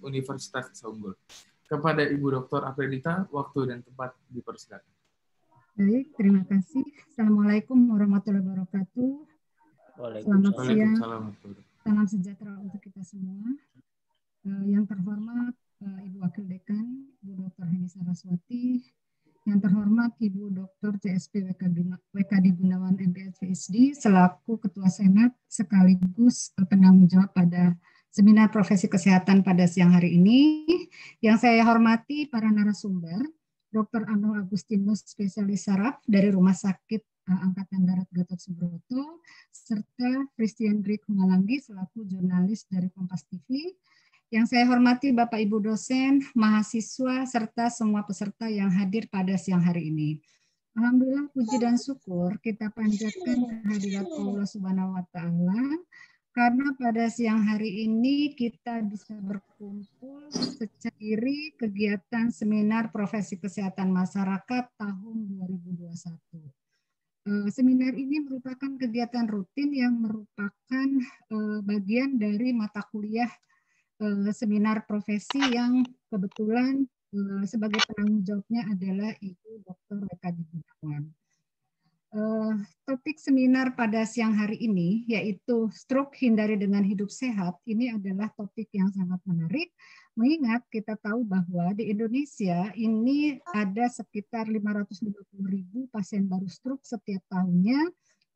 Universitas Esa Unggul. Kepada Ibu Dr. Aprilita, waktu dan tempat dipersilakan. Baik, terima kasih. Assalamualaikum warahmatullahi wabarakatuh. Selamat siang. Salam sejahtera untuk kita semua. Yang terhormat Ibu Wakil Dekan, Ibu Dr. Heni Saraswati, yang terhormat Ibu Dr. CSP WKD Gunawan MPH PhD selaku Ketua Senat sekaligus penanggung jawab pada seminar profesi kesehatan pada siang hari ini. Yang saya hormati para narasumber, Dr. Arnold Agustinus, spesialis saraf dari Rumah Sakit Angkatan Darat Gatot Subroto, serta Christian Rick Humalanggi selaku jurnalis dari Kompas TV. Yang saya hormati Bapak Ibu dosen, mahasiswa, serta semua peserta yang hadir pada siang hari ini. Alhamdulillah, puji dan syukur kita panjatkan kehadirat Allah Subhanahu wa Ta'ala, karena pada siang hari ini kita bisa berkumpul secara kegiatan seminar profesi kesehatan masyarakat tahun 2021. Seminar ini merupakan kegiatan rutin yang merupakan bagian dari mata kuliah seminar profesi yang kebetulan sebagai penanggung jawabnya adalah Ibu Dr. WKD Gunawan. Topik seminar pada siang hari ini yaitu stroke hindari dengan hidup sehat. Ini adalah topik yang sangat menarik, mengingat kita tahu bahwa di Indonesia ini ada sekitar 550.000 pasien baru stroke setiap tahunnya,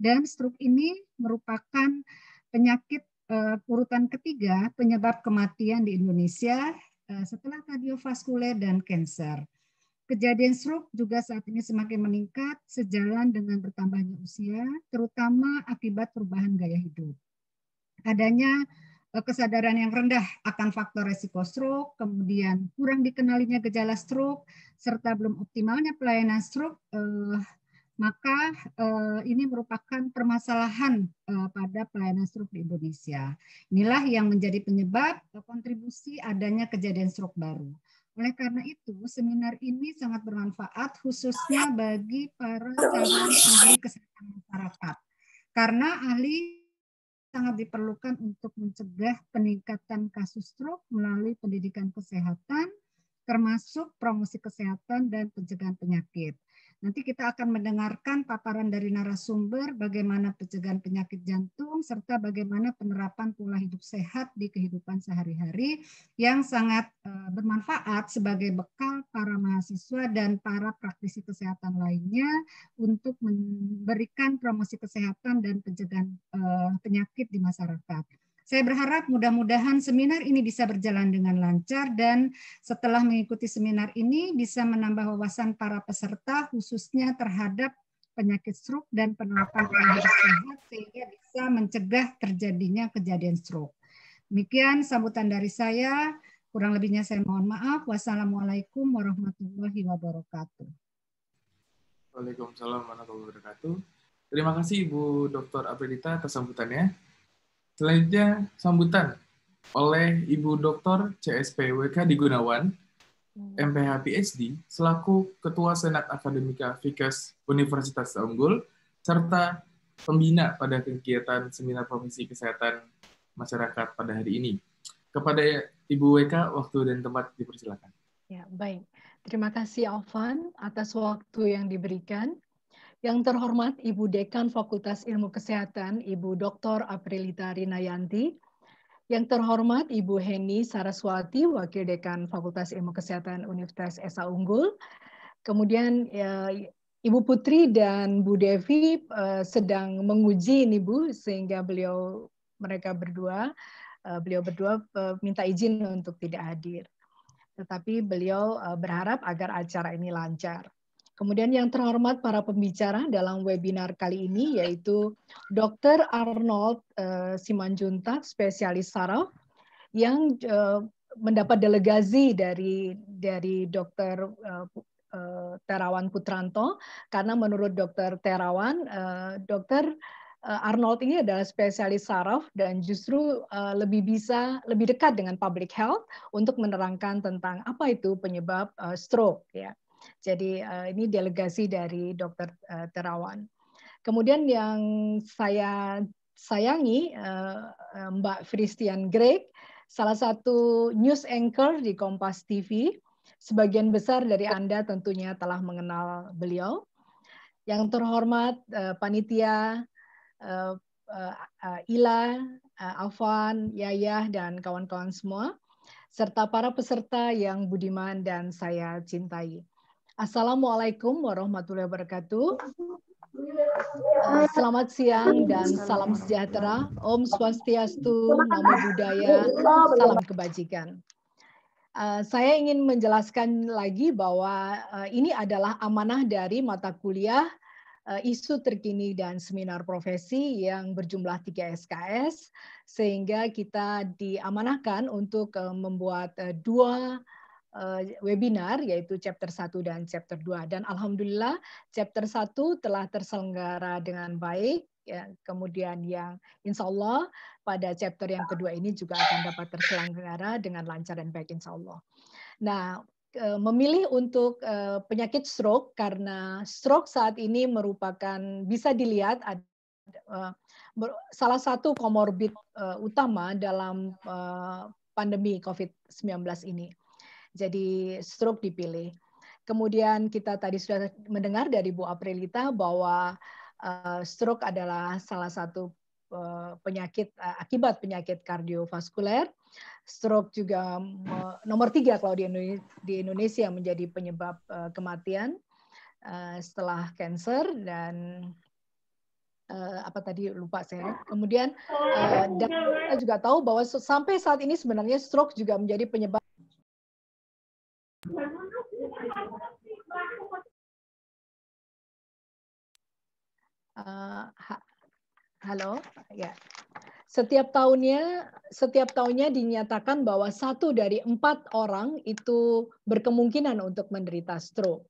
dan stroke ini merupakan penyakit urutan ketiga penyebab kematian di Indonesia setelah kardiovaskuler dan kanker. Kejadian stroke juga saat ini semakin meningkat sejalan dengan bertambahnya usia, terutama akibat perubahan gaya hidup. Adanya kesadaran yang rendah akan faktor resiko stroke, kemudian kurang dikenalinya gejala stroke, serta belum optimalnya pelayanan stroke, maka ini merupakan permasalahan pada pelayanan stroke di Indonesia. Inilah yang menjadi penyebab kontribusi adanya kejadian stroke baru. Oleh karena itu, seminar ini sangat bermanfaat khususnya bagi para calon ahli kesehatan masyarakat. Karena ahli sangat diperlukan untuk mencegah peningkatan kasus stroke melalui pendidikan kesehatan, termasuk promosi kesehatan dan pencegahan penyakit. Nanti kita akan mendengarkan paparan dari narasumber bagaimana pencegahan penyakit jantung serta bagaimana penerapan pola hidup sehat di kehidupan sehari-hari yang sangat bermanfaat sebagai bekal para mahasiswa dan para praktisi kesehatan lainnya untuk memberikan promosi kesehatan dan pencegahan penyakit di masyarakat. Saya berharap mudah-mudahan seminar ini bisa berjalan dengan lancar dan setelah mengikuti seminar ini bisa menambah wawasan para peserta khususnya terhadap penyakit stroke dan penerapan pola hidup sehat sehingga bisa mencegah terjadinya kejadian stroke. Demikian sambutan dari saya. Kurang lebihnya saya mohon maaf. Wassalamualaikum warahmatullahi wabarakatuh. Waalaikumsalam warahmatullahi wabarakatuh. Terima kasih Ibu Dr. Aprilita atas sambutannya. Selanjutnya sambutan oleh Ibu Dr. CSP WKD Gunawan, MPH PhD, selaku Ketua Senat Akademika Fikes Universitas Esa Unggul, serta pembina pada kegiatan seminar profesi kesehatan masyarakat pada hari ini. Kepada Ibu WK, waktu dan tempat dipersilakan. Ya, baik. Terima kasih Alvan atas waktu yang diberikan. Yang terhormat Ibu Dekan Fakultas Ilmu Kesehatan, Ibu Dr. Aprilita Rinayanti. Yang terhormat Ibu Heni Saraswati, Wakil Dekan Fakultas Ilmu Kesehatan Universitas Esa Unggul. Kemudian Ibu Putri dan Bu Devi sedang menguji ini Bu, sehingga mereka berdua minta izin untuk tidak hadir. Tetapi beliau berharap agar acara ini lancar. Kemudian yang terhormat para pembicara dalam webinar kali ini yaitu Dr. Arnold Simanjuntak, spesialis saraf, yang mendapat delegasi dari Dr. Terawan Putranto, karena menurut Dr. Terawan, Dr. Arnold ini adalah spesialis saraf dan justru lebih dekat dengan public health untuk menerangkan tentang apa itu penyebab stroke ya. Jadi ini delegasi dari Dr. Terawan. Kemudian yang saya sayangi Mbak Christian Greg salah satu news anchor di Kompas TV. Sebagian besar dari Anda tentunya telah mengenal beliau. Yang terhormat panitia, Ila, Afan, Yayah, dan kawan-kawan semua, serta para peserta yang budiman dan saya cintai. Assalamualaikum warahmatullahi wabarakatuh. Selamat siang dan salam sejahtera. Om Swastiastu, Namo Buddhaya, salam kebajikan. Saya ingin menjelaskan lagi bahwa ini adalah amanah dari mata kuliah isu terkini dan seminar profesi yang berjumlah 3 SKS, sehingga kita diamanahkan untuk membuat 2 webinar, yaitu chapter 1 dan chapter 2. Dan alhamdulillah chapter 1 telah terselenggara dengan baik. Ya, kemudian yang insya Allah pada chapter yang kedua ini juga akan dapat terselenggara dengan lancar dan baik insya Allah. Nah, memilih untuk penyakit stroke karena stroke saat ini merupakan, bisa dilihat salah satu komorbid utama dalam pandemi COVID-19 ini. Jadi stroke dipilih. Kemudian kita tadi sudah mendengar dari Bu Aprilita bahwa stroke adalah salah satu penyakit akibat penyakit kardiovaskuler. Stroke juga nomor 3 kalau di Indonesia menjadi penyebab kematian setelah kanker, dan apa tadi lupa saya. Kemudian dan kita juga tahu bahwa sampai saat ini sebenarnya stroke juga menjadi penyebab halo, ya. Setiap tahunnya dinyatakan bahwa 1 dari 4 orang itu berkemungkinan untuk menderita stroke.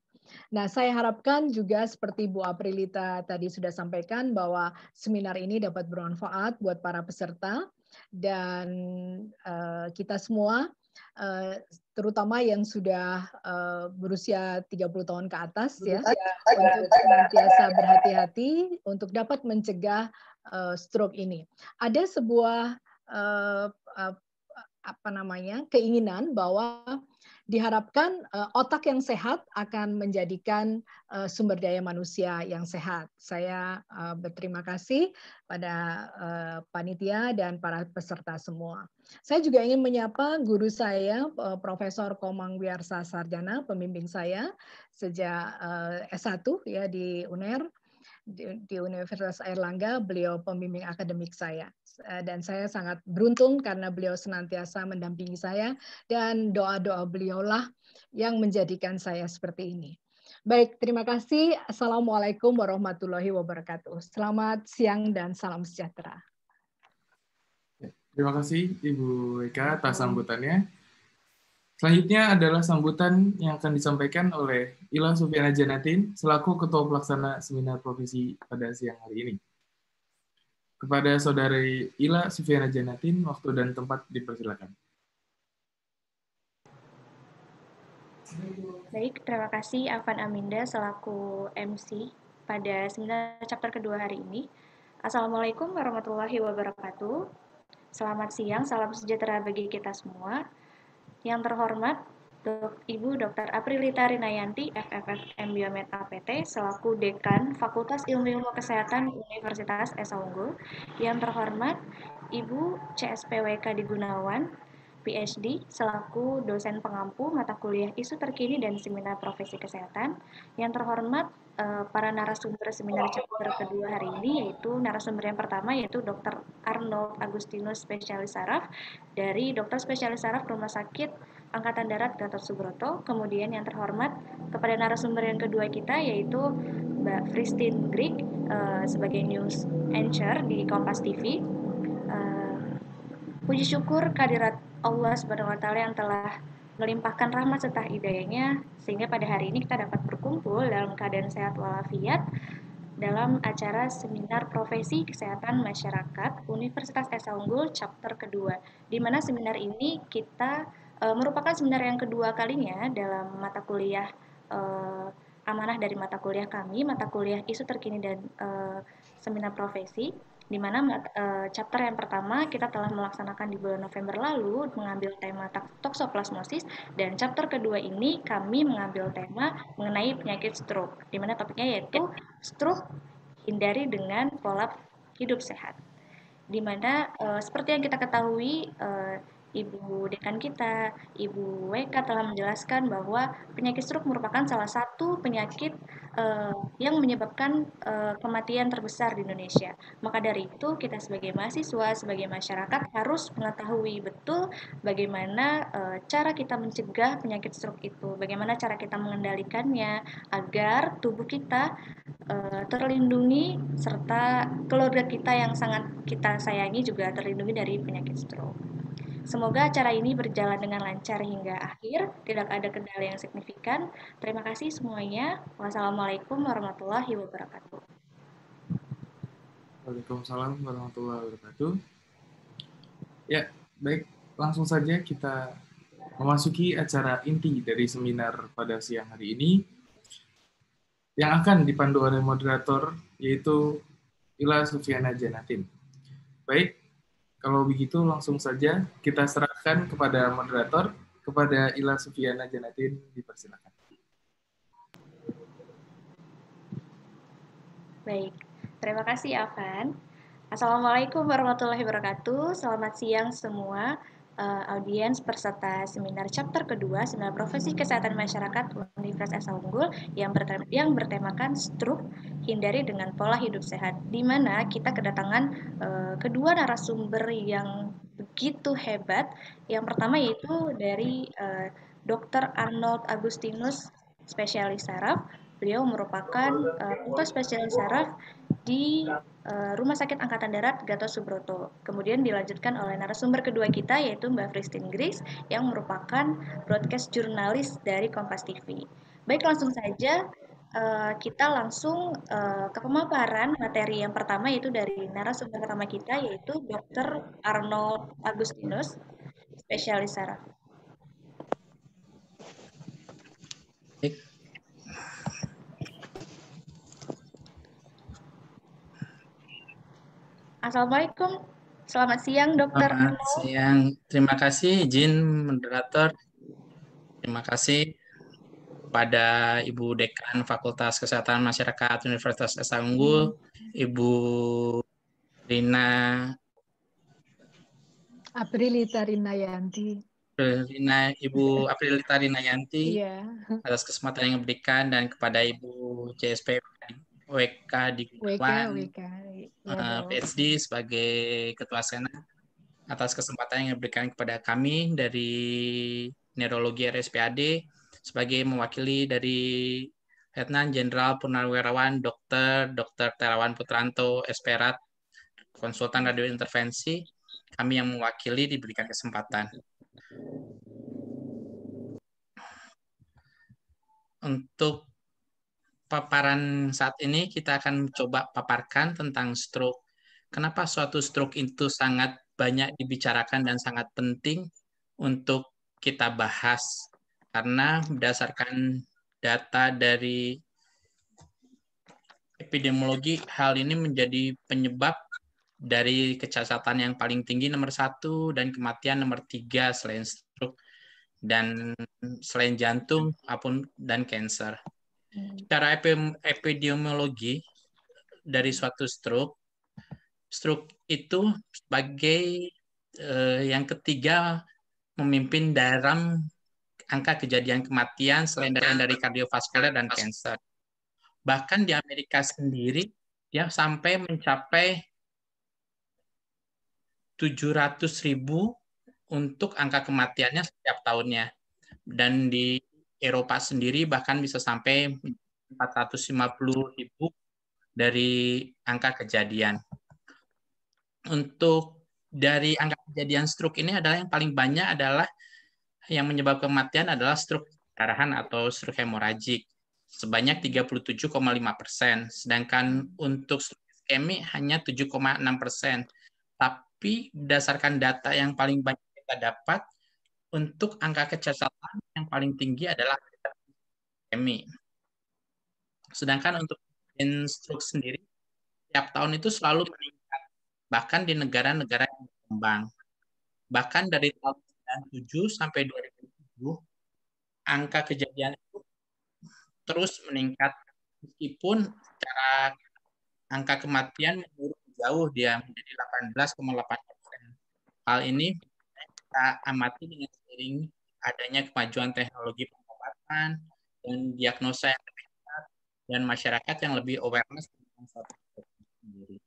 Nah, saya harapkan juga seperti Bu Aprilita tadi sudah sampaikan bahwa seminar ini dapat bermanfaat buat para peserta dan kita semua, terutama yang sudah berusia 30 tahun ke atas ya, untuk senantiasa berhati-hati untuk dapat mencegah stroke ini. Ada sebuah keinginan bahwa diharapkan otak yang sehat akan menjadikan sumber daya manusia yang sehat. Saya berterima kasih pada panitia dan para peserta semua. Saya juga ingin menyapa guru saya, Profesor Komang Wiarsa Sarjana, pembimbing saya sejak S1 ya di UNER, di Universitas Airlangga. Beliau pembimbing akademik saya. Dan saya sangat beruntung karena beliau senantiasa mendampingi saya, dan doa-doa beliaulah yang menjadikan saya seperti ini. Baik, terima kasih. Assalamualaikum warahmatullahi wabarakatuh. Selamat siang dan salam sejahtera. Terima kasih Ibu Eka atas sambutannya. Selanjutnya adalah sambutan yang akan disampaikan oleh Ila Sufiana Janatin selaku Ketua Pelaksana Seminar Profesi pada siang hari ini. Kepada Saudari Ila Sufiana Janatin, waktu dan tempat dipersilakan. Baik, terima kasih Afan Aminda selaku MC pada seminar chapter kedua hari ini. Assalamualaikum warahmatullahi wabarakatuh. Selamat siang, salam sejahtera bagi kita semua. Yang terhormat, Ibu Dr. Aprilita Rinayanti, FFM Biomed APT, selaku Dekan Fakultas Ilmu Kesehatan Universitas Esa Unggul. Yang terhormat, Ibu CSPWK di Gunawan, PhD, selaku dosen pengampu mata kuliah isu terkini dan seminar profesi kesehatan. Yang terhormat, para narasumber seminar chapter kedua hari ini, yaitu narasumber yang pertama yaitu Dr. Arnold Agustinus, spesialis saraf dari Dokter Spesialis Saraf Rumah Sakit Angkatan Darat Gatot Subroto. Kemudian yang terhormat kepada narasumber yang kedua kita yaitu Mbak Christine Grieg sebagai news anchor di Kompas TV. Puji syukur kehadirat Allah Subhanahu wa Ta'ala yang telah melimpahkan rahmat serta hidayahnya sehingga pada hari ini kita dapat berkumpul dalam keadaan sehat walafiat dalam acara seminar profesi kesehatan masyarakat Universitas Esa Unggul chapter kedua, di mana seminar ini kita merupakan seminar yang kedua kalinya dalam mata kuliah amanah dari mata kuliah kami, mata kuliah isu terkini dan seminar profesi, di mana chapter yang pertama kita telah melaksanakan di bulan November lalu mengambil tema toksoplasmosis, dan chapter kedua ini kami mengambil tema mengenai penyakit stroke, di mana topiknya yaitu stroke hindari dengan pola hidup sehat. Di mana seperti yang kita ketahui, Ibu Dekan kita, Ibu WK telah menjelaskan bahwa penyakit stroke merupakan salah satu penyakit yang menyebabkan kematian terbesar di Indonesia. Maka dari itu kita sebagai mahasiswa, sebagai masyarakat harus mengetahui betul bagaimana cara kita mencegah penyakit stroke itu, bagaimana cara kita mengendalikannya agar tubuh kita terlindungi serta keluarga kita yang sangat kita sayangi juga terlindungi dari penyakit stroke. Semoga acara ini berjalan dengan lancar hingga akhir, tidak ada kendala yang signifikan. Terima kasih semuanya. Wassalamualaikum warahmatullahi wabarakatuh. Waalaikumsalam warahmatullahi wabarakatuh. Ya, baik. Langsung saja kita memasuki acara inti dari seminar pada siang hari ini yang akan dipandu oleh moderator, yaitu Ila Sufiana Janatin. Baik, kalau begitu langsung saja kita serahkan kepada moderator, kepada Ila Sufiana Janatin, dipersilakan. Baik, terima kasih Afan. Assalamualaikum warahmatullahi wabarakatuh. Selamat siang semua audiens peserta seminar chapter kedua, seminar profesi kesehatan masyarakat Universitas Esa Unggul yang bertemakan stroke, hindari dengan pola hidup sehat, di mana kita kedatangan kedua narasumber yang begitu hebat. Yang pertama yaitu dari Dr. Arnold Agustinus, spesialis saraf. Beliau merupakan dokter spesialis saraf di Rumah Sakit Angkatan Darat Gatot Subroto. Kemudian dilanjutkan oleh narasumber kedua kita yaitu Mbak Christine Grace yang merupakan broadcast jurnalis dari Kompas TV. Baik, langsung saja kita langsung ke pemaparan materi yang pertama yaitu dari narasumber pertama kita yaitu Dr. Arnold Agustinus, spesialis saraf. Assalamualaikum, selamat siang Dokter. Selamat siang, terima kasih izin moderator. Terima kasih kepada Ibu Dekan Fakultas Kesehatan Masyarakat Universitas Esa Unggul, Ibu Rina Aprilita Rinayanti. Ibu Aprilita Rinayanti atas kesempatan yang diberikan, dan kepada Ibu CSP WK di PhD sebagai Ketua Senat atas kesempatan yang diberikan kepada kami dari Neurologi RSPAD sebagai mewakili dari Letnan Jenderal Purnawirawan Dr. Terawan Putranto, Esperat, konsultan radiointervensi. Kami yang mewakili diberikan kesempatan. Untuk paparan saat ini kita akan coba paparkan tentang stroke. Kenapa suatu stroke itu sangat banyak dibicarakan dan sangat penting untuk kita bahas? Karena berdasarkan data dari epidemiologi, hal ini menjadi penyebab dari kecacatan yang paling tinggi nomor 1 dan kematian nomor 3 selain stroke dan selain jantung dan kanker. Secara epidemiologi dari suatu stroke itu sebagai yang ketiga memimpin dalam angka kejadian kematian selain dari kardiovaskuler dan kanker. Bahkan di Amerika sendiri ya sampai mencapai 700.000 untuk angka kematiannya setiap tahunnya. Dan di Eropa sendiri bahkan bisa sampai 450.000 dari angka kejadian. Untuk dari angka kejadian stroke ini adalah yang paling banyak adalah yang menyebabkan kematian adalah stroke perdarahan atau stroke hemoragik sebanyak 37,5%, sedangkan untuk stroke iskemik hanya 7,6%. Tapi berdasarkan data yang paling banyak kita dapat, untuk angka kecacatan yang paling tinggi adalah iskemik. Sedangkan untuk stroke sendiri, tiap tahun itu selalu meningkat. bahkan di negara-negara yang berkembang. Bahkan dari tahun 1997 sampai 2007, angka kejadian itu terus meningkat, meskipun secara angka kematian menurun jauh, dia menjadi 18,8%. Hal ini kita amati dengan seiring adanya kemajuan teknologi pengobatan dan diagnosa yang lebih tepat dan masyarakat yang lebih awareness tentang suatu sendiri.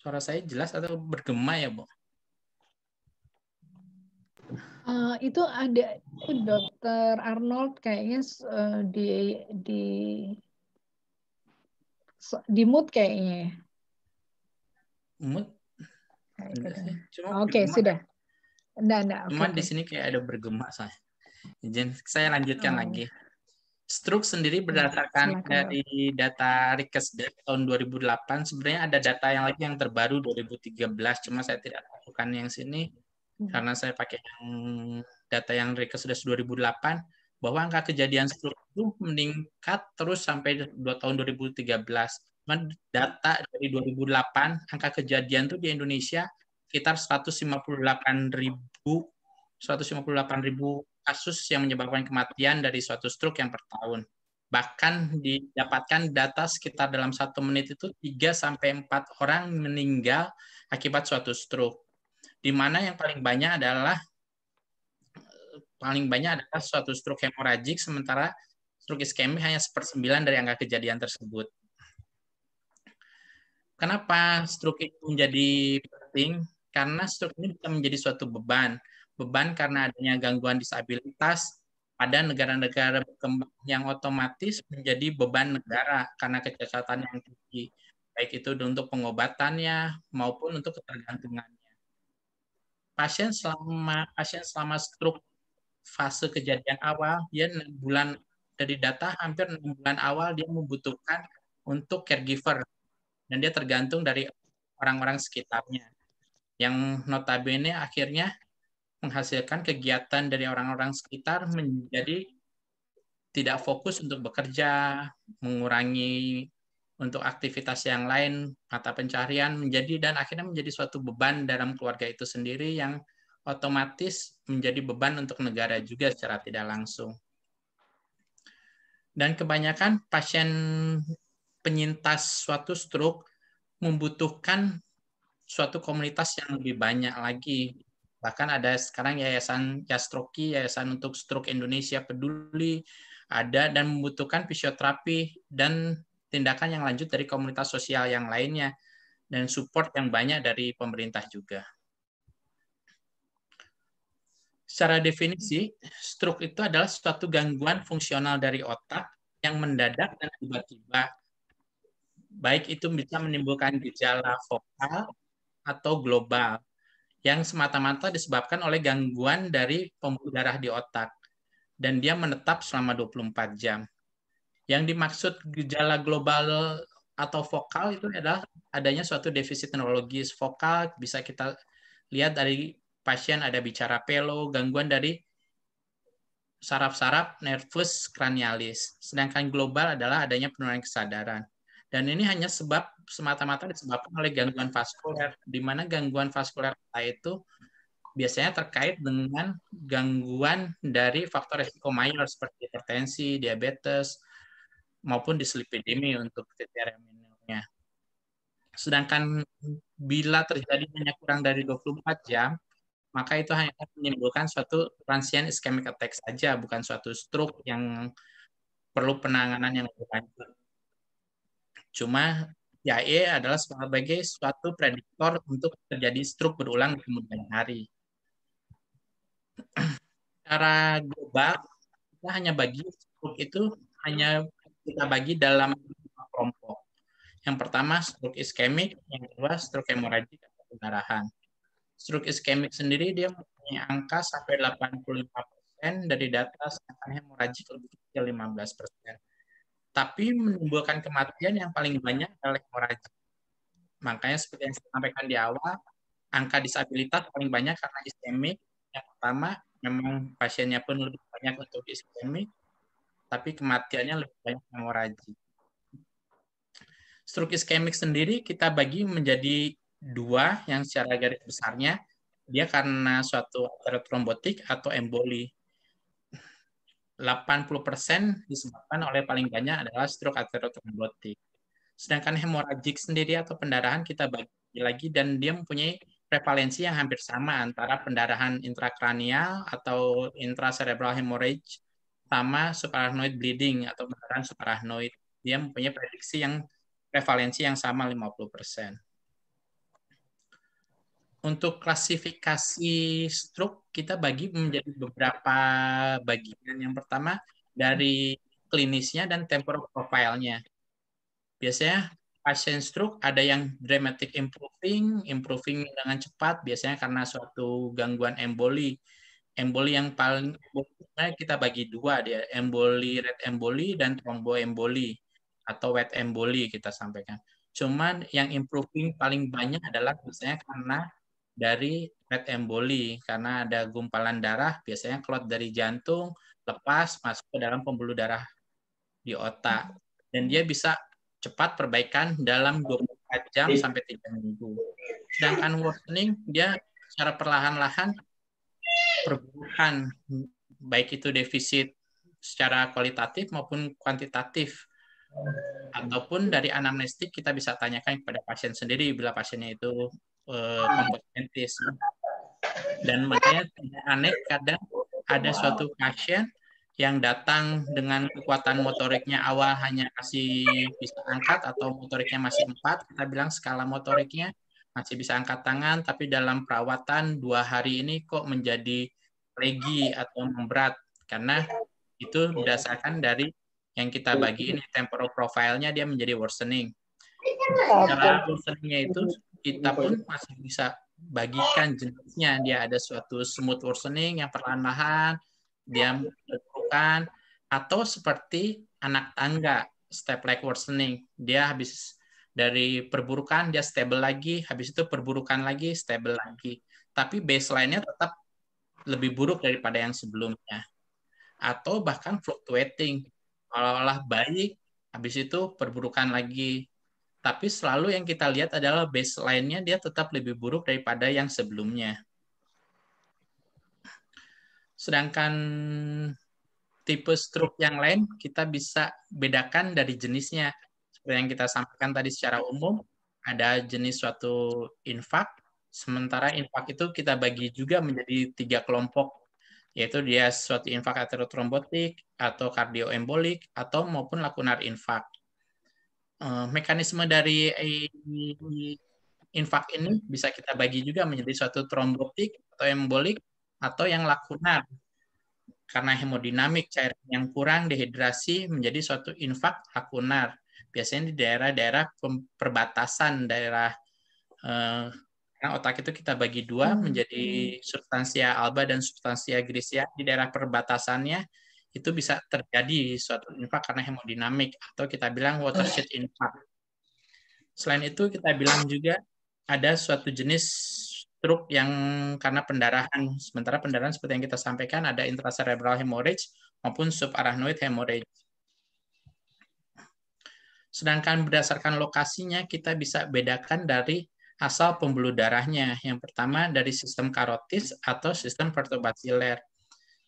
Suara saya jelas atau bergema ya, Bu? Itu ada Dr. Arnold kayaknya di mute kayaknya. Mute? Oke, sudah. Enggak. Cuman di sini kayak ada bergema saya. Izin saya lanjutkan lagi. Stroke sendiri berdasarkan dari data Rikesdet tahun 2008, sebenarnya ada data yang lagi yang terbaru 2013, cuma saya tidak lakukan yang sini karena saya pakai yang data yang Rikesdet 2008, bahwa angka kejadian stroke itu meningkat terus sampai tahun 2013. Cuma data dari 2008, angka kejadian itu di Indonesia sekitar 158.000 kasus yang menyebabkan kematian dari suatu stroke yang per tahun. Bahkan didapatkan data sekitar dalam 1 menit itu 3-4 orang meninggal akibat suatu stroke. Di mana yang paling banyak adalah suatu stroke hemoragik, sementara stroke iskemik hanya 1/9 dari angka kejadian tersebut. Kenapa stroke itu menjadi penting? Karena stroke ini bisa menjadi suatu beban karena adanya gangguan disabilitas pada negara-negara berkembang yang otomatis menjadi beban negara karena kecacatan yang tinggi, baik itu untuk pengobatannya maupun untuk ketergantungannya. Pasien selama stroke fase kejadian awal, dia 6 bulan dari data hampir 6 bulan awal dia membutuhkan untuk caregiver, dan dia tergantung dari orang-orang sekitarnya yang notabene akhirnya menghasilkan kegiatan dari orang-orang sekitar menjadi tidak fokus untuk bekerja, mengurangi untuk aktivitas yang lain, mata pencarian dan akhirnya menjadi suatu beban dalam keluarga itu sendiri yang otomatis menjadi beban untuk negara juga secara tidak langsung. Dan kebanyakan pasien penyintas suatu stroke membutuhkan suatu komunitas yang lebih banyak lagi. Bahkan ada sekarang Yayasan Jastroki, Yayasan untuk Stroke Indonesia Peduli, ada dan membutuhkan fisioterapi dan tindakan yang lanjut dari komunitas sosial yang lainnya, dan support yang banyak dari pemerintah juga. Secara definisi, stroke itu adalah suatu gangguan fungsional dari otak yang mendadak dan tiba-tiba, baik itu bisa menimbulkan gejala vokal atau global, yang semata-mata disebabkan oleh gangguan dari pembuluh darah di otak, dan dia menetap selama 24 jam. Yang dimaksud gejala global atau vokal itu adalah adanya suatu defisit neurologis vokal, bisa kita lihat dari pasien ada bicara pelo, gangguan dari saraf-saraf nervus cranialis. Sedangkan global adalah adanya penurunan kesadaran. Dan ini hanya semata-mata disebabkan oleh gangguan vaskuler, di mana gangguan vaskuler itu biasanya terkait dengan gangguan dari faktor risiko mayor seperti hipertensi, diabetes, maupun dislipidemi untuk kriteria minimalnya. Sedangkan bila terjadi hanya kurang dari 24 jam, maka itu hanya menimbulkan suatu transient ischemic attack saja, bukan suatu stroke yang perlu penanganan yang lebih lanjut. Cuma JAE adalah sebagai suatu prediktor untuk terjadi stroke berulang di kemudian hari. Secara global, kita hanya bagi stroke itu hanya kita bagi dalam kelompok. Yang pertama stroke iskemik, yang kedua stroke hemoragik atau pendarahan. Stroke iskemik sendiri dia mempunyai angka sampai 85% dari data, sedangkan hemoragik lebih kecil 15%. Tapi menimbulkan kematian yang paling banyak adalah hemoragik. Makanya seperti yang saya sampaikan di awal, angka disabilitas paling banyak karena iskemik. Yang pertama, memang pasiennya pun lebih banyak untuk iskemik. tapi kematiannya lebih banyak hemoragik. Stroke iskemik sendiri kita bagi menjadi dua yang secara garis besarnya, dia karena suatu aterotrombotik atau emboli. 80% disebabkan oleh paling banyak adalah stroke aterotrombotik. Sedangkan hemoragik sendiri atau pendarahan kita bagi lagi dan dia mempunyai prevalensi yang hampir sama antara pendarahan intrakranial atau intracerebral hemorrhage sama subarachnoid bleeding atau pendarahan subarachnoid. Dia mempunyai prediksi yang prevalensi yang sama 50%. Untuk klasifikasi stroke kita bagi menjadi beberapa bagian. Yang pertama dari klinisnya dan temporal profile-nya. Biasanya pasien stroke ada yang dramatic improving dengan cepat, biasanya karena suatu gangguan emboli. Emboli yang paling kita bagi dua, dia emboli red emboli dan thromboemboli atau wet emboli kita sampaikan. Cuman yang improving paling banyak adalah biasanya karena dari red emboli, karena ada gumpalan darah, biasanya clot dari jantung lepas masuk ke dalam pembuluh darah di otak. Dan dia bisa cepat perbaikan dalam 24 jam sampai 3 minggu. Sedangkan worsening, dia secara perlahan-lahan perburukan, baik itu defisit secara kualitatif maupun kuantitatif. Ataupun dari anamnestik kita bisa tanyakan kepada pasien sendiri bila pasiennya itu kompetentis. Dan makanya tidak aneh kadang ada suatu pasien yang datang dengan kekuatan motoriknya awal hanya masih bisa angkat atau motoriknya masih 4, kita bilang skala motoriknya masih bisa angkat tangan, tapi dalam perawatan 2 hari ini kok menjadi legi atau memberat, karena itu berdasarkan dari yang kita bagi ini temporal profile-nya dia menjadi worsening. Secara worsening-nya itu kita pun masih bisa bagikan jenisnya. Dia ada suatu smooth worsening yang perlahan-lahan dia berburukan, atau seperti anak tangga step-like worsening. Dia habis dari perburukan dia stable lagi, habis itu perburukan lagi, stable lagi. Tapi baseline-nya tetap lebih buruk daripada yang sebelumnya. Atau bahkan fluctuating. Seolah-olah baik, habis itu perburukan lagi. Tapi selalu yang kita lihat adalah baseline-nya dia tetap lebih buruk daripada yang sebelumnya. Sedangkan tipe stroke yang lain kita bisa bedakan dari jenisnya. Seperti yang kita sampaikan tadi secara umum, ada jenis suatu infark, sementara infark itu kita bagi juga menjadi 3 kelompok, yaitu dia suatu infark aterotrombotik atau kardioembolik atau maupun lakunar infark. Mekanisme dari infark ini bisa kita bagi juga menjadi suatu trombotik atau embolik atau yang lakunar. Karena hemodinamik cairan yang kurang dehidrasi menjadi suatu infark lakunar. Biasanya di daerah-daerah perbatasan daerah karena otak itu kita bagi 2 menjadi substansia alba dan substansia grisia. Di daerah perbatasannya itu bisa terjadi suatu infark karena hemodinamik atau kita bilang watershed infark. Selain itu kita bilang juga ada suatu jenis stroke yang karena pendarahan. Sementara pendarahan seperti yang kita sampaikan ada intracerebral hemorrhage maupun subarachnoid hemorrhage. Sedangkan berdasarkan lokasinya kita bisa bedakan dari asal pembuluh darahnya. Yang pertama dari sistem karotis atau sistem vertebrovaskular.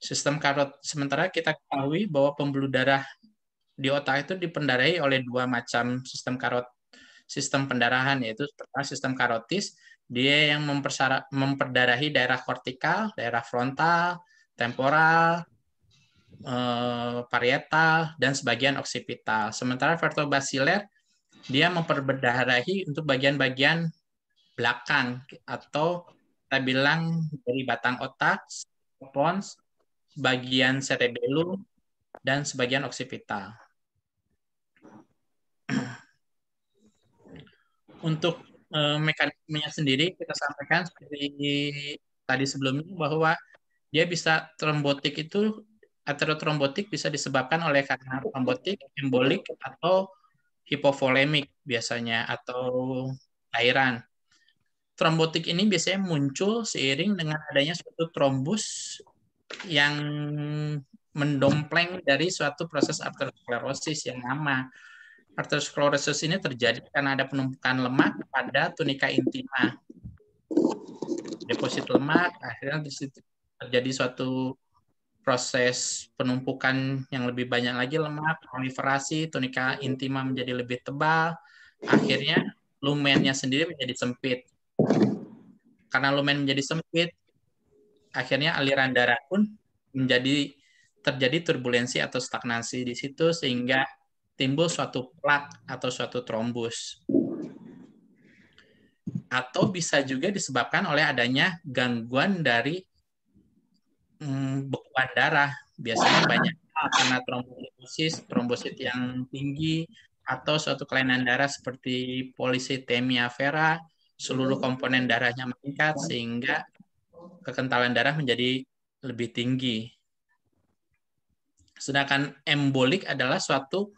Sistem karot, sementara kita ketahui bahwa pembuluh darah di otak itu dipendarahi oleh 2 macam sistem pendarahan, yaitu pertama sistem karotis, dia yang memperdarahi daerah kortikal, daerah frontal, temporal, parietal, dan sebagian oksipital. Sementara vertebrovaskular, dia memperdarahi untuk bagian-bagian belakang, atau kita bilang dari batang otak, pons, bagian cerebellum, dan sebagian oksipital. Untuk mekanismenya sendiri kita sampaikan seperti tadi sebelumnya bahwa dia bisa trombotik itu aterotrombotik bisa disebabkan oleh karena trombotik, embolik atau hipovolemik biasanya atau cairan. Trombotik ini biasanya muncul seiring dengan adanya suatu trombus yang mendompleng dari suatu proses arteriosklerosis yang lama. Arteriosklerosis ini terjadi karena ada penumpukan lemak pada tunika intima. Deposit lemak, akhirnya terjadi suatu proses penumpukan yang lebih banyak lagi lemak, proliferasi, tunika intima menjadi lebih tebal, akhirnya lumennya sendiri menjadi sempit. Karena lumen menjadi sempit, akhirnya aliran darah pun terjadi turbulensi atau stagnasi di situ, sehingga timbul suatu plak atau suatu trombus. Atau bisa juga disebabkan oleh adanya gangguan dari bekuan darah. Biasanya banyak karena trombosit yang tinggi, atau suatu kelainan darah seperti polisitemia vera, seluruh komponen darahnya meningkat sehingga kekentalan darah menjadi lebih tinggi. Sedangkan embolik adalah suatu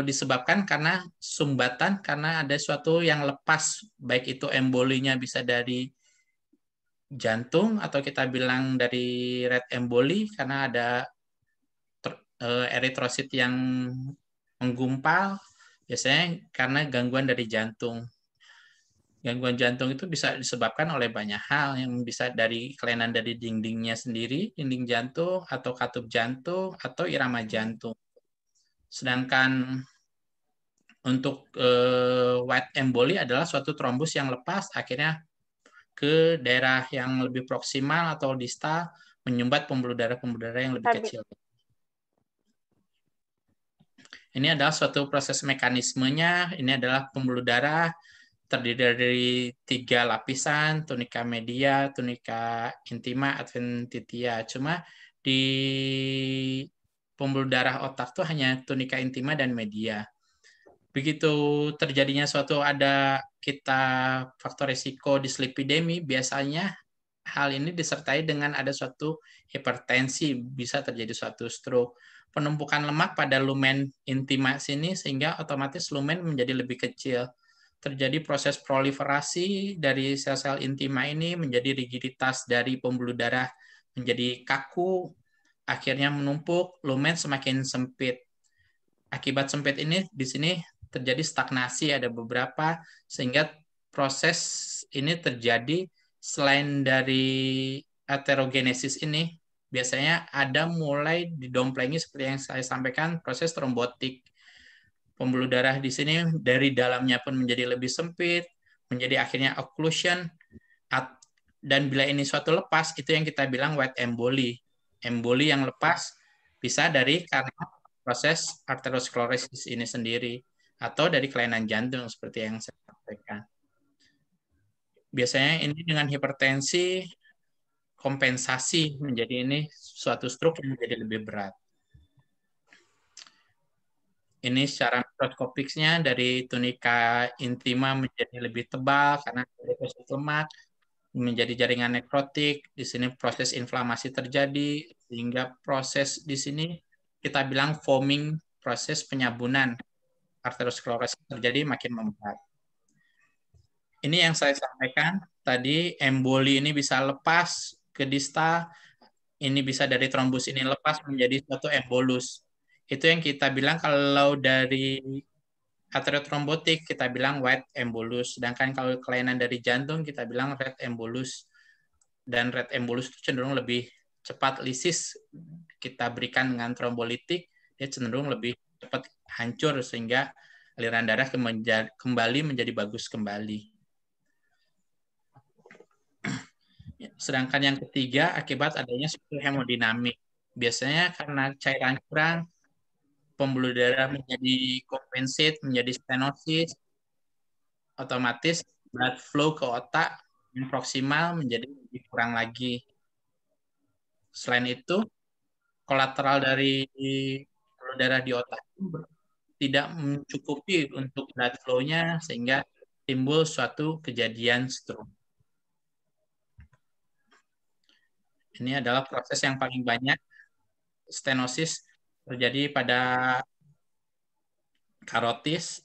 disebabkan karena sumbatan, karena ada suatu yang lepas, baik itu embolinya bisa dari jantung atau kita bilang dari red emboli karena ada eritrosit yang menggumpal, biasanya karena gangguan dari jantung. Gangguan jantung itu bisa disebabkan oleh banyak hal, yang bisa dari kelainan dari dindingnya sendiri, dinding jantung, atau katup jantung, atau irama jantung. Sedangkan untuk white emboli adalah suatu trombus yang lepas, akhirnya ke daerah yang lebih proksimal atau distal, menyumbat pembuluh darah yang lebih kecil. Ini adalah suatu proses mekanismenya. Ini adalah pembuluh darah terdiri dari 3 lapisan, tunika media, tunika intima, adventitia. Cuma di pembuluh darah otak tuh hanya tunika intima dan media. Begitu terjadinya kita faktor risiko dislipidemi, biasanya hal ini disertai dengan ada suatu hipertensi, bisa terjadi suatu stroke. Penumpukan lemak pada lumen intima sini sehingga otomatis lumen menjadi lebih kecil. Terjadi proses proliferasi dari sel-sel intima ini, menjadi rigiditas dari pembuluh darah menjadi kaku, akhirnya menumpuk, lumen semakin sempit. Akibat sempit ini di sini terjadi stagnasi, ada beberapa, sehingga proses ini terjadi selain dari aterogenesis ini, biasanya ada mulai didomplengi seperti yang saya sampaikan, proses trombotik. Pembuluh darah di sini dari dalamnya pun menjadi lebih sempit, menjadi akhirnya occlusion, dan bila ini suatu lepas, itu yang kita bilang white emboli. Emboli yang lepas bisa karena proses arteriosklerosis ini sendiri, atau dari kelainan jantung seperti yang saya sampaikan. Biasanya ini dengan hipertensi, kompensasi menjadi ini suatu stroke yang menjadi lebih berat. Ini secara mikroskopiknya dari tunika intima menjadi lebih tebal karena deposit lemak, menjadi jaringan nekrotik. Di sini proses inflamasi terjadi, sehingga proses di sini kita bilang foaming, proses penyabunan arteriosklerosis terjadi makin memberat. Ini yang saya sampaikan tadi, emboli ini bisa lepas ke distal, ini bisa dari trombus ini lepas menjadi suatu embolus. Itu yang kita bilang kalau dari ateriotrombotik kita bilang white embolus, sedangkan kalau kelainan dari jantung kita bilang red embolus. Dan red embolus itu cenderung lebih cepat lisis, kita berikan dengan trombolitik, dia cenderung lebih cepat hancur sehingga aliran darah kembali menjadi bagus kembali. Sedangkan yang ketiga, akibat adanya suatu hemodinamik. Biasanya karena cairan kurang, pembuluh darah menjadi compensate, menjadi stenosis, otomatis blood flow ke otak yang proksimal menjadi lebih kurang lagi. Selain itu, kolateral dari pembuluh darah di otak tidak mencukupi untuk blood flow-nya sehingga timbul suatu kejadian stroke. Ini adalah proses yang paling banyak stenosis terjadi pada karotis.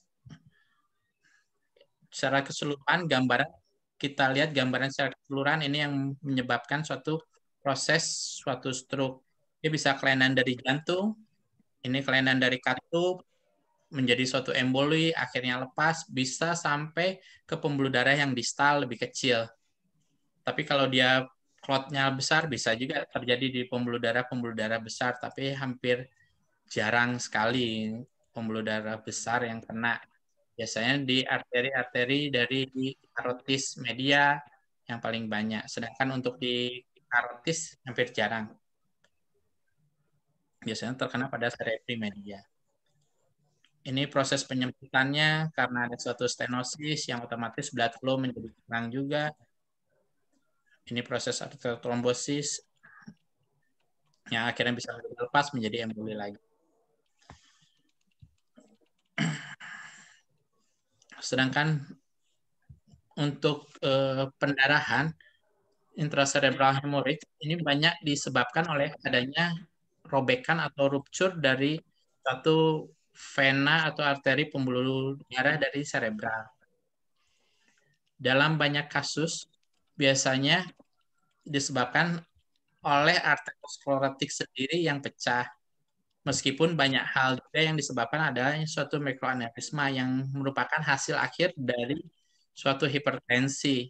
Secara keseluruhan gambaran, kita lihat gambaran secara keseluruhan ini yang menyebabkan suatu proses, suatu stroke. Dia bisa kelainan dari jantung, ini kelainan dari katup, menjadi suatu emboli, akhirnya lepas, bisa sampai ke pembuluh darah yang distal lebih kecil. Tapi kalau dia klotnya besar, bisa juga terjadi di pembuluh darah besar, tapi hampir jarang sekali pembuluh darah besar yang kena. Biasanya di arteri-arteri dari karotis media yang paling banyak. Sedangkan untuk di karotis hampir jarang. Biasanya terkena pada arteri media. Ini proses penyempitannya karena ada suatu stenosis yang otomatis blood flow menjadi kurang juga. Ini proses arterial trombosis yang akhirnya bisa lepas menjadi emboli lagi. Sedangkan untuk pendarahan intracerebral hemorrhage ini banyak disebabkan oleh adanya robekan atau rupture dari satu vena atau arteri pembuluh darah dari cerebral. Dalam banyak kasus biasanya disebabkan oleh arteriosklerotik sendiri yang pecah. Meskipun banyak hal juga yang disebabkan adalah suatu mikroaneurisma yang merupakan hasil akhir dari suatu hipertensi.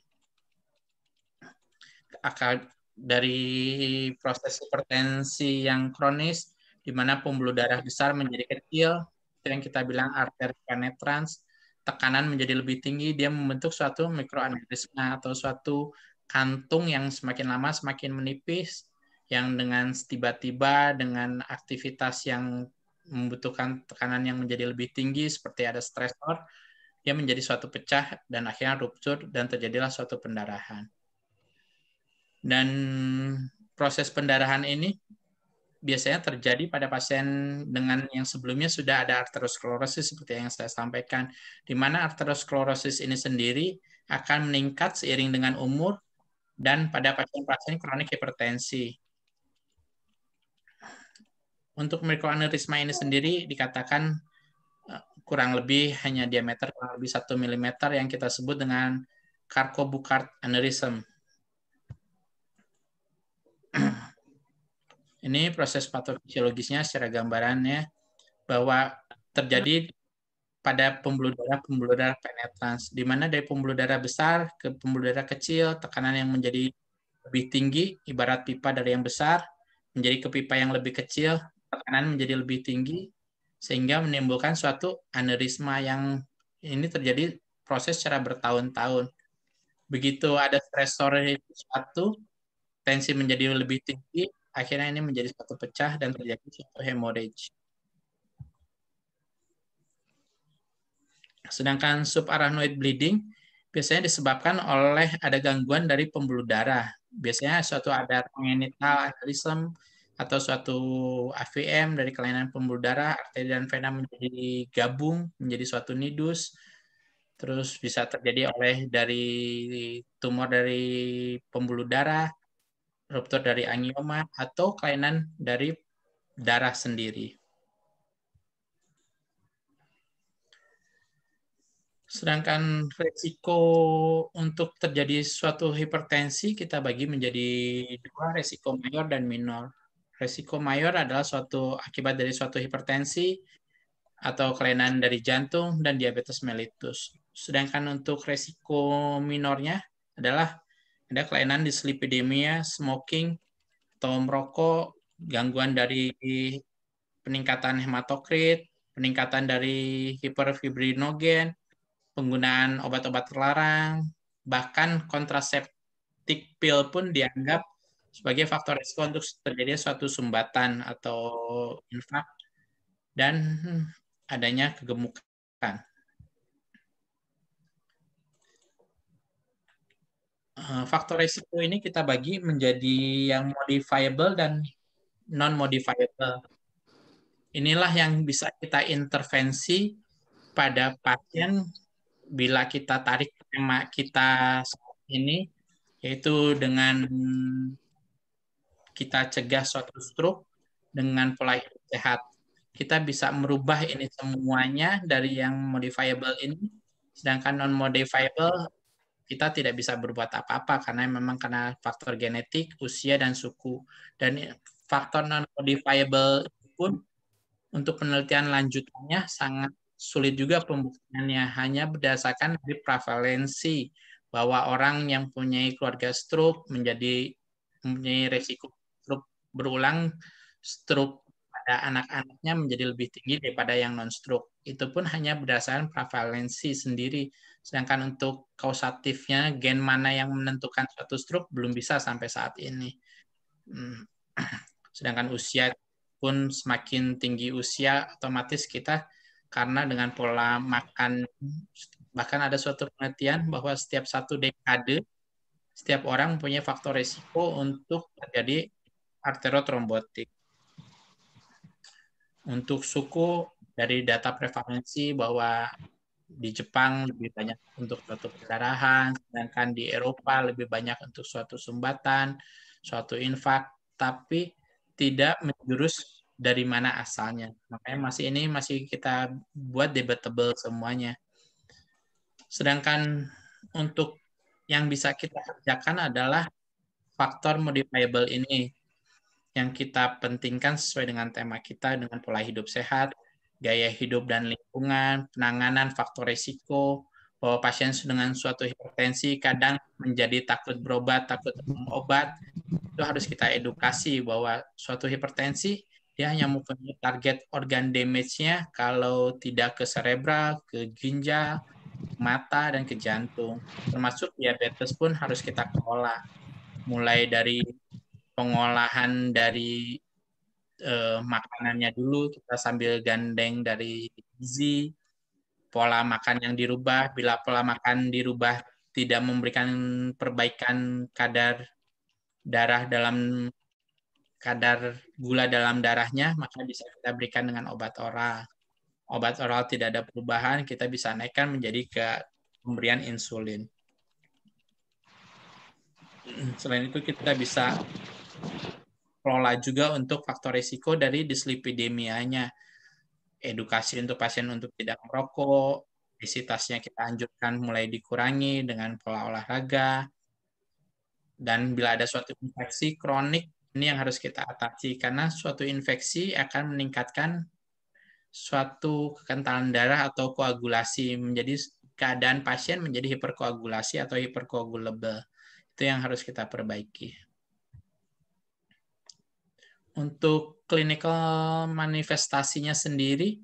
Dari proses hipertensi yang kronis, di mana pembuluh darah besar menjadi kecil, itu yang kita bilang arteri penetrans, tekanan menjadi lebih tinggi, dia membentuk suatu mikroaneurisma atau suatu kantung yang semakin lama semakin menipis, yang dengan tiba-tiba dengan aktivitas yang membutuhkan tekanan yang menjadi lebih tinggi seperti ada stresor, dia menjadi suatu pecah dan akhirnya ruptur dan terjadilah suatu pendarahan. Dan proses pendarahan ini biasanya terjadi pada pasien dengan yang sebelumnya sudah ada arteriosklerosis seperti yang saya sampaikan, di mana arteriosklerosis ini sendiri akan meningkat seiring dengan umur dan pada pasien-pasien kronik hipertensi. Untuk mikroaneurisma ini sendiri dikatakan kurang lebih hanya diameter kurang lebih 1 mm yang kita sebut dengan Charcot-Bouchard aneurysm. Ini proses patofisiologisnya secara gambarannya bahwa terjadi pada pembuluh darah penetrans, di mana dari pembuluh darah besar ke pembuluh darah kecil, tekanan yang menjadi lebih tinggi, ibarat pipa dari yang besar, menjadi ke pipa yang lebih kecil, tekanan menjadi lebih tinggi, sehingga menimbulkan suatu aneurisma yang ini terjadi proses secara bertahun-tahun. Begitu ada stresor suatu, tensi menjadi lebih tinggi, akhirnya ini menjadi suatu pecah dan terjadi suatu hemorrhage. Sedangkan subarachnoid bleeding biasanya disebabkan oleh ada gangguan dari pembuluh darah. Biasanya suatu ada congenital aneurysm atau suatu AVM dari kelainan pembuluh darah, arteri dan vena menjadi gabung, menjadi suatu nidus. Terus bisa terjadi oleh dari tumor dari pembuluh darah, ruptur dari angioma, atau kelainan dari darah sendiri. Sedangkan risiko untuk terjadi suatu hipertensi kita bagi menjadi dua, risiko mayor dan minor. Risiko mayor adalah suatu akibat dari suatu hipertensi atau kelainan dari jantung dan diabetes mellitus. Sedangkan untuk risiko minornya adalah ada kelainan dislipidemia, smoking, atau merokok, gangguan dari peningkatan hematokrit, peningkatan dari hiperfibrinogen, penggunaan obat-obat terlarang, bahkan kontraseptik pil pun dianggap sebagai faktor risiko untuk terjadi suatu sumbatan atau infak dan adanya kegemukan. Faktor risiko ini kita bagi menjadi yang modifiable dan non-modifiable. Inilah yang bisa kita intervensi pada pasien bila kita tarik tema kita saat ini, yaitu dengan kita cegah suatu stroke dengan pola hidup sehat. Kita bisa merubah ini semuanya dari yang modifiable ini, sedangkan non-modifiable kita tidak bisa berbuat apa-apa karena faktor genetik, usia, dan suku. Dan faktor non-modifiable pun untuk penelitian lanjutannya sangat sulit juga pembuktiannya, hanya berdasarkan dari prevalensi bahwa orang yang punya keluarga stroke mempunyai resiko stroke berulang, stroke pada anak-anaknya menjadi lebih tinggi daripada yang non-stroke. Itu pun hanya berdasarkan prevalensi sendiri. Sedangkan untuk kausatifnya, gen mana yang menentukan suatu stroke belum bisa sampai saat ini. Sedangkan usia pun semakin tinggi usia, otomatis kita karena dengan pola makan, bahkan ada suatu penelitian bahwa setiap 1 dekade, setiap orang mempunyai faktor risiko untuk terjadi arteriotrombotik. Untuk suku, dari data prevalensi bahwa di Jepang lebih banyak untuk suatu perdarahan, sedangkan di Eropa lebih banyak untuk suatu sumbatan, suatu infak, tapi tidak menjurus dari mana asalnya. Makanya masih kita buat debatable semuanya. Sedangkan untuk yang bisa kita kerjakan adalah faktor modifiable ini, yang kita pentingkan sesuai dengan tema kita, dengan pola hidup sehat, gaya hidup dan lingkungan, penanganan faktor risiko, bahwa pasien dengan suatu hipertensi kadang menjadi takut berobat, takut minum obat. Itu harus kita edukasi bahwa suatu hipertensi dia hanya mempunyai target organ damage-nya kalau tidak ke cerebral, ke ginjal, mata, dan ke jantung. Termasuk diabetes pun harus kita kelola. Mulai dari pengolahan dari makanannya dulu, kita sambil gandeng dari gizi, pola makan yang dirubah. Bila pola makan dirubah tidak memberikan perbaikan kadar gula dalam darahnya, maka bisa kita berikan dengan obat oral. Obat oral tidak ada perubahan, kita bisa naikkan menjadi ke pemberian insulin. Selain itu kita bisa kelola juga untuk faktor risiko dari dislipidemianya. Edukasi untuk pasien untuk tidak merokok, obesitasnya kita anjurkan mulai dikurangi dengan pola olahraga. Dan bila ada suatu infeksi kronik, ini yang harus kita atasi, karena suatu infeksi akan meningkatkan suatu kekentalan darah atau koagulasi, menjadi keadaan pasien menjadi hiperkoagulasi atau hipercoagulable. Itu yang harus kita perbaiki. Untuk clinical manifestasinya sendiri,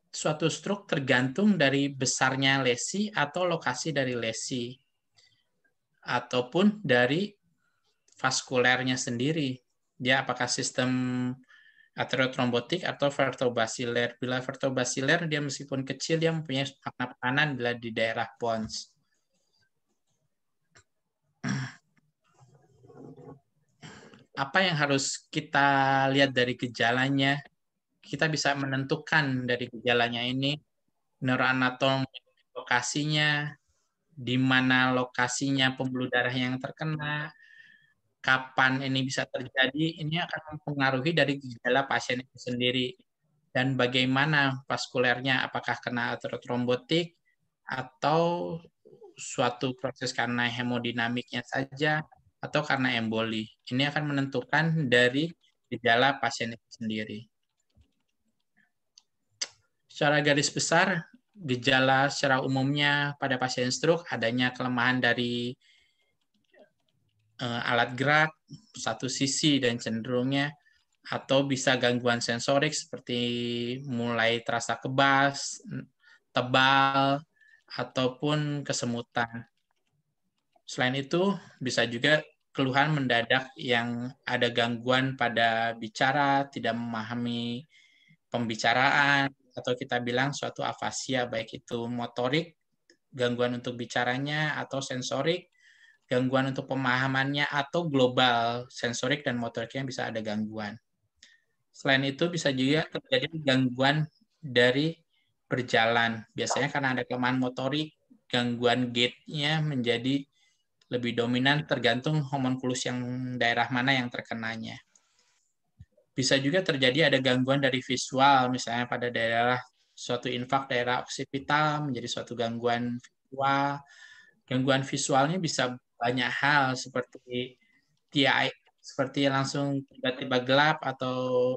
suatu stroke tergantung dari besarnya lesi atau lokasi dari lesi, ataupun dari vaskulernya sendiri. Dia apakah sistem arteriotrombotik atau vertobasiler. Bila vertobasiler, dia meskipun kecil, dia mempunyai makna peranan bila di daerah pons. Apa yang harus kita lihat dari gejalanya? Kita bisa menentukan dari gejalanya ini neuroanatom lokasinya, di mana lokasinya pembuluh darah yang terkena, kapan ini bisa terjadi, ini akan mempengaruhi dari gejala pasien itu sendiri. Dan bagaimana vaskulernya, apakah kena arteriotrombotik atau suatu proses karena hemodinamiknya saja, atau karena emboli. Ini akan menentukan dari gejala pasien itu sendiri. Secara garis besar, gejala secara umumnya pada pasien stroke adanya kelemahan dari alat gerak satu sisi dan cenderungnya, atau bisa gangguan sensorik seperti mulai terasa kebas, tebal, ataupun kesemutan. Selain itu, bisa juga keluhan mendadak yang ada gangguan pada bicara, tidak memahami pembicaraan, atau kita bilang suatu afasia, baik itu motorik, gangguan untuk bicaranya, atau sensorik, gangguan untuk pemahamannya, atau global, sensorik dan motoriknya bisa ada gangguan. Selain itu, bisa juga terjadi gangguan dari berjalan. Biasanya karena ada kelemahan motorik, gangguan gait-nya menjadi lebih dominan tergantung homunculus yang daerah mana yang terkenanya. Bisa juga terjadi ada gangguan dari visual, misalnya pada daerah suatu infak daerah oksipital menjadi suatu gangguan visual, Gangguan visualnya bisa banyak hal seperti TIA, seperti langsung tiba-tiba gelap, atau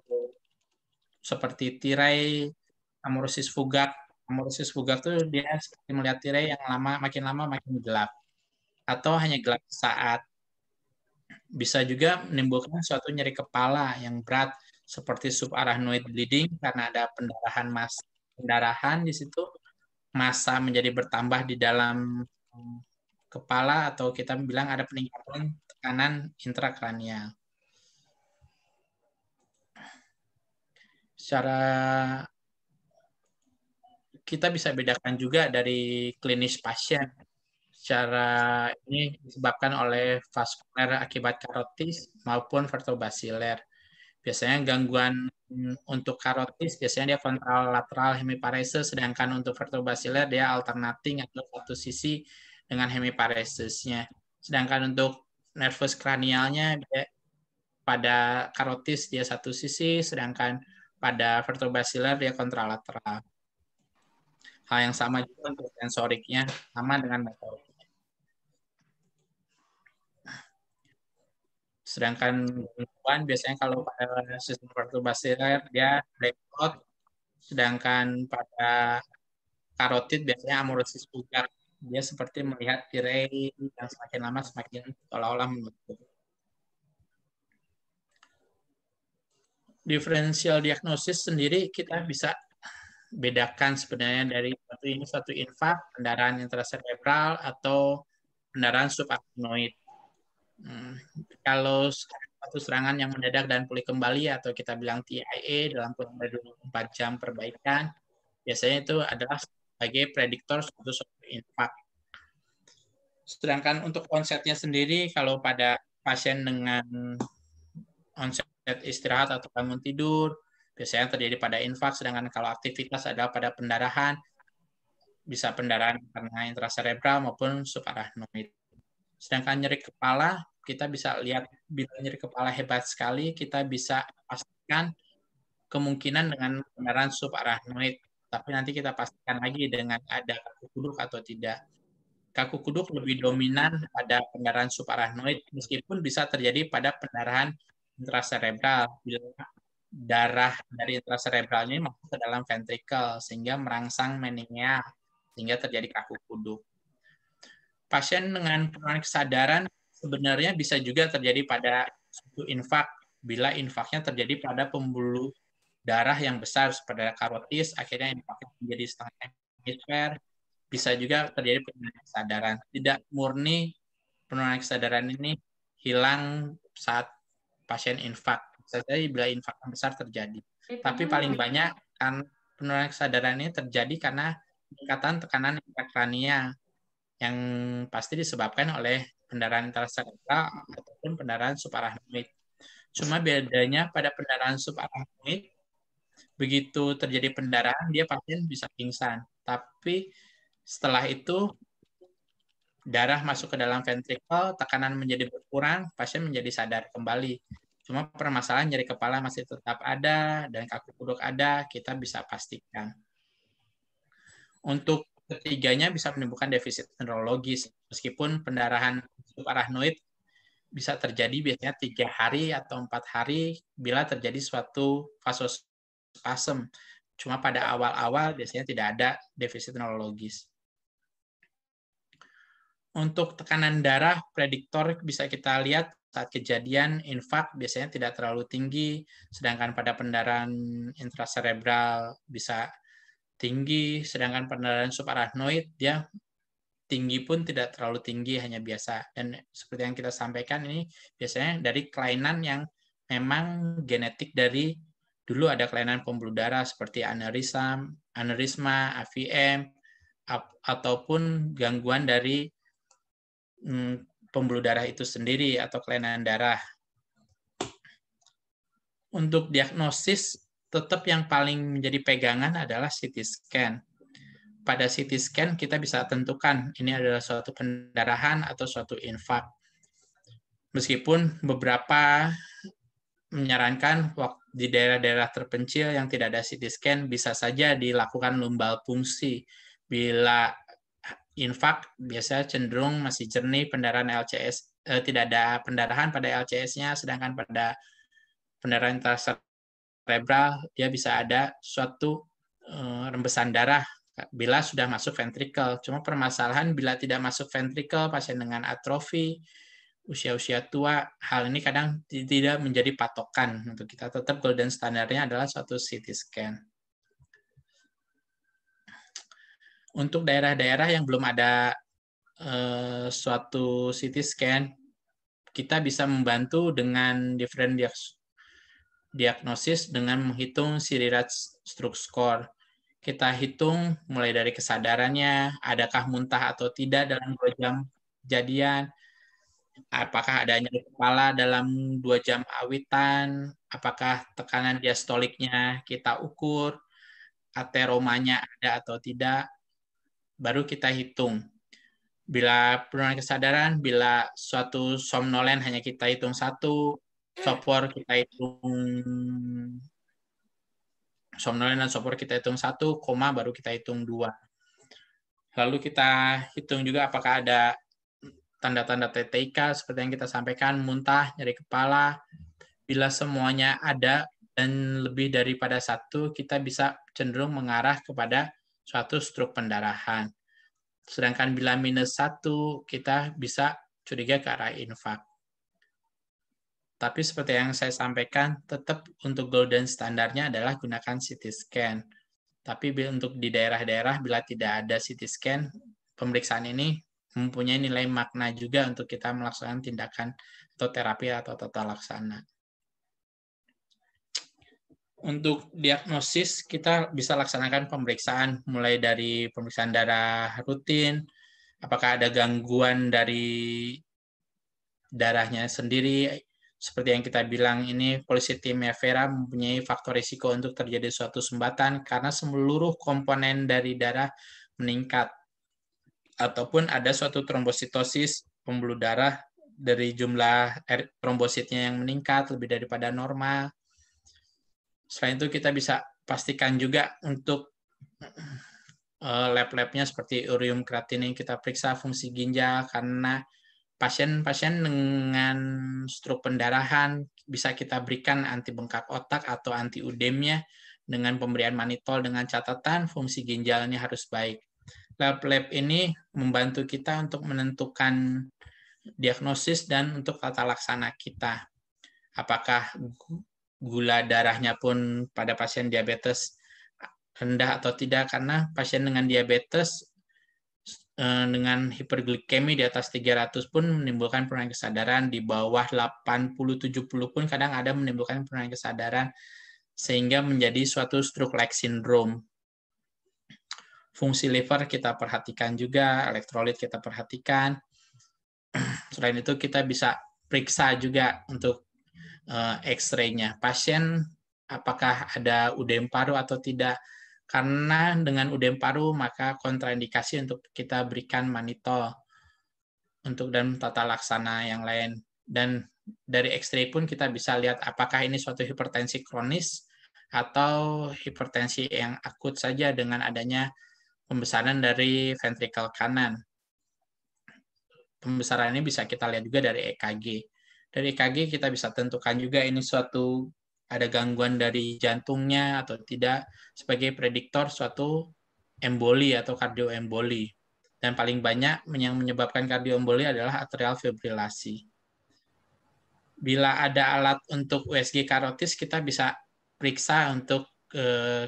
seperti tirai amaurosis fugak. Amaurosis fugak tuh dia seperti melihat tirai yang makin lama makin gelap, atau hanya gelap saat. Bisa juga menimbulkan suatu nyeri kepala yang berat seperti subarachnoid bleeding karena ada pendarahan di situ, massa menjadi bertambah di dalam kepala, atau kita bilang ada peningkatan tekanan intrakranial. Secara kita bisa bedakan juga dari klinis pasien. Secara ini disebabkan oleh vaskuler akibat karotis maupun vertebrobasilur. Biasanya gangguan untuk karotis biasanya dia kontralateral hemiparesis, sedangkan untuk vertebrobasilur dia alternating atau satu sisi dengan hemiparesisnya. Sedangkan untuk nervus kranialnya pada karotis dia satu sisi, sedangkan pada vertebrobasilur dia kontralateral. Hal yang sama juga untuk sensoriknya, sama dengan motoriknya. Sedangkan gangguan biasanya kalau pada sistem vertebrobasilur dia black spot, sedangkan pada karotid biasanya amaurosis fugak. Dia seperti melihat tirai yang semakin lama semakin seolah-olah menutup. Diferensial diagnosis sendiri kita bisa bedakan sebenarnya dari satu infak, pendarahan intracerebral, atau pendarahan subarachnoid. Kalau satu serangan yang mendadak dan pulih kembali, atau kita bilang TIA dalam kurang dari 24 jam perbaikan, biasanya itu adalah sebagai prediktor suatu infak. Sedangkan untuk onsetnya sendiri, kalau pada pasien dengan onset istirahat atau bangun tidur, biasanya terjadi pada infak, sedangkan kalau aktivitas adalah pada pendarahan, bisa pendarahan karena intracerebral maupun subarachnoid. Sedangkan nyeri kepala, kita bisa lihat bila nyeri kepala hebat sekali, kita bisa pastikan kemungkinan dengan pendarahan subarachnoid. Tapi nanti kita pastikan lagi dengan ada kaku kuduk atau tidak. Kaku kuduk lebih dominan pada pendarahan subarachnoid, meskipun bisa terjadi pada pendarahan intracerebral. Bila darah dari intracerebral ini masuk ke dalam ventricle, sehingga merangsang meningeal, sehingga terjadi kaku kuduk. Pasien dengan penurunan kesadaran sebenarnya bisa juga terjadi pada suatu infak, bila infaknya terjadi pada pembuluh darah yang besar pada karotis, akhirnya infaknya menjadi setengah hemisfer. Bisa juga terjadi penurunan kesadaran. Tidak murni penurunan kesadaran ini hilang saat pasien infak. Bisa jadi bila infak yang besar terjadi. Tapi paling banyak kan penurunan kesadaran ini terjadi karena peningkatan tekanan intrakranial yang pasti disebabkan oleh pendarahan intracerebral ataupun pendarahan subarachnoid. Cuma bedanya pada pendarahan subarachnoid, begitu terjadi pendarahan, dia pasien bisa pingsan. Tapi setelah itu, darah masuk ke dalam ventricle, tekanan menjadi berkurang, pasien menjadi sadar kembali. Cuma permasalahan nyeri kepala masih tetap ada, dan kaku kuduk ada, kita bisa pastikan. Untuk ketiganya bisa menimbulkan defisit neurologis, meskipun pendarahan subarachnoid bisa terjadi biasanya 3 hari atau 4 hari bila terjadi suatu vasospasm. Cuma pada awal-awal biasanya tidak ada defisit neurologis. Untuk tekanan darah, prediktor bisa kita lihat saat kejadian infak biasanya tidak terlalu tinggi, sedangkan pada pendarahan intracerebral bisa tinggi, sedangkan pendarahan subarachnoid dia tinggi pun tidak terlalu tinggi, hanya biasa. Dan seperti yang kita sampaikan ini biasanya dari kelainan yang memang genetik dari dulu ada kelainan pembuluh darah seperti aneurisma, AVM, ataupun gangguan dari pembuluh darah itu sendiri atau kelainan darah. Untuk diagnosis, tetap yang paling menjadi pegangan adalah CT scan. Pada CT scan kita bisa tentukan ini adalah suatu pendarahan atau suatu infak. Meskipun beberapa menyarankan di daerah-daerah terpencil yang tidak ada CT scan bisa saja dilakukan lumbal fungsi. Bila infak biasa cenderung masih jernih pendarahan LCS, tidak ada pendarahan pada LCS-nya, sedangkan pada pendarahan intracerebral dia bisa ada suatu rembesan darah bila sudah masuk ventricle. Cuma permasalahan bila tidak masuk ventricle, pasien dengan atrofi, usia-usia tua, hal ini kadang tidak menjadi patokan untuk kita. Tetap golden standarnya adalah suatu CT scan. Untuk daerah-daerah yang belum ada suatu CT scan, kita bisa membantu dengan different diagnosis dengan menghitung Sirirat Stroke Score. Kita hitung mulai dari kesadarannya, adakah muntah atau tidak dalam 2 jam kejadian, apakah ada nyeri kepala dalam 2 jam awitan, apakah tekanan diastoliknya kita ukur, ateromanya ada atau tidak, baru kita hitung. Bila penurunan kesadaran, bila suatu somnolen hanya kita hitung 1, sopor kita hitung somnolen dan sopor kita hitung 1, koma baru kita hitung 2. Lalu kita hitung juga apakah ada tanda-tanda TTIK seperti yang kita sampaikan, muntah, nyeri kepala. Bila semuanya ada dan lebih daripada 1, kita bisa cenderung mengarah kepada suatu stroke pendarahan. Sedangkan bila -1, kita bisa curiga ke arah infak. Tapi seperti yang saya sampaikan, tetap untuk golden standarnya adalah gunakan CT scan. Tapi untuk di daerah-daerah bila tidak ada CT scan, pemeriksaan ini mempunyai nilai makna juga untuk kita melaksanakan tindakan atau terapi atau tata laksana. Untuk diagnosis, kita bisa laksanakan pemeriksaan mulai dari pemeriksaan darah rutin, apakah ada gangguan dari darahnya sendiri. Seperti yang kita bilang, ini polycythemia vera mempunyai faktor risiko untuk terjadi suatu sumbatan karena seluruh komponen dari darah meningkat. Ataupun ada suatu trombositosis pembuluh darah dari jumlah trombositnya yang meningkat lebih daripada normal. Selain itu kita bisa pastikan juga untuk lab-labnya seperti urium kreatinin kita periksa fungsi ginjal karena pasien-pasien dengan stroke pendarahan bisa kita berikan anti bengkak otak atau anti udemnya dengan pemberian manitol dengan catatan fungsi ginjalnya harus baik. Lab-lab ini membantu kita untuk menentukan diagnosis dan untuk tata laksana kita. Apakah gula darahnya pun pada pasien diabetes rendah atau tidak, karena pasien dengan diabetes dengan hiperglikemi di atas 300 pun menimbulkan penurunan kesadaran, di bawah 80-70 pun kadang ada menimbulkan penurunan kesadaran, sehingga menjadi suatu stroke-like syndrome. Fungsi liver kita perhatikan juga, elektrolit kita perhatikan. Selain itu kita bisa periksa juga untuk X-ray-nya. Pasien apakah ada udem paru atau tidak. Karena dengan udem paru maka kontraindikasi untuk kita berikan manitol untuk dan tata laksana yang lain. Dan dari X-ray pun kita bisa lihat apakah ini suatu hipertensi kronis atau hipertensi yang akut saja dengan adanya pembesaran dari ventrikel kanan. Pembesaran ini bisa kita lihat juga dari EKG. Dari EKG kita bisa tentukan juga ini suatu ada gangguan dari jantungnya atau tidak sebagai prediktor suatu emboli atau kardioemboli. Dan paling banyak yang menyebabkan kardioemboli adalah atrial fibrilasi. Bila ada alat untuk USG karotis, kita bisa periksa untuk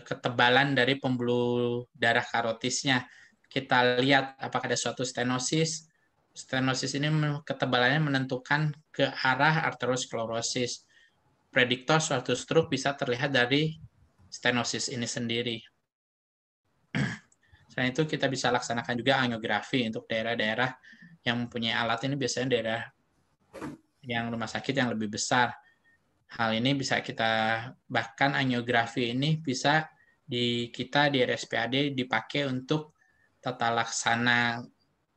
ketebalan dari pembuluh darah karotisnya. Kita lihat apakah ada suatu stenosis. Stenosis ini ketebalannya menentukan ke arah arteriosklerosis. Prediktor suatu stroke bisa terlihat dari stenosis ini sendiri. Selain itu kita bisa laksanakan juga angiografi untuk daerah-daerah yang mempunyai alat ini, biasanya daerah yang rumah sakit yang lebih besar. Hal ini bisa kita, bahkan angiografi ini bisa kita di RSPAD dipakai untuk tata laksana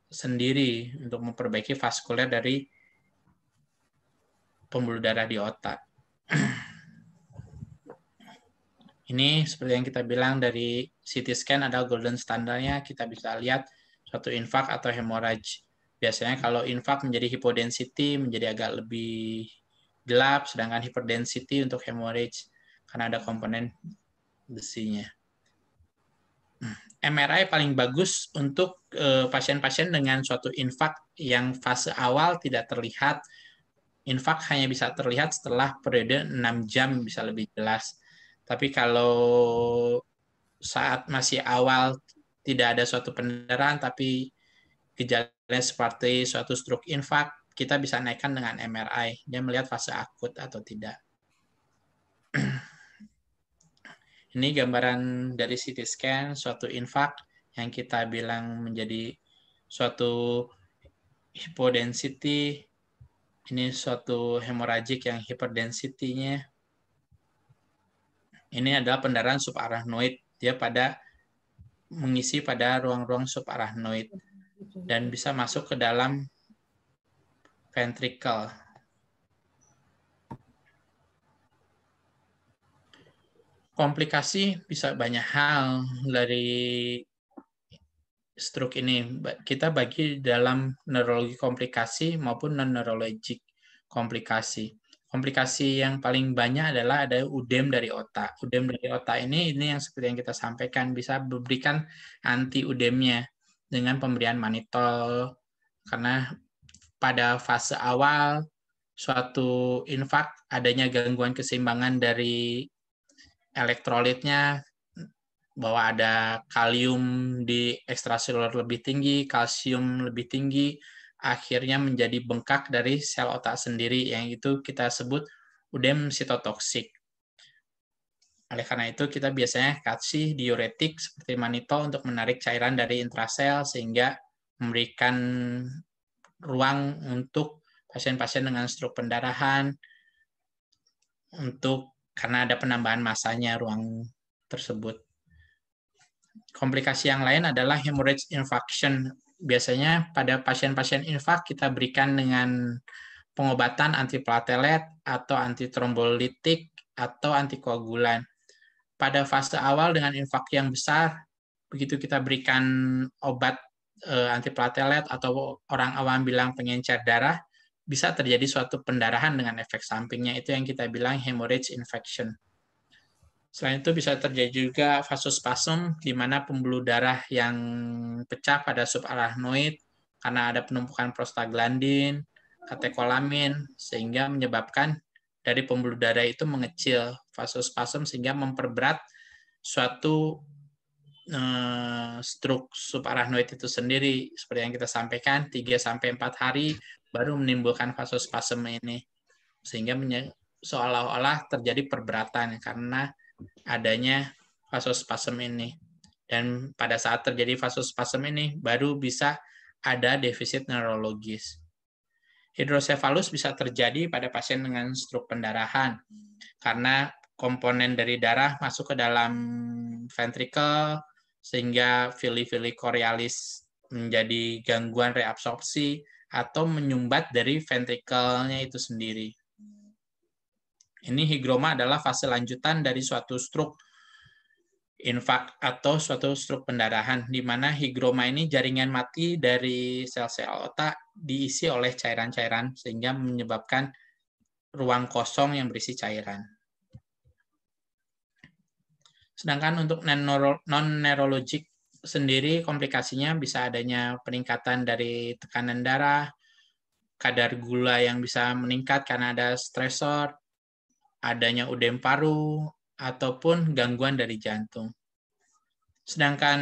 sendiri untuk memperbaiki vaskuler dari pembuluh darah di otak. Ini seperti yang kita bilang dari CT scan adalah golden standarnya. Kita bisa lihat suatu infak atau hemorrhage. Biasanya kalau infak menjadi hypodensity, menjadi agak lebih gelap, sedangkan hyperdensity untuk hemorrhage karena ada komponen besinya. MRI paling bagus untuk pasien-pasien dengan suatu infak yang fase awal tidak terlihat. Infak hanya bisa terlihat setelah periode 6 jam bisa lebih jelas. Tapi kalau saat masih awal tidak ada suatu pendarahan tapi gejalanya seperti suatu stroke infak, kita bisa naikkan dengan MRI. Dia melihat fase akut atau tidak. Ini gambaran dari CT scan suatu infak yang kita bilang menjadi suatu hypodensity. Ini suatu hemorrhagic yang hyperdensity-nya. Ini adalah pendarahan subarachnoid. Dia mengisi pada ruang-ruang subarachnoid dan bisa masuk ke dalam ventricle. Komplikasi bisa banyak hal dari stroke ini. Kita bagi dalam neurologi komplikasi maupun non-neurologic komplikasi. Komplikasi yang paling banyak adalah ada udem dari otak. Udem dari otak ini yang seperti yang kita sampaikan, bisa diberikan anti-udemnya dengan pemberian mannitol. Karena pada fase awal suatu infak adanya gangguan keseimbangan dari elektrolitnya, bahwa ada kalium di ekstraseluler lebih tinggi, kalsium lebih tinggi, akhirnya menjadi bengkak dari sel otak sendiri, yang itu kita sebut udem sitotoksik. Oleh karena itu, kita biasanya kasih diuretik seperti mannitol untuk menarik cairan dari intrasel, sehingga memberikan ruang untuk pasien-pasien dengan stroke pendarahan, karena ada penambahan masanya ruang tersebut. Komplikasi yang lain adalah hemorrhage infarction. Biasanya pada pasien-pasien infak kita berikan dengan pengobatan antiplatelet atau antitrombolitik atau antikoagulan. Pada fase awal dengan infak yang besar, begitu kita berikan obat antiplatelet atau orang awam bilang pengencer darah, bisa terjadi suatu pendarahan dengan efek sampingnya. Itu yang kita bilang hemorrhage infection. Selain itu bisa terjadi juga vasospasm, di mana pembuluh darah yang pecah pada subarachnoid karena ada penumpukan prostaglandin, katekolamin, sehingga menyebabkan dari pembuluh darah itu mengecil, vasospasm, sehingga memperberat suatu stroke subarachnoid itu sendiri. Seperti yang kita sampaikan, 3-4 hari baru menimbulkan vasospasm ini, sehingga seolah-olah terjadi perberatan karena adanya vasospasm ini. Dan pada saat terjadi vasospasm ini, baru bisa ada defisit neurologis. Hidrosefalus bisa terjadi pada pasien dengan stroke pendarahan, karena komponen dari darah masuk ke dalam ventricle, sehingga villi chorioalis menjadi gangguan reabsorpsi, atau menyumbat dari ventricle-nya itu sendiri. Ini higroma adalah fase lanjutan dari suatu stroke infak atau suatu stroke pendarahan, di mana higroma ini jaringan mati dari sel-sel otak diisi oleh cairan-cairan, sehingga menyebabkan ruang kosong yang berisi cairan. Sedangkan untuk non-neurologic sendiri, komplikasinya bisa adanya peningkatan dari tekanan darah, kadar gula yang bisa meningkat karena ada stresor, adanya udem paru, ataupun gangguan dari jantung. Sedangkan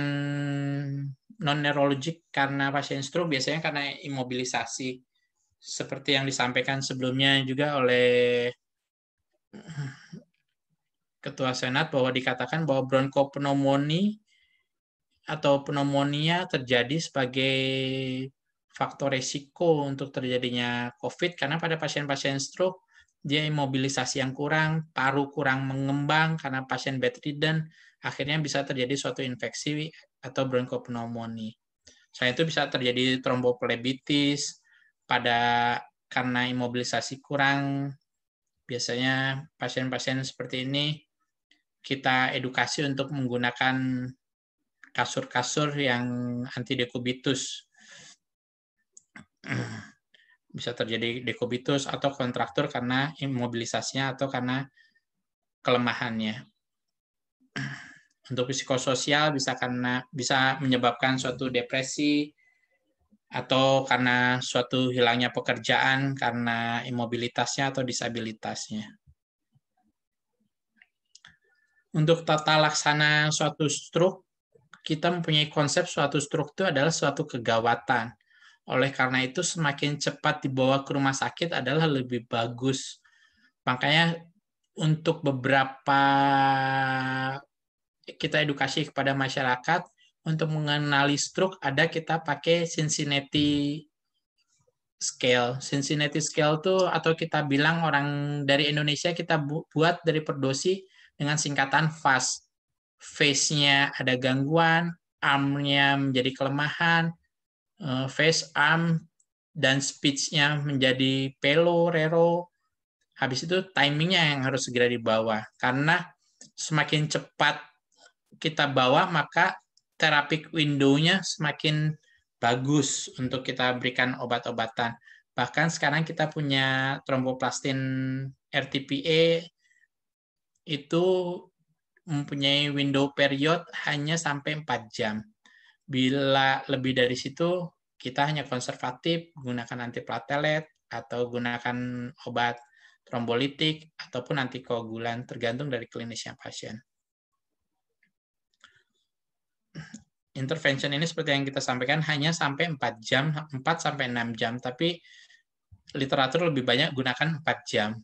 non-neurologic karena pasien stroke biasanya karena imobilisasi. Seperti yang disampaikan sebelumnya juga oleh Ketua Senat, bahwa dikatakan bahwa bronkopneumonia atau pneumonia terjadi sebagai faktor resiko untuk terjadinya COVID, karena pada pasien-pasien stroke dia imobilisasi yang kurang, paru kurang mengembang karena pasien bedridden, akhirnya bisa terjadi suatu infeksi atau bronkopneumonia. Selain itu bisa terjadi tromboflebitis karena imobilisasi kurang. Biasanya pasien-pasien seperti ini kita edukasi untuk menggunakan kasur-kasur yang antidekubitus. Bisa terjadi dekubitus atau kontraktur karena imobilisasinya atau karena kelemahannya. Untuk psikososial bisa menyebabkan suatu depresi atau karena suatu hilangnya pekerjaan karena imobilitasnya atau disabilitasnya. Untuk tata laksana suatu stroke, kita mempunyai konsep suatu stroke itu adalah suatu kegawatan. Oleh karena itu, semakin cepat dibawa ke rumah sakit adalah lebih bagus. Makanya untuk beberapa kita edukasi kepada masyarakat untuk mengenali stroke, kita pakai Cincinnati Scale. Cincinnati Scale itu, atau kita bilang orang dari Indonesia kita buat dari Perdosi dengan singkatan FAST. Face-nya ada gangguan, arm-nya menjadi kelemahan, face, arm, dan speech-nya menjadi pelo, rero. Habis itu timing-nya yang harus segera dibawa. Karena semakin cepat kita bawa, maka therapeutic window-nya semakin bagus untuk kita berikan obat-obatan. Bahkan sekarang kita punya tromboplastin RTPA itu mempunyai window period hanya sampai 4 jam. Bila lebih dari situ, kita hanya konservatif, gunakan antiplatelet, atau gunakan obat trombolitik, ataupun antikoagulan, tergantung dari klinisnya pasien. Intervention ini seperti yang kita sampaikan hanya sampai 4 jam, 4-6 jam, tapi literatur lebih banyak gunakan 4 jam.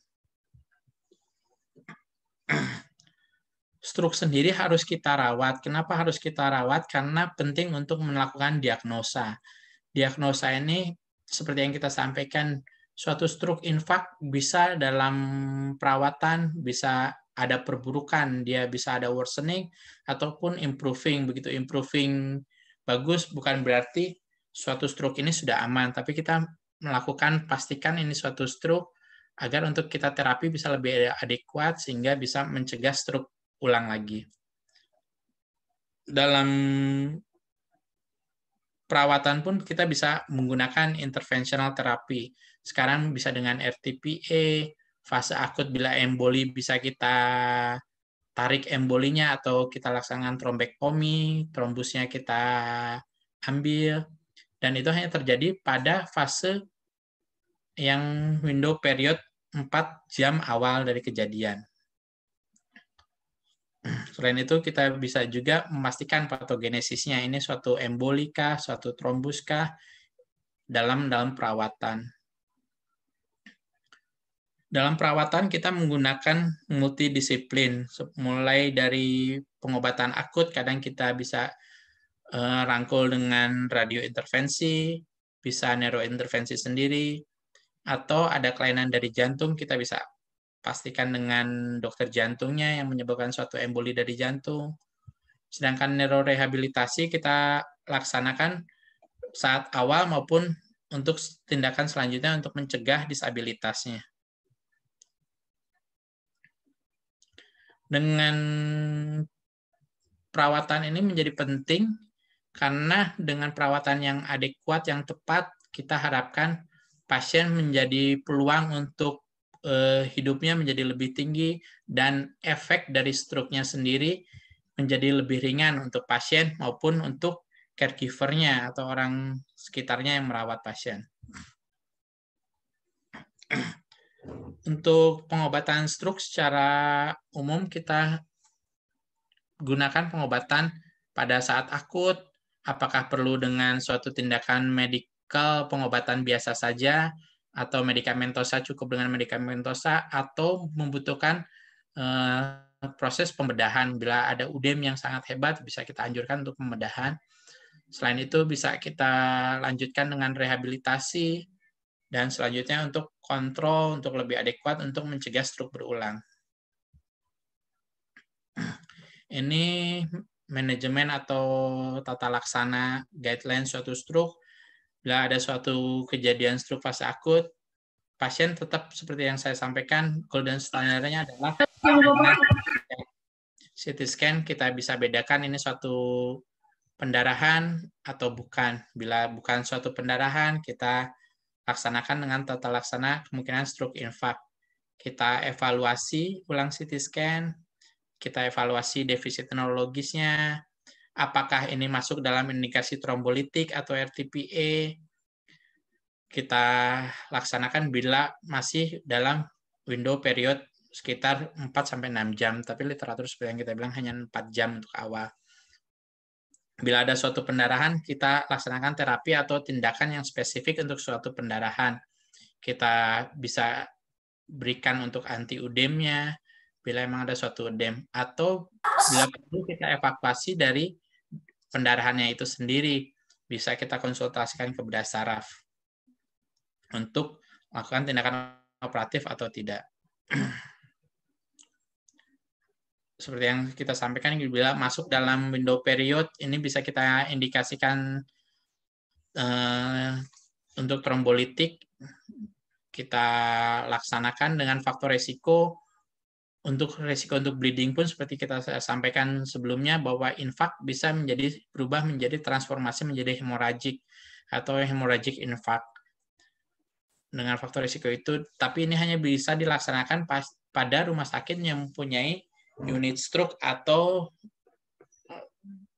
Stroke sendiri harus kita rawat. Kenapa harus kita rawat? Karena penting untuk melakukan diagnosa. Diagnosa ini seperti yang kita sampaikan, suatu stroke infark bisa dalam perawatan, bisa ada perburukan, dia bisa ada worsening ataupun improving. Begitu improving bagus bukan berarti suatu stroke ini sudah aman, tapi kita melakukan pastikan ini suatu stroke agar untuk kita terapi bisa lebih adekuat sehingga bisa mencegah stroke ulang lagi. Dalam perawatan pun kita bisa menggunakan interventional terapi. Sekarang bisa dengan RTPA, fase akut bila emboli bisa kita tarik embolinya atau kita laksanakan trombektomi, trombusnya kita ambil, dan itu hanya terjadi pada fase yang window period 4 jam awal dari kejadian. Selain itu, kita bisa juga memastikan patogenesisnya. Ini suatu embolika, suatu trombuskah dalam perawatan. Dalam perawatan, kita menggunakan multidisiplin. Mulai dari pengobatan akut, kadang kita bisa rangkul dengan radiointervensi, bisa neurointervensi sendiri, atau ada kelainan dari jantung, kita bisa pastikan dengan dokter jantungnya yang menyebabkan suatu emboli dari jantung. Sedangkan neurorehabilitasi kita laksanakan saat awal maupun untuk tindakan selanjutnya untuk mencegah disabilitasnya. Dengan perawatan ini menjadi penting karena dengan perawatan yang adekuat, yang tepat, kita harapkan pasien menjadi peluang untuk hidupnya menjadi lebih tinggi dan efek dari stroke-nya sendiri menjadi lebih ringan untuk pasien maupun untuk caregiver-nya atau orang sekitarnya yang merawat pasien. Untuk pengobatan stroke secara umum kita gunakan pengobatan pada saat akut, apakah perlu dengan suatu tindakan medikal, pengobatan biasa saja, atau medikamentosa cukup dengan medikamentosa, atau membutuhkan proses pembedahan. Bila ada UDEM yang sangat hebat, bisa kita anjurkan untuk pembedahan. Selain itu, bisa kita lanjutkan dengan rehabilitasi, dan selanjutnya untuk kontrol, untuk lebih adekuat, untuk mencegah stroke berulang. Ini manajemen atau tata laksana guideline suatu stroke. Bila ada suatu kejadian stroke fase akut, pasien tetap seperti yang saya sampaikan, golden standard-nya adalah CT scan. Kita bisa bedakan ini suatu pendarahan atau bukan. Bila bukan suatu pendarahan, kita laksanakan dengan tata laksana kemungkinan stroke infark. Kita evaluasi ulang CT scan, kita evaluasi defisit neurologisnya, apakah ini masuk dalam indikasi trombolitik atau RTPA. Kita laksanakan bila masih dalam window period sekitar 4-6 jam, tapi literatur seperti yang kita bilang hanya 4 jam untuk awal. Bila ada suatu pendarahan, kita laksanakan terapi atau tindakan yang spesifik untuk suatu pendarahan. Kita bisa berikan untuk anti-udemnya, bila memang ada suatu udem. Atau bila perlu kita evakuasi dari pendarahannya itu sendiri. Bisa kita konsultasikan ke bedah saraf untuk melakukan tindakan operatif atau tidak. Seperti yang kita sampaikan, bila masuk dalam window period, ini bisa kita indikasikan untuk trombolitik, kita laksanakan dengan faktor resiko. Untuk resiko untuk bleeding pun seperti kita sampaikan sebelumnya, bahwa infark bisa berubah menjadi transformasi menjadi hemoragik atau hemorrhagic infarct dengan faktor resiko itu. Tapi ini hanya bisa dilaksanakan pada rumah sakit yang mempunyai unit stroke, atau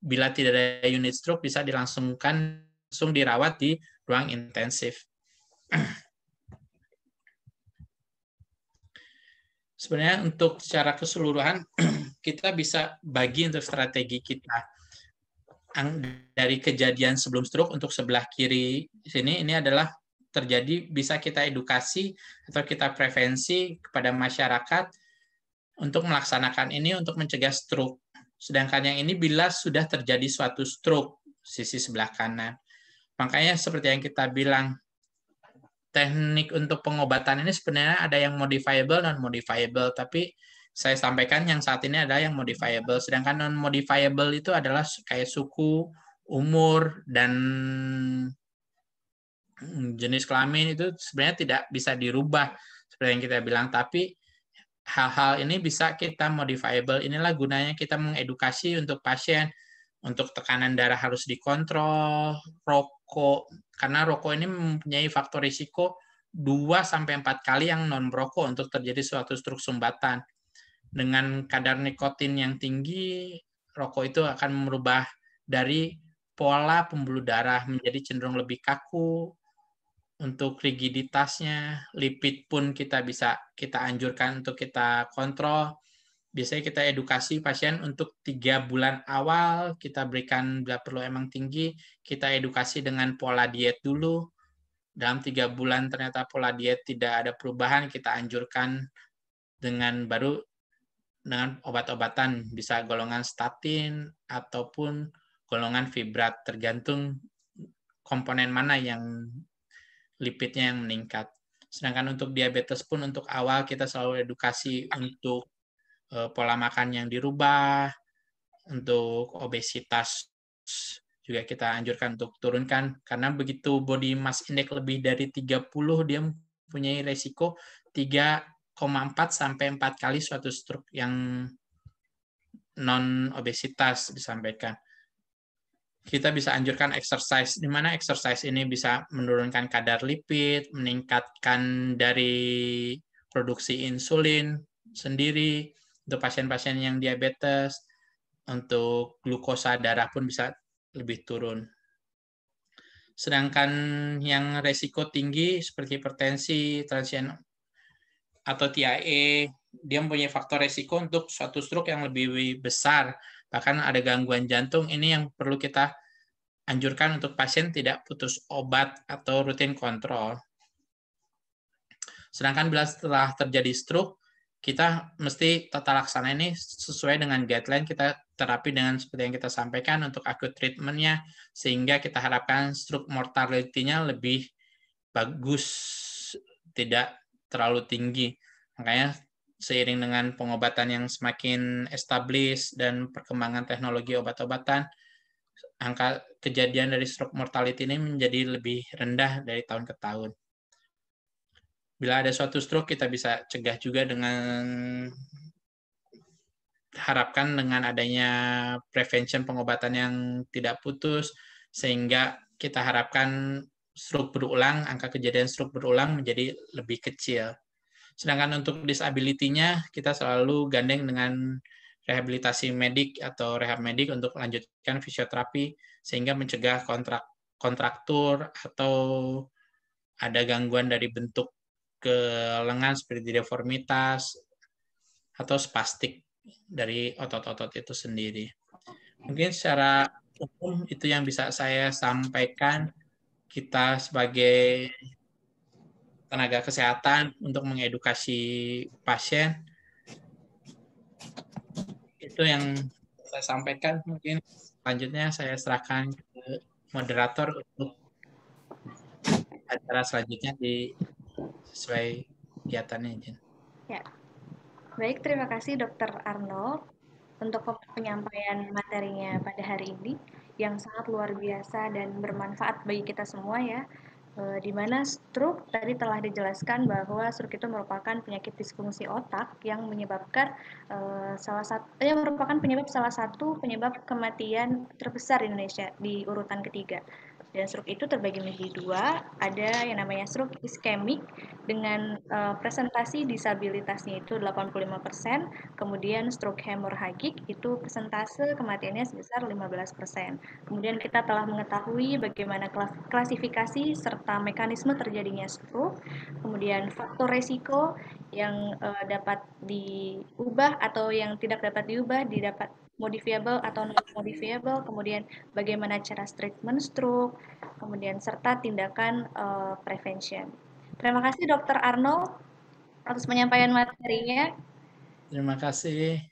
bila tidak ada unit stroke bisa langsung dirawat di ruang intensif. Sebenarnya untuk secara keseluruhan kita bisa bagi untuk strategi kita dari kejadian sebelum stroke. Untuk sebelah kiri sini ini adalah terjadi, bisa kita edukasi atau kita prevensi kepada masyarakat untuk melaksanakan ini untuk mencegah stroke. Sedangkan yang ini bila sudah terjadi suatu stroke, sisi sebelah kanan. Makanya seperti yang kita bilang, teknik untuk pengobatan ini sebenarnya ada yang modifiable dan non-modifiable, tapi saya sampaikan yang saat ini adalah yang modifiable. Sedangkan non-modifiable itu adalah kayak suku, umur, dan jenis kelamin itu sebenarnya tidak bisa dirubah seperti yang kita bilang, tapi hal-hal ini bisa kita modifiable. Inilah gunanya kita mengedukasi untuk pasien, untuk tekanan darah harus dikontrol, rokok, karena rokok ini mempunyai faktor risiko 2-4 kali yang non-merokok untuk terjadi suatu stroke sumbatan. Dengan kadar nikotin yang tinggi, rokok itu akan merubah dari pola pembuluh darah menjadi cenderung lebih kaku. Untuk rigiditasnya, lipid pun kita anjurkan untuk kita kontrol. Biasanya kita edukasi pasien untuk 3 bulan awal, kita berikan bila perlu emang tinggi, kita edukasi dengan pola diet dulu. Dalam 3 bulan ternyata pola diet tidak ada perubahan, kita anjurkan dengan obat-obatan, bisa golongan statin ataupun golongan fibrat, tergantung komponen mana yang lipidnya yang meningkat. Sedangkan untuk diabetes pun untuk awal kita selalu edukasi untuk pola makan yang dirubah. Untuk obesitas juga kita anjurkan untuk turunkan, karena begitu body mass index lebih dari 30, dia mempunyai resiko 3,4-4 kali suatu stroke yang non-obesitas disampaikan. Kita bisa anjurkan exercise, di mana exercise ini bisa menurunkan kadar lipid, meningkatkan dari produksi insulin sendiri untuk pasien-pasien yang diabetes, untuk glukosa darah pun bisa lebih turun. Sedangkan yang resiko tinggi seperti hipertensi, transient atau TIA, dia mempunyai faktor resiko untuk suatu stroke yang lebih besar. Bahkan ada gangguan jantung, ini yang perlu kita anjurkan untuk pasien tidak putus obat atau rutin kontrol. Sedangkan bila setelah terjadi stroke, kita mesti tata laksana ini sesuai dengan guideline, kita terapi dengan seperti yang kita sampaikan untuk acute treatment-nya, sehingga kita harapkan stroke mortality-nya lebih bagus, tidak terlalu tinggi. Makanya seiring dengan pengobatan yang semakin established dan perkembangan teknologi obat-obatan, angka kejadian dari stroke mortality ini menjadi lebih rendah dari tahun ke tahun. Bila ada suatu stroke, kita bisa cegah juga dengan harapkan dengan adanya prevention pengobatan yang tidak putus, sehingga kita harapkan stroke berulang, angka kejadian stroke berulang menjadi lebih kecil. Sedangkan untuk disability-nya, kita selalu gandeng dengan rehabilitasi medik atau rehab medik untuk melanjutkan fisioterapi, sehingga mencegah kontraktur atau ada gangguan dari bentuk ke lengan seperti deformitas atau spastik dari otot-otot itu sendiri. Mungkin secara umum itu yang bisa saya sampaikan. Kita sebagai tenaga kesehatan untuk mengedukasi pasien, itu yang saya sampaikan. Mungkin selanjutnya saya serahkan ke moderator untuk acara selanjutnya sesuai kegiatannya. Ya. Baik, terima kasih Dr. Arnold untuk penyampaian materinya pada hari ini yang sangat luar biasa dan bermanfaat bagi kita semua ya. Di mana stroke tadi telah dijelaskan bahwa stroke itu merupakan penyakit disfungsi otak yang menyebabkan merupakan salah satu penyebab kematian terbesar di Indonesia di urutan ketiga. Dan stroke itu terbagi menjadi dua, ada yang namanya stroke iskemik dengan presentasi disabilitasnya itu 85%, kemudian stroke hemorrhagik itu persentase kematiannya sebesar 15%. Kemudian kita telah mengetahui bagaimana klasifikasi serta mekanisme terjadinya stroke, kemudian faktor resiko yang dapat diubah atau yang tidak dapat diubah, didapat modifiable atau non modifiable, kemudian bagaimana cara treatment stroke, kemudian serta tindakan prevention. Terima kasih Dr. Arnold atas penyampaian materinya. Terima kasih.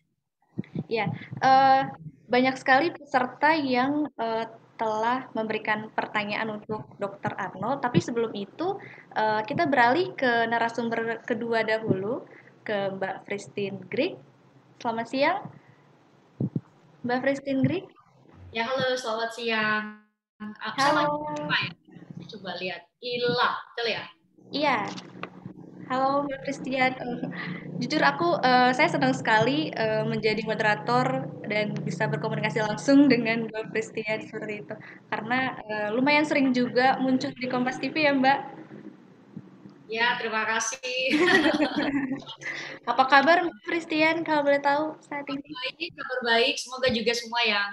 Ya, banyak sekali peserta yang telah memberikan pertanyaan untuk Dr. Arnold, tapi sebelum itu kita beralih ke narasumber kedua dahulu, ke Mbak Christine Grieg. Selamat siang, Mbak Christine Grieg. Ya, halo, selamat siang. Halo. Coba lihat. Ila, betul ya? Iya. Halo Mbak Christian. Jujur saya senang sekali menjadi moderator dan bisa berkomunikasi langsung dengan Mbak Christian seperti itu. Karena lumayan sering juga muncul di Kompas TV ya Mbak. Ya, terima kasih. Apa kabar Mbak Christian kalau boleh tahu saat ini? Baik, kabar baik. Semoga juga semua yang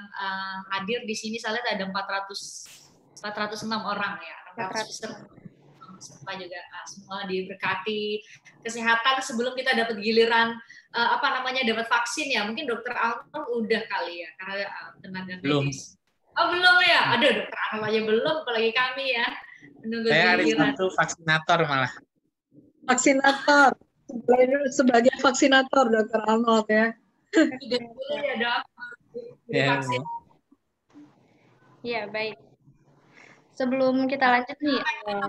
hadir di sini, saya lihat ada 406 orang ya. 400 peserta juga semua diberkati kesehatan sebelum kita dapat giliran dapat vaksin ya. Mungkin Dokter Arnold udah kali ya karena tenaga medis. Oh belum ya? Aduh, Dokter Arnold aja belum, apalagi kami ya menunggu saya giliran. hari itu vaksinator malah. Vaksinator sebagai vaksinator Dokter Arnold ya. Boleh ya Dok? Vaksin. Ya baik. Sebelum kita lanjut nih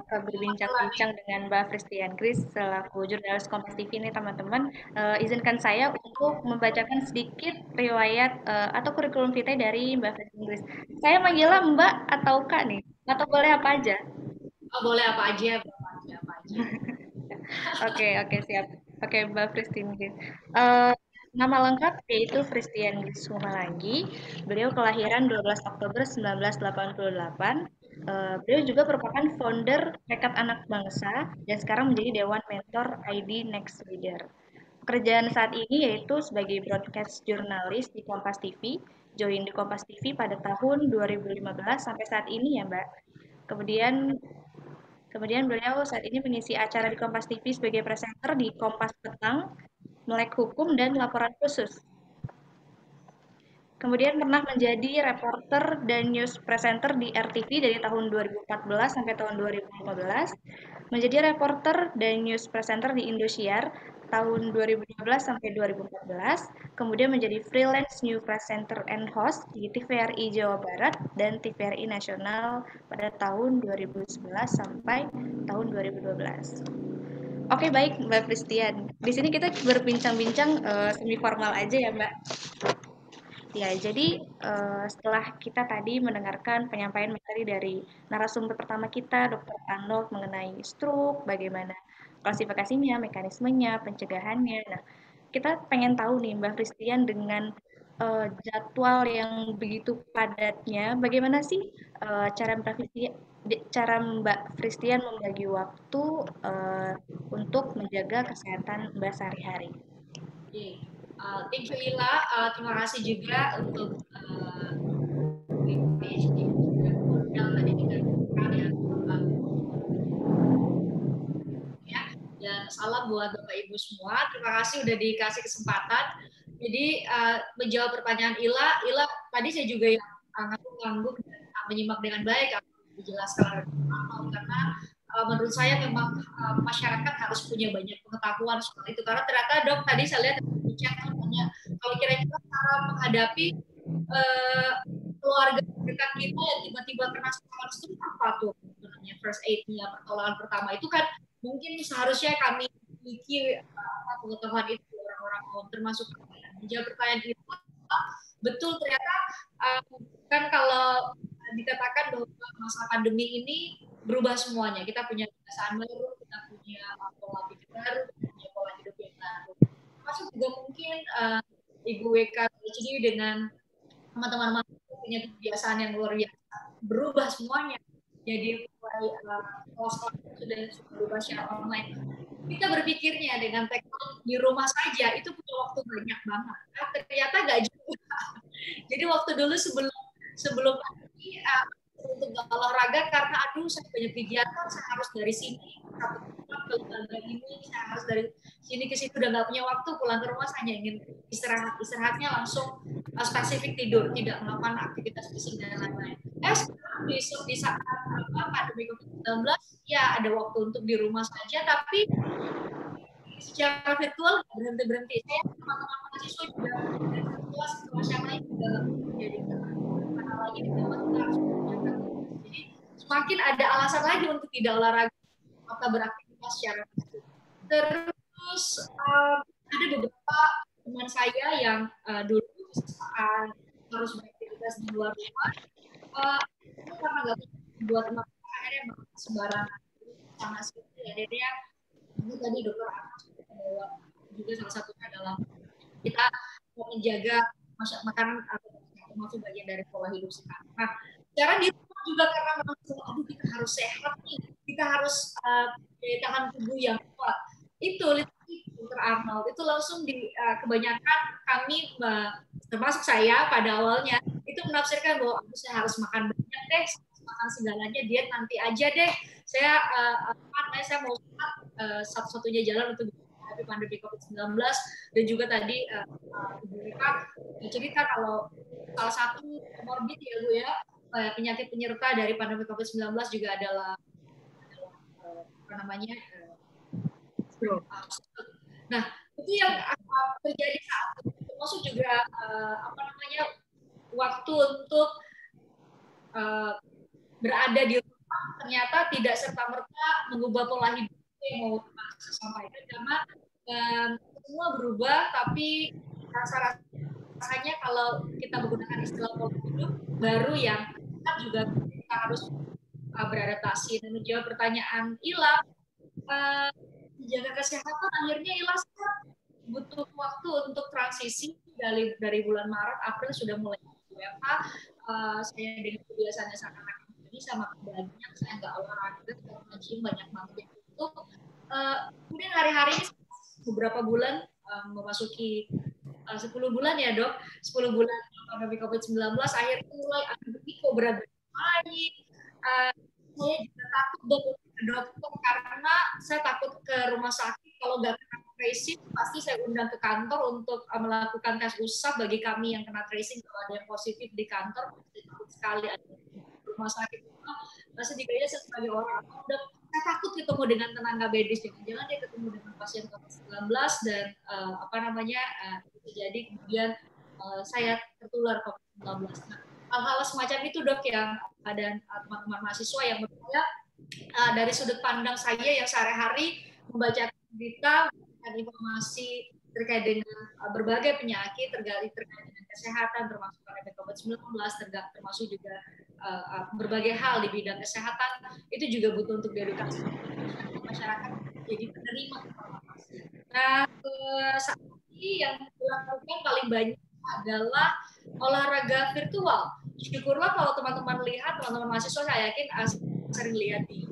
ke berbincang-bincang dengan Mbak Christian Grieg selaku jurnalis Kompas TV nih teman-teman, izinkan saya untuk membacakan sedikit riwayat atau kurikulum vitae dari Mbak Christian Grieg. Saya manggilnya Mbak atau Kak nih? Atau boleh apa aja? Oh, boleh apa aja. Oke, siap. Oke, Mbak Christian Grieg. Nama lengkap yaitu Christian Grieg Sumalagi. Beliau kelahiran 12 Oktober 1988. Beliau juga merupakan founder Rekap Anak Bangsa dan sekarang menjadi Dewan Mentor ID Next Leader. Pekerjaan saat ini yaitu sebagai broadcast jurnalis di Kompas TV, join di Kompas TV pada tahun 2015 sampai saat ini ya Mbak. Kemudian beliau saat ini mengisi acara di Kompas TV sebagai presenter di Kompas Petang, Melek Hukum, dan Laporan Khusus. Kemudian pernah menjadi reporter dan news presenter di RTV dari tahun 2014 sampai tahun 2015. Menjadi reporter dan news presenter di Indosiar tahun 2012 sampai 2014. Kemudian menjadi freelance news presenter and host di TVRI Jawa Barat dan TVRI Nasional pada tahun 2011 sampai tahun 2012. Oke, baik Mbak Christian. Di sini kita berbincang-bincang semi formal aja ya Mbak. Ya, jadi setelah kita tadi mendengarkan penyampaian materi dari narasumber pertama kita, Dr. Arnold, mengenai stroke, bagaimana klasifikasinya, mekanismenya, pencegahannya. Nah, kita pengen tahu nih Mbak Christian dengan jadwal yang begitu padatnya, bagaimana sih cara Mbak Christian membagi waktu untuk menjaga kesehatan Mbak sehari-hari? Thank you Ila, terima kasih juga untuk yang tadi dikatakan dan salam buat Bapak Ibu semua. Terima kasih udah dikasih kesempatan. Jadi menjawab pertanyaan Ila tadi saya juga yang ngangguk menyimak dengan baik dijelaskan karena menurut saya memang masyarakat harus punya banyak pengetahuan soal itu karena ternyata Dok tadi saya lihat di chat tanya kalau kira-kira cara menghadapi keluarga dekat kita yang tiba-tiba kena stroke apa tuh sebenarnya first aid-nya pertolongan pertama itu kan mungkin seharusnya kami memiliki pengetahuan itu orang-orang awam termasuk menjawab pertanyaan itu betul ternyata kan kalau dikatakan bahwa masa pandemi ini berubah semuanya kita punya kebiasaan baru kita punya pola pikir baru kita punya pola hidup yang baru termasuk juga mungkin Ibu WK PhD dengan teman-teman punya kebiasaan yang luar biasa berubah semuanya jadi sekolah sudah berubah secara online kita berpikirnya dengan teknologi di rumah saja itu punya waktu banyak banget nah, ternyata nggak juga jadi waktu dulu sebelum pandemi untuk olahraga karena aduh saya banyak kegiatan saya harus dari sini ke lembaga ini saya harus dari sini ke situ udah nggak punya waktu pulang ke rumah saya ingin istirahatnya langsung spesifik tidur tidak melakukan aktivitas fisik dan lain-lain besok di saat pandemi COVID-19 ya ada waktu untuk di rumah saja tapi secara virtual nggak berhenti saya teman-teman mahasiswa juga dari satu kelas ke kelas yang lain juga jadi karena lagi di dalam kita harus menjaga jadi semakin ada alasan lagi untuk tidak olahraga atau beraktivitas secara fisik terus ada beberapa teman saya yang dulu harus beraktivitas di luar rumah karena nggak buat teman akhirnya sembarangan sama seperti akhirnya ini tadi dokter Anas bahwa juga salah satunya adalah kita menjaga makanan termasuk bagian dari pola hidup sehat. Nah, sekarang di rumah juga karena aduh kita harus sehat nih, kita harus daya tahan tubuh yang kuat. Itu Dr. Arnold itu langsung kebanyakan kami termasuk saya pada awalnya itu menafsirkan bahwa saya harus makan banyak deh, makan segalanya diet nanti aja deh. Saya mau sehat satu-satunya jalan untuk menghadapi pandemi COVID-19 dan juga tadi Ibu Rika cerita kalau salah satu komorbid ya Bu ya penyakit penyerta dari pandemi COVID-19 juga adalah apa namanya stroke. Nah itu yang terjadi saat itu termasuk juga waktu untuk berada di rumah ternyata tidak serta-merta mengubah pola hidup yang mau saya sampaikan karena semua berubah tapi rasanya kalau kita menggunakan istilah pola hidup baru yang juga kita harus beradaptasi dan menjawab pertanyaan Ila menjaga kesehatan akhirnya Ila butuh waktu untuk transisi dari bulan Maret April sudah mulai WFH saya dengan kebiasaannya sangat sama banyak saya nggak olahraga karena gym banyak banget yang tutup kemudian hari-hari ini beberapa bulan memasuki 10 bulan ya Dok 10 bulan pandemi COVID-19 akhirnya mulai kok berat lagi saya juga takut ke dokter karena saya takut ke rumah sakit kalau nggak kena tracing pasti saya undang ke kantor untuk melakukan tes usap bagi kami yang kena tracing kalau ada yang positif di kantor pasti takut sekali ada rumah sakit sedikitnya saya sebagai orang dok saya takut ketemu dengan tenaga medis jangan-jangan dia ketemu dengan pasien COVID-19 dan jadi kemudian saya tertular COVID-19. Nah, hal-hal semacam itu dok yang ada teman-teman mahasiswa yang bertanya dari sudut pandang saya yang sehari-hari membaca berita dan informasi terkait dengan berbagai penyakit terkait dengan kesehatan termasuk pandemi COVID-19 termasuk juga berbagai hal di bidang kesehatan itu juga butuh untuk diedukasi masyarakat jadi penerima informasi. Nah saat ini yang dilakukan paling banyak adalah olahraga virtual. Syukurlah kalau teman-teman lihat, teman-teman mahasiswa saya yakin sering lihat di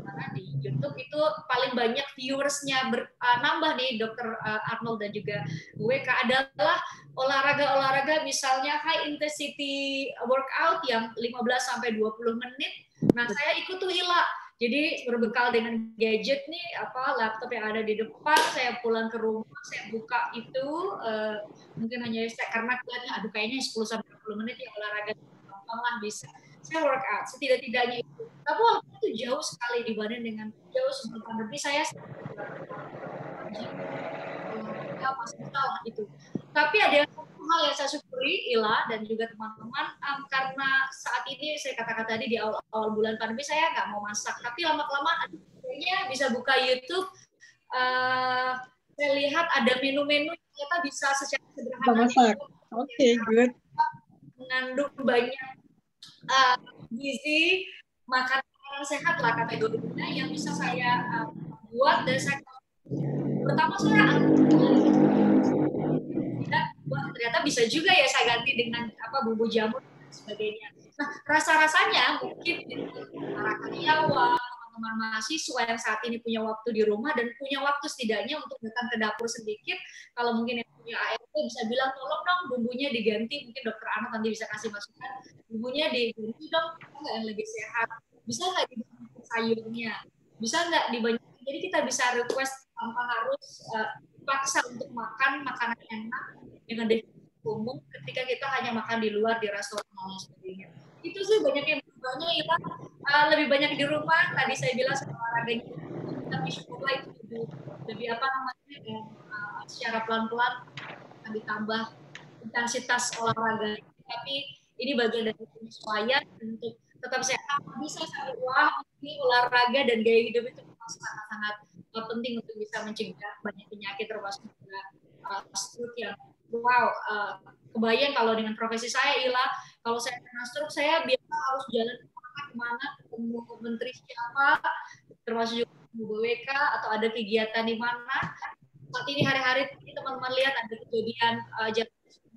YouTube itu paling banyak viewersnya nambah nih Dr. Arnold dan juga WK adalah olahraga misalnya high intensity workout yang 15-20 menit. Nah, saya ikut tuh Ila. Jadi berbekal dengan gadget nih, laptop yang ada di depan, saya pulang ke rumah, saya buka itu, mungkin hanya karena kayaknya 10-20 menit ya olahraga, gampang lah bisa. Saya workout, setidak-tidaknya itu. Tapi waktu itu jauh sekali dibanding dengan jauh sebelum pandemi, saya masih salah itu. Tapi ada hal yang saya syukuri, Ila dan juga teman-teman, karena saat ini saya katakan tadi di awal bulan pandemi saya nggak mau masak, tapi lama-kelamaan akhirnya bisa buka YouTube, saya lihat ada menu-menu yang ternyata bisa secara sederhana masak. Oke, good. Mengandung banyak gizi, makanan sehat lah kategorinya yang bisa saya buat dan saya pertama saya ternyata bisa juga ya saya ganti dengan bumbu jamur dan sebagainya. Nah, rasa-rasanya mungkin para karyawan, teman-teman mahasiswa yang saat ini punya waktu di rumah dan punya waktu setidaknya untuk datang ke dapur sedikit, kalau mungkin yang punya ART bisa bilang tolong dong bumbunya diganti, mungkin Dokter Arnold nanti bisa kasih masukan, bumbunya diganti dong, nggak yang lebih sehat, bisa nggak dibanyakin sayurnya, bisa nggak dibanyakin, jadi kita bisa request tanpa harus paksa untuk makan makanan enak dengan definisi umum ketika kita hanya makan di luar di restoran dan sebagainya. Itu sih banyak yang berubahnya ya, lebih banyak di rumah. Tadi saya bilang olahraganya, tapi syukurlah itu lebih secara pelan-pelan akan ditambah intensitas olahraga. Tapi ini bagian dari penyesuaian untuk tetap sehat. Bisa sampai ini olahraga dan gaya hidup itu sangat-sangat penting untuk bisa mencegah banyak penyakit termasuk juga stroke yang kebayang kalau dengan profesi saya Ila, kalau saya kena stroke saya biasa harus jalan kemana ketemu menteri siapa, termasuk juga Bu WK atau ada kegiatan di mana. Saat ini hari-hari ini teman-teman lihat ada kejadian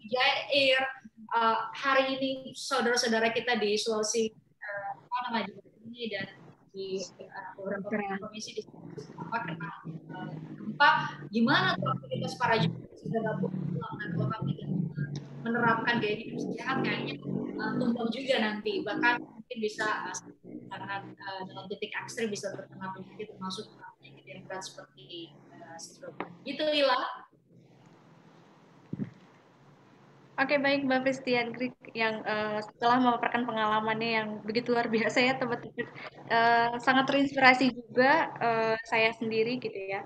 Jaya Air, hari ini saudara-saudara kita di Sulawesi ini dan di beberapa provinsi di kena gempa, gimana tuh aktivitas para jemaah sudah pulang dan kalau kami menerapkan gaya hidup sehat kayaknya tumbang juga nanti, bahkan mungkin bisa sangat dalam titik ekstrim bisa terkena penyakit termasuk penyakit yang berat seperti stroke. Gitu Ila. Oke, baik Mbak Pristian Grik yang setelah memaparkan pengalamannya yang begitu luar biasa ya teman-teman, sangat terinspirasi juga saya sendiri gitu ya.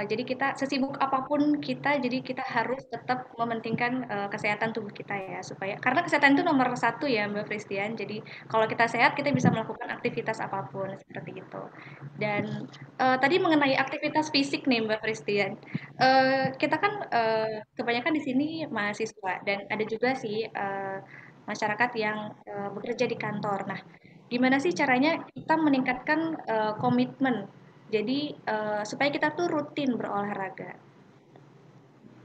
Jadi kita sesibuk apapun kita, jadi kita harus tetap mementingkan kesehatan tubuh kita ya, supaya karena kesehatan itu nomor satu ya Mbak Pristian. Jadi kalau kita sehat kita bisa melakukan aktivitas apapun seperti itu. Dan tadi mengenai aktivitas fisik nih Mbak Pristian, kita kan kebanyakan di sini mahasiswa dan ada juga sih masyarakat yang bekerja di kantor. Nah, gimana sih caranya kita meningkatkan komitmen? Jadi supaya kita tuh rutin berolahraga.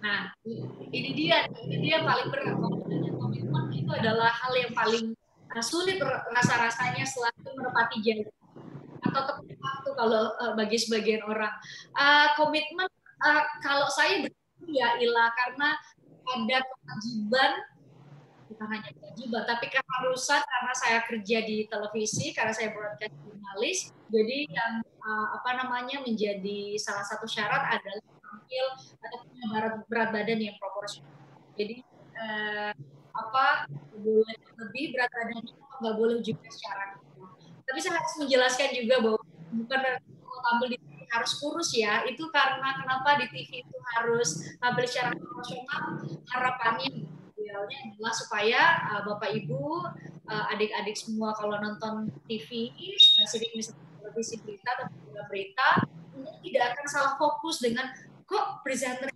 Nah, ini dia paling berat. Komitmen itu adalah hal yang paling sulit rasa-rasanya selalu menepati janji atau tepat waktu kalau bagi sebagian orang. Komitmen kalau saya ya Ila, karena ada kewajiban, bukan hanya kewajiban, tapi keharusan karena saya kerja di televisi, karena saya broadcast jurnalis, jadi yang menjadi salah satu syarat adalah tampil atau punya berat badan yang proporsional. Jadi boleh lebih berat badannya, nggak boleh juga secara. Tapi saya harus menjelaskan juga bahwa bukan tampil di TV harus kurus ya, itu karena kenapa di TV itu harus tampil secara proporsional, harapannya idealnya adalah supaya Bapak Ibu, adik-adik semua kalau nonton TV, spesifik misalnya televisi berita atau berita, tidak akan salah fokus dengan kok presenter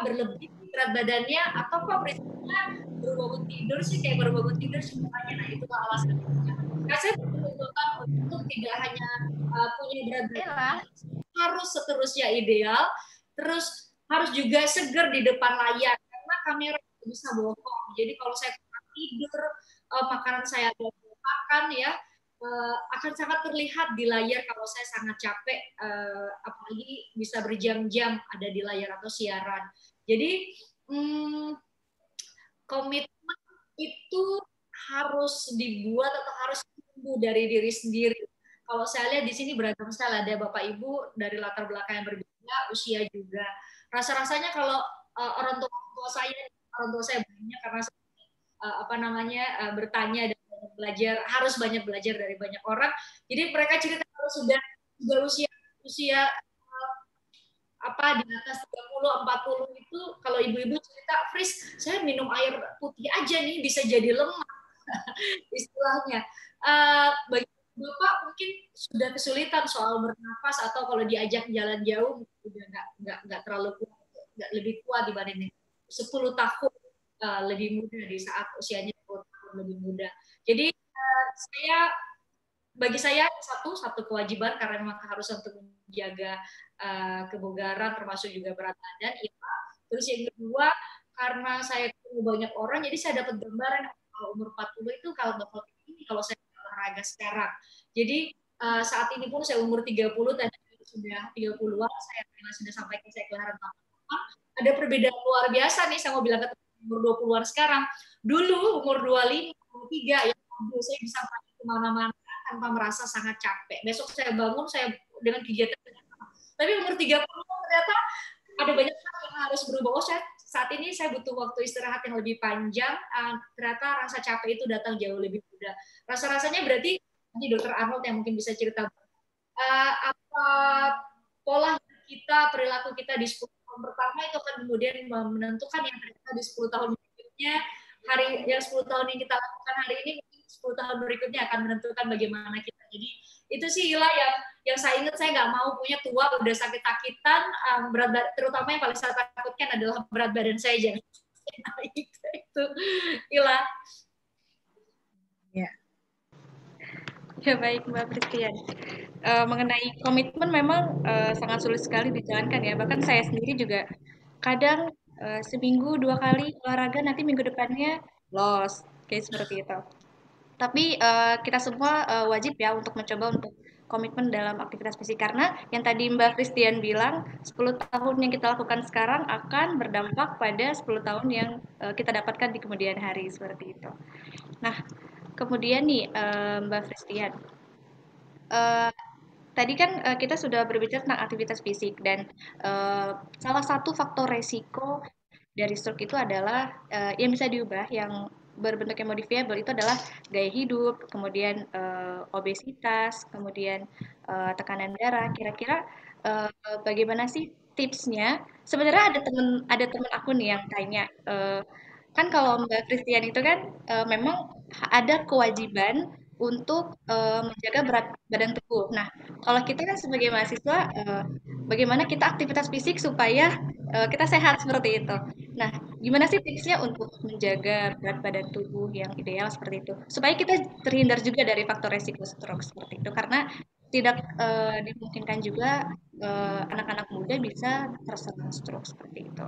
berlebih berat badannya atau kok presenternya baru bangun tidur sih kayak baru bangun tidur semuanya. Nah itulah alasannya. Nah, saya tuntutan untuk tidak hanya punya berat badan harus seterusnya ideal, terus harus juga seger di depan layar karena kamera bisa bohong. Jadi kalau saya tidur, makanan saya ada makan ya, akan sangat terlihat di layar kalau saya sangat capek, apalagi bisa berjam-jam ada di layar atau siaran. Jadi komitmen itu harus dibuat atau harus tumbuh dari diri sendiri. Kalau saya lihat di sini beragam sekali, ada Bapak Ibu dari latar belakang yang berbeda, usia juga. Rasa-rasanya kalau orang tua saya banyak karena bertanya dan belajar, harus banyak belajar dari banyak orang. Jadi mereka cerita kalau sudah usia di atas 30-40 itu, kalau ibu-ibu cerita, Fris, saya minum air putih aja nih bisa jadi lemah istilahnya. Bagi Bapak mungkin sudah kesulitan soal bernafas atau kalau diajak jalan jauh udah nggak terlalu kuat, nggak lebih kuat dibanding 10 tahun lebih muda di saat usianya 10 tahun lebih muda. Jadi bagi saya satu kewajiban karena memang harus untuk menjaga kebugaran termasuk juga berat badan. Terus yang kedua, karena saya ketemu banyak orang, jadi saya dapat gambaran kalau umur 40 itu kalau bakal ini kalau saya olahraga sekarang. Jadi saat ini pun saya umur 30 dan sudah 30-an, saya sudah sampaikan saya kelahiran 88. Ada perbedaan luar biasa nih, saya mau bilang ke umur 20-an sekarang. Dulu umur 25, 23 ya saya bisa pergi kemana-mana tanpa merasa sangat capek. Besok saya bangun, saya dengan kegiatan. Tapi umur 30 ternyata ada banyak hal yang harus berubah. Saat ini saya butuh waktu istirahat yang lebih panjang. Ternyata rasa capek itu datang jauh lebih mudah. Rasa-rasanya berarti nanti Dr. Arnold yang mungkin bisa cerita apa pola kita, perilaku kita di 10 tahun pertama itu akan kemudian menentukan yang terjadi di 10 tahun berikutnya. Yang 10 tahun yang kita lakukan hari ini, 10 tahun berikutnya akan menentukan bagaimana kita. Jadi itu sih Ila yang saya ingat, saya nggak mau punya tua udah sakit-sakitan, terutama yang paling saya takutkan adalah berat badan saya jangan itu Ila. Ya baik Mbak Pristian. Mengenai komitmen memang sangat sulit sekali dijalankan ya. Bahkan saya sendiri juga kadang seminggu 2 kali olahraga, nanti minggu depannya loss, kayak seperti itu. Tapi kita semua wajib ya untuk mencoba untuk komitmen dalam aktivitas fisik, karena yang tadi Mbak Pristian bilang 10 tahun yang kita lakukan sekarang akan berdampak pada 10 tahun yang kita dapatkan di kemudian hari, seperti itu. Nah, kemudian nih Mbak Pristian, tadi kan kita sudah berbicara tentang aktivitas fisik dan salah satu faktor resiko dari stroke itu adalah yang bisa diubah, yang berbentuknya modifiable itu adalah gaya hidup, kemudian obesitas, kemudian tekanan darah. Kira-kira bagaimana sih tipsnya? Sebenarnya ada teman aku nih yang tanya, kan kalau Mbak Christian itu kan memang ada kewajiban untuk menjaga berat badan tubuh. Nah, kalau kita kan sebagai mahasiswa, bagaimana kita aktivitas fisik supaya kita sehat seperti itu. Nah, gimana sih tipsnya untuk menjaga berat badan tubuh yang ideal seperti itu? Supaya kita terhindar juga dari faktor resiko stroke seperti itu. Karena tidak dimungkinkan juga anak-anak muda bisa terserang stroke seperti itu.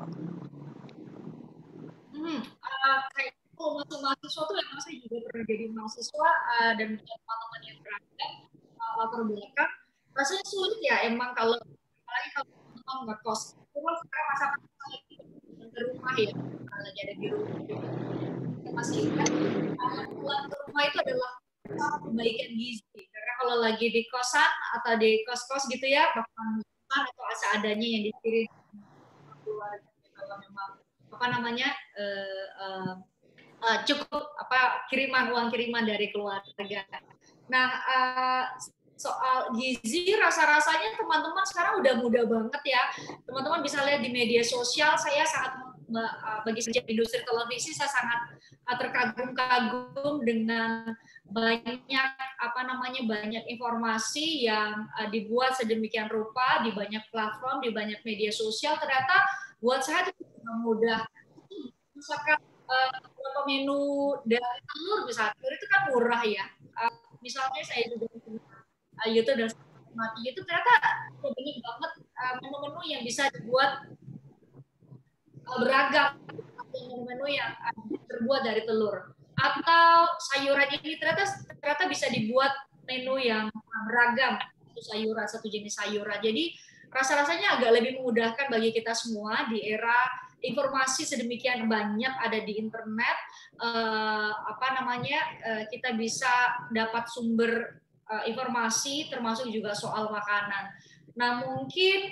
Kayak kalau masuk mahasiswa tuh memang saya juga pernah jadi mahasiswa dan punya teman-teman yang beragam latar belakang. Rasanya sulit ya emang kalau apalagi kalau teman ngekos. Cuma sekarang masa ke rumah ya, lagi ada di rumah. Masih ingat pulang ke rumah itu adalah perbaikan gizi. Karena kalau lagi di kosan atau di kos-kos gitu ya, bahkan atau seadanya yang dikirim keluarga kalau memang cukup uang kiriman dari keluarga. Nah, soal gizi rasa-rasanya teman-teman sekarang udah mudah banget ya. Teman-teman bisa lihat di media sosial, saya sangat bagi industri televisi saya sangat terkagum-kagum dengan banyak informasi yang dibuat sedemikian rupa di banyak platform, di banyak media sosial. Ternyata buat saya itu mudah. Misalkan beberapa menu dari telur, misalnya telur itu kan murah ya. Misalnya saya juga YouTube dan mati itu ternyata banyak banget menu-menu yang bisa dibuat beragam menu-menu yang terbuat dari telur. Atau sayuran ini ternyata bisa dibuat menu yang beragam, satu jenis sayuran. Jadi rasa-rasanya agak lebih memudahkan bagi kita semua di era informasi sedemikian banyak ada di internet. Kita bisa dapat sumber informasi termasuk juga soal makanan. Nah, mungkin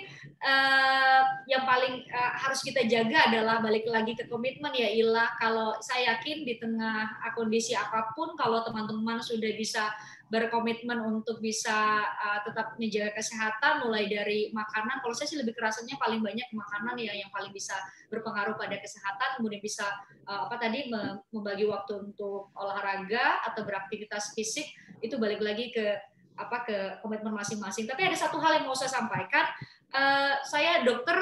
yang paling harus kita jaga adalah balik lagi ke komitmen ya Ila. Kalau saya yakin di tengah kondisi apapun, kalau teman-teman sudah bisa berkomitmen untuk bisa tetap menjaga kesehatan, mulai dari makanan. Kalau saya sih lebih kerasanya paling banyak makanan ya yang paling bisa berpengaruh pada kesehatan, kemudian bisa membagi waktu untuk olahraga atau beraktivitas fisik, itu balik lagi ke komitmen masing-masing. Tapi ada satu hal yang mau saya sampaikan, saya dokter,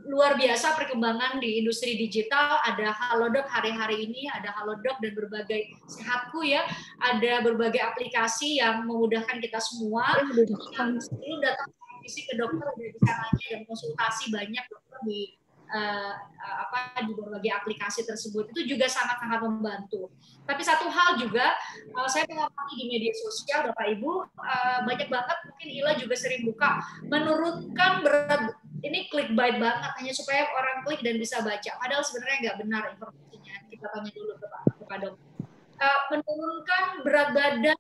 luar biasa perkembangan di industri digital. Ada Halodoc hari-hari ini, ada Halodoc dan berbagai sehatku ya, ada berbagai aplikasi yang memudahkan kita semua. Sebelum datang fisik ke dokter udah bisa nanya dan konsultasi banyak dokter di berbagai aplikasi tersebut. Itu juga sangat-sangat membantu. Tapi satu hal juga, saya mengamati di media sosial, Bapak Ibu, banyak banget, mungkin Ila juga sering buka, menurunkan berat, ini clickbait banget, hanya supaya orang klik dan bisa baca. Padahal sebenarnya nggak benar informasinya. Kita tanya dulu ke Pak Dok. Menurunkan berat badan,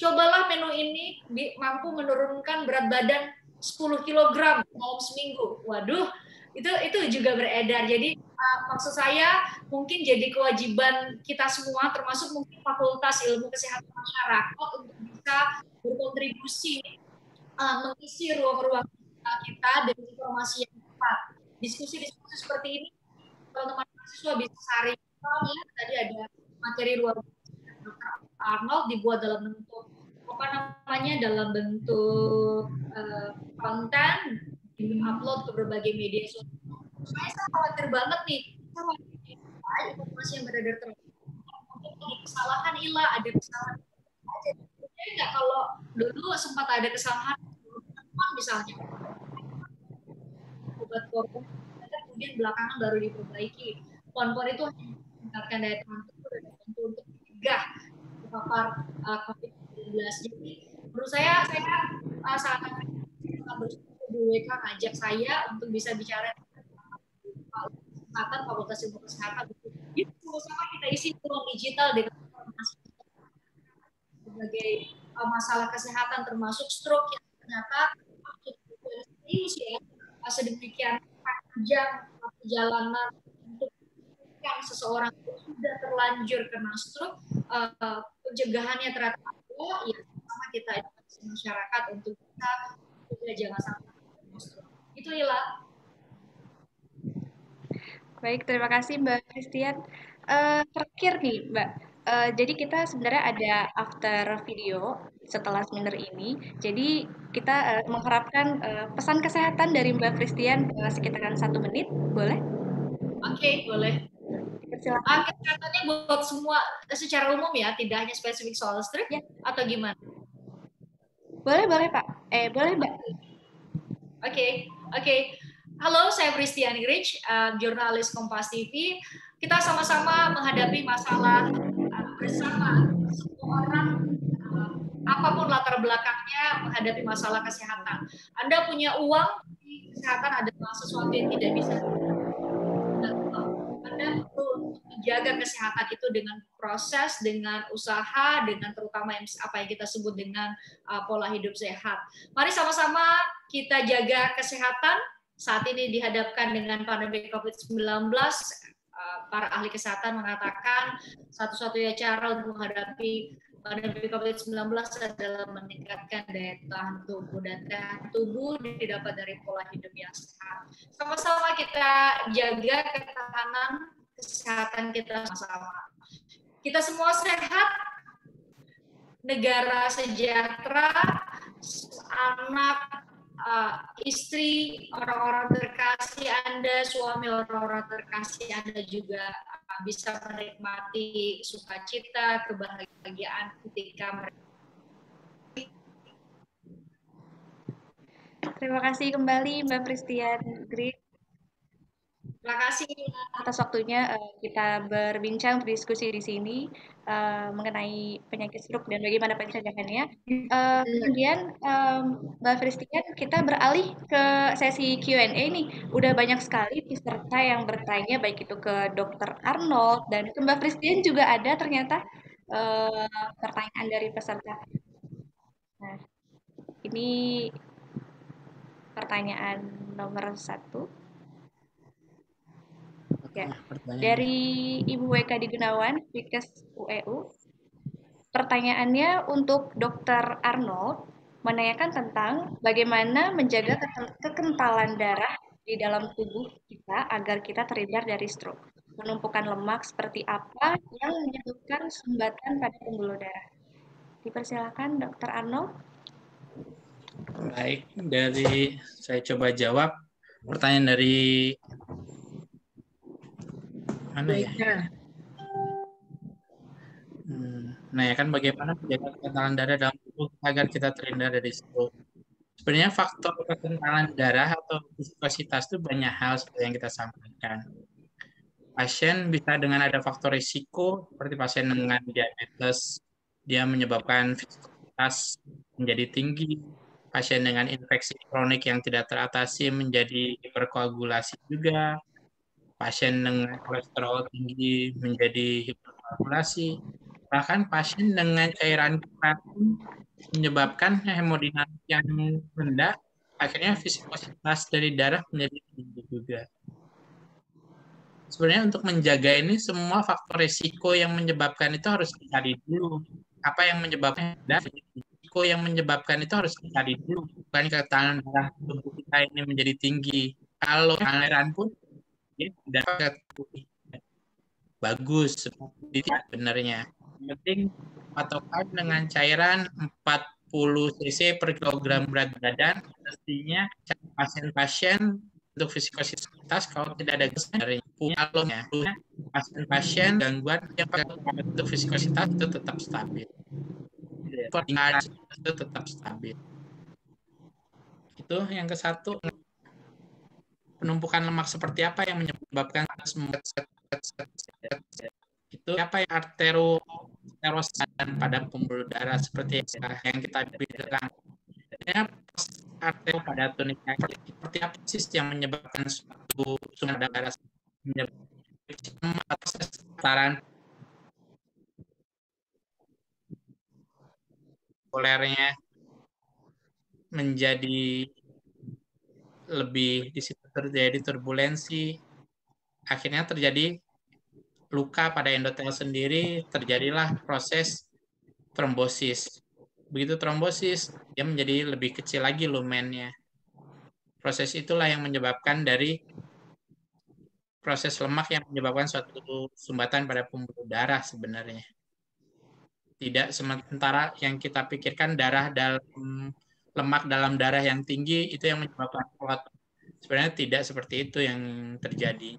cobalah menu ini mampu menurunkan berat badan 10 kg dalam seminggu. Waduh, itu juga beredar. Jadi maksud saya mungkin jadi kewajiban kita semua, termasuk mungkin Fakultas Ilmu Kesehatan Masyarakat, untuk bisa berkontribusi mengisi ruang-ruang kita dengan informasi yang tepat. Diskusi-diskusi seperti ini, teman-teman mahasiswa bisa sharing. Ya, tadi ada materi luar biasa Dr. Arnold dibuat dalam bentuk dalam bentuk konten, upload ke berbagai media sosial. Saya khawatir banget nih, informasi yang beredar terus. Mungkin ada kesalahan Ila, ada kesalahan. Jadi nggak kalau dulu sempat ada kesalahan, misalnya obat korban, kemudian belakangan baru diperbaiki. Pon-pon itu meningkatkan daya tahan tubuh dan membantu untuk mencegah terpapar COVID-19. Jadi menurut saya sangat bersyukur Bu WK ngajak saya untuk bisa bicara kesehatan, Fakultas Ilmu Kesehatan. Jadi sama-sama kita isi ruang digital dengan informasi berbagai masalah kesehatan, termasuk stroke yang ternyata serius ya, sedemikian panjang perjalanan untuk seseorang sudah terlanjur kena stroke, pencegahannya ternyata ada, ya sama kita edukasi masyarakat untuk kita juga jangan sampai kena stroke. Itu Ila. Baik, terima kasih Mbak Christian. Terakhir nih Mbak, jadi kita sebenarnya ada after video setelah seminar ini. Jadi kita mengharapkan pesan kesehatan dari Mbak Christian sekitaran 1 menit, boleh? Oke, boleh. Silakan. Kesehatannya buat semua secara umum ya, tidak hanya spesifik soal stroke ya, atau gimana? Boleh Pak. Boleh Mbak. Oke. Halo, saya Christian Grich, jurnalis Kompas TV. Kita sama-sama menghadapi masalah bersama, semua orang, apapun latar belakangnya, menghadapi masalah kesehatan. Anda punya uang, kesehatan adalah sesuatu yang tidak bisa. Anda perlu menjaga kesehatan itu dengan proses, dengan usaha, dengan terutama apa yang kita sebut dengan pola hidup sehat. Mari sama-sama kita jaga kesehatan. Saat ini dihadapkan dengan pandemi COVID-19, para ahli kesehatan mengatakan satu-satunya cara untuk menghadapi pandemi COVID-19 adalah meningkatkan daya tahan tubuh, dan daya tahan tubuh didapat dari pola hidup yang sehat. Sama-sama kita jaga ketahanan kesehatan kita sama-sama. Kita semua sehat, negara sejahtera, anak, istri, orang-orang terkasih Anda, suami orang-orang terkasih Anda juga bisa menikmati sukacita, kebahagiaan ketika mereka. Terima kasih kembali Mbak Christian Grich. Terima kasih atas waktunya kita berbincang, berdiskusi di sini mengenai penyakit stroke dan bagaimana pencegahannya. Kemudian Mbak Fristian, kita beralih ke sesi Q&A nih. Udah banyak sekali peserta yang bertanya, baik itu ke Dr. Arnold dan ke Mbak Fristian juga ada ternyata pertanyaan dari peserta. Nah, ini pertanyaan nomor 1. Ya. Dari Ibu WK di Gunawan, Fikes UEU. Pertanyaannya untuk Dr. Arnold menanyakan tentang bagaimana menjaga kekentalan darah di dalam tubuh kita agar kita terhindar dari stroke. Penumpukan lemak seperti apa yang menyebabkan sumbatan pada pembuluh darah? Dipersilakan Dr. Arnold. Baik, dari saya coba jawab pertanyaan dari mana ya? Menanyakan bagaimana menjaga kekentalan darah dalam tubuh agar kita terhindar dari stroke. Sebenarnya faktor kekentalan darah atau viskositas itu banyak hal seperti yang kita sampaikan. Pasien bisa dengan ada faktor risiko seperti pasien dengan diabetes, dia menyebabkan viskositas menjadi tinggi. Pasien dengan infeksi kronik yang tidak teratasi menjadi hiperkoagulasi juga. Pasien dengan kolesterol tinggi menjadi hiperkoagulasi. Bahkan pasien dengan cairan keratin menyebabkan hemodinamik yang rendah, akhirnya viskositas dari darah menjadi tinggi juga. Sebenarnya untuk menjaga ini semua faktor risiko yang menyebabkan itu harus dicari dulu. Apa yang menyebabkan risiko yang menyebabkan itu harus dicari dulu. Bukan kekentalan darah tubuh kita ini menjadi tinggi. Kalau aliran pun dia tidak bagus seperti sebenarnya. Yang penting patokan dengan cairan 40 cc per kilogram berat badan. Pastinya pasien-pasien untuk viskositas kalau tidak ada gejala punya alomnya pasien-pasien gangguan yang untuk viskositas itu tetap stabil. Itu tetap stabil. Itu yang ke satu. Penumpukan lemak seperti apa yang menyebabkan itu apa yang arteriosklerosis pada pembuluh darah seperti yang kita bilang. Artero pada tuniknya seperti apa sih yang menyebabkan suatu sumber darah saran polernya menjadi lebih di situ terjadi turbulensi, akhirnya terjadi luka pada endotel sendiri, terjadilah proses trombosis. Begitu trombosis, dia menjadi lebih kecil lagi lumennya. Proses itulah yang menyebabkan dari proses lemak yang menyebabkan suatu sumbatan pada pembuluh darah sebenarnya. Tidak sementara yang kita pikirkan darah dalam lemak dalam darah yang tinggi itu yang menyebabkan clot. Sebenarnya tidak seperti itu yang terjadi.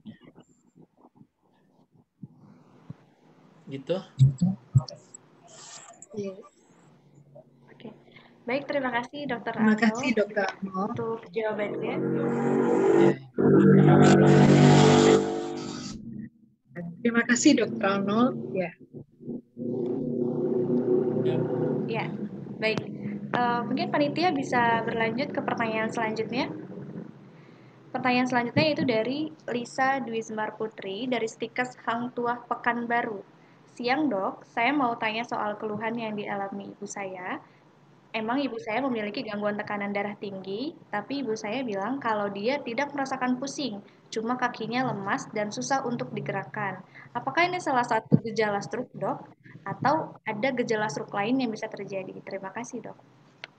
Gitu. Oke. Baik, terima kasih Dr. Terima Arnold. kasih Dr. Arnold untuk jawabannya. Terima kasih Dr. Arnold. Ya. Ya, baik. Mungkin panitia bisa berlanjut ke pertanyaan selanjutnya. Pertanyaan selanjutnya yaitu dari Lisa Dwismar Putri dari Stikes Hang Tuah Pekanbaru. Siang dok, saya mau tanya soal keluhan yang dialami ibu saya. Emang ibu saya memiliki gangguan tekanan darah tinggi, tapi ibu saya bilang kalau dia tidak merasakan pusing, cuma kakinya lemas dan susah untuk digerakkan. Apakah ini salah satu gejala stroke dok? Atau ada gejala stroke lain yang bisa terjadi? Terima kasih dok.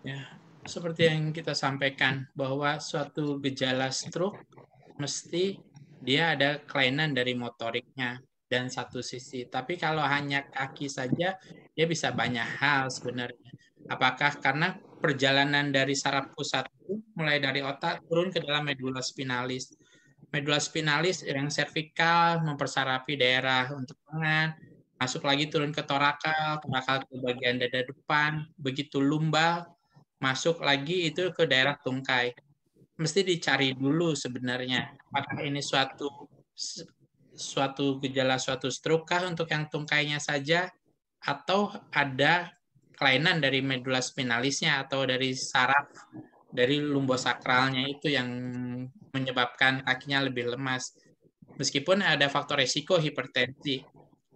Ya, seperti yang kita sampaikan bahwa suatu gejala stroke mesti dia ada kelainan dari motoriknya dan satu sisi. Tapi kalau hanya kaki saja, dia bisa banyak hal sebenarnya. Apakah karena perjalanan dari saraf pusat mulai dari otak turun ke dalam medula spinalis. Medula spinalis yang servikal mempersarapi daerah untuk tangan, masuk lagi turun ke torakal ke bagian dada depan, begitu lumbal, masuk lagi itu ke daerah tungkai. Mesti dicari dulu sebenarnya apakah ini suatu suatu gejala suatu stroke kah untuk yang tungkainya saja, atau ada kelainan dari medula spinalisnya atau dari saraf dari lumbosakralnya itu yang menyebabkan kakinya lebih lemas. Meskipun ada faktor resiko hipertensi,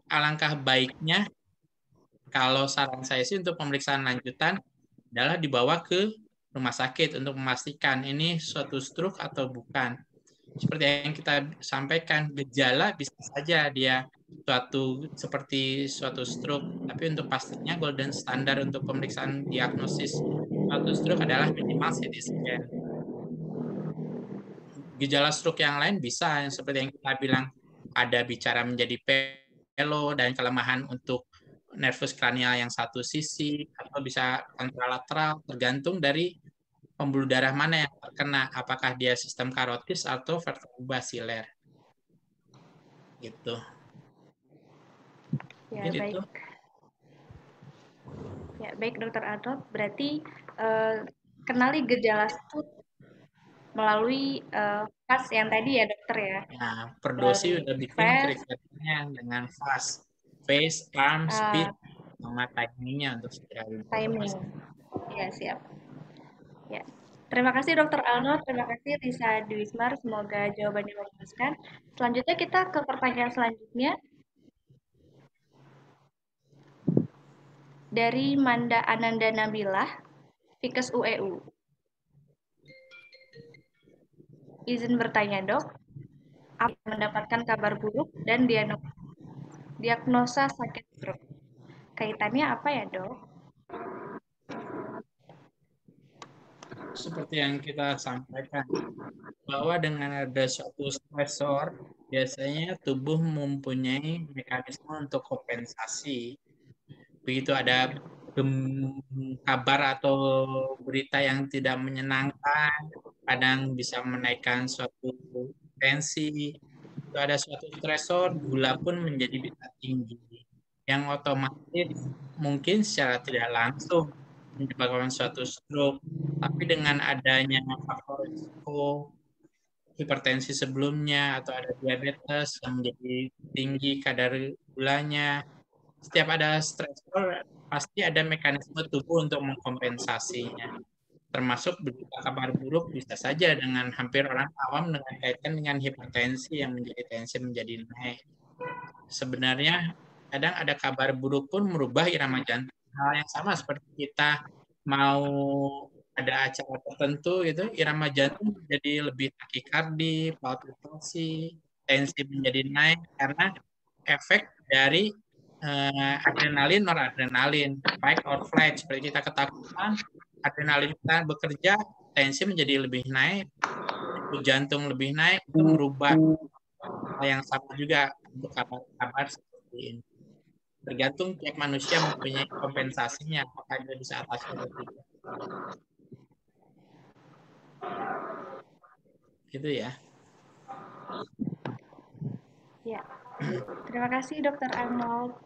alangkah baiknya kalau saran saya sih untuk pemeriksaan lanjutan adalah dibawa ke rumah sakit untuk memastikan ini suatu stroke atau bukan. Seperti yang kita sampaikan, gejala bisa saja dia seperti suatu stroke, tapi untuk pastinya golden standard untuk pemeriksaan diagnosis suatu stroke adalah minimal CT scan. Gejala stroke yang lain bisa, yang seperti yang kita bilang, ada bicara menjadi pelo dan kelemahan untuk nervus kranial yang satu sisi, atau bisa kontralateral, tergantung dari pembuluh darah mana yang terkena, apakah dia sistem karotis atau vertebrobasiler. Gitu. Ya, baik. Itu. Ya, baik Dr. Arnold. Berarti kenali gejala stroke melalui FAST yang tadi ya, Dokter ya. Nah, Perdosi udah bikin kriterianya dengan FAST. Face, arm, speed, sama timingnya untuk segera timing. Ya, siap. Ya. Terima kasih Dr. Arnold, terima kasih Risa Dwismar, semoga jawabannya memuaskan. Selanjutnya kita ke pertanyaan selanjutnya. Dari Manda Ananda Nabilah, Fikes UEU. Izin bertanya, Dok. Apa mendapatkan kabar buruk dan diagnosa sakit stroke? Kaitannya apa ya, Dok? Seperti yang kita sampaikan, bahwa dengan ada suatu stresor, biasanya tubuh mempunyai mekanisme untuk kompensasi. Begitu ada kabar atau berita yang tidak menyenangkan, kadang bisa menaikkan suatu tensi, itu ada suatu stresor, gula pun menjadi bisa tinggi, yang otomatis mungkin secara tidak langsung menyebabkan suatu stroke, tapi dengan adanya faktor risiko hipertensi sebelumnya atau ada diabetes yang menjadi tinggi kadar gulanya, setiap ada stresor pasti ada mekanisme tubuh untuk mengkompensasinya. Termasuk berita kabar buruk bisa saja dengan hampir orang awam dengan kaitan dengan hipertensi yang menjadi tensi menjadi naik. Sebenarnya kadang ada kabar buruk pun merubah irama jantung. Hal yang sama seperti kita mau ada acara tertentu gitu, irama jantung jadi lebih takikardi, palpitasi, tensi menjadi naik karena efek dari adrenalin, noradrenalin, fight or flight. Seperti kita ketakutan, adrenalin kita bekerja, tensi menjadi lebih naik, jantung lebih naik, itu merubah. Hal yang sama juga untuk kabar-kabar seperti ini. Tergantung tiap manusia mempunyai kompensasinya, apakah dia bisa atasi atau tidak. Gitu ya. Ya, terima kasih Dr. Arnold.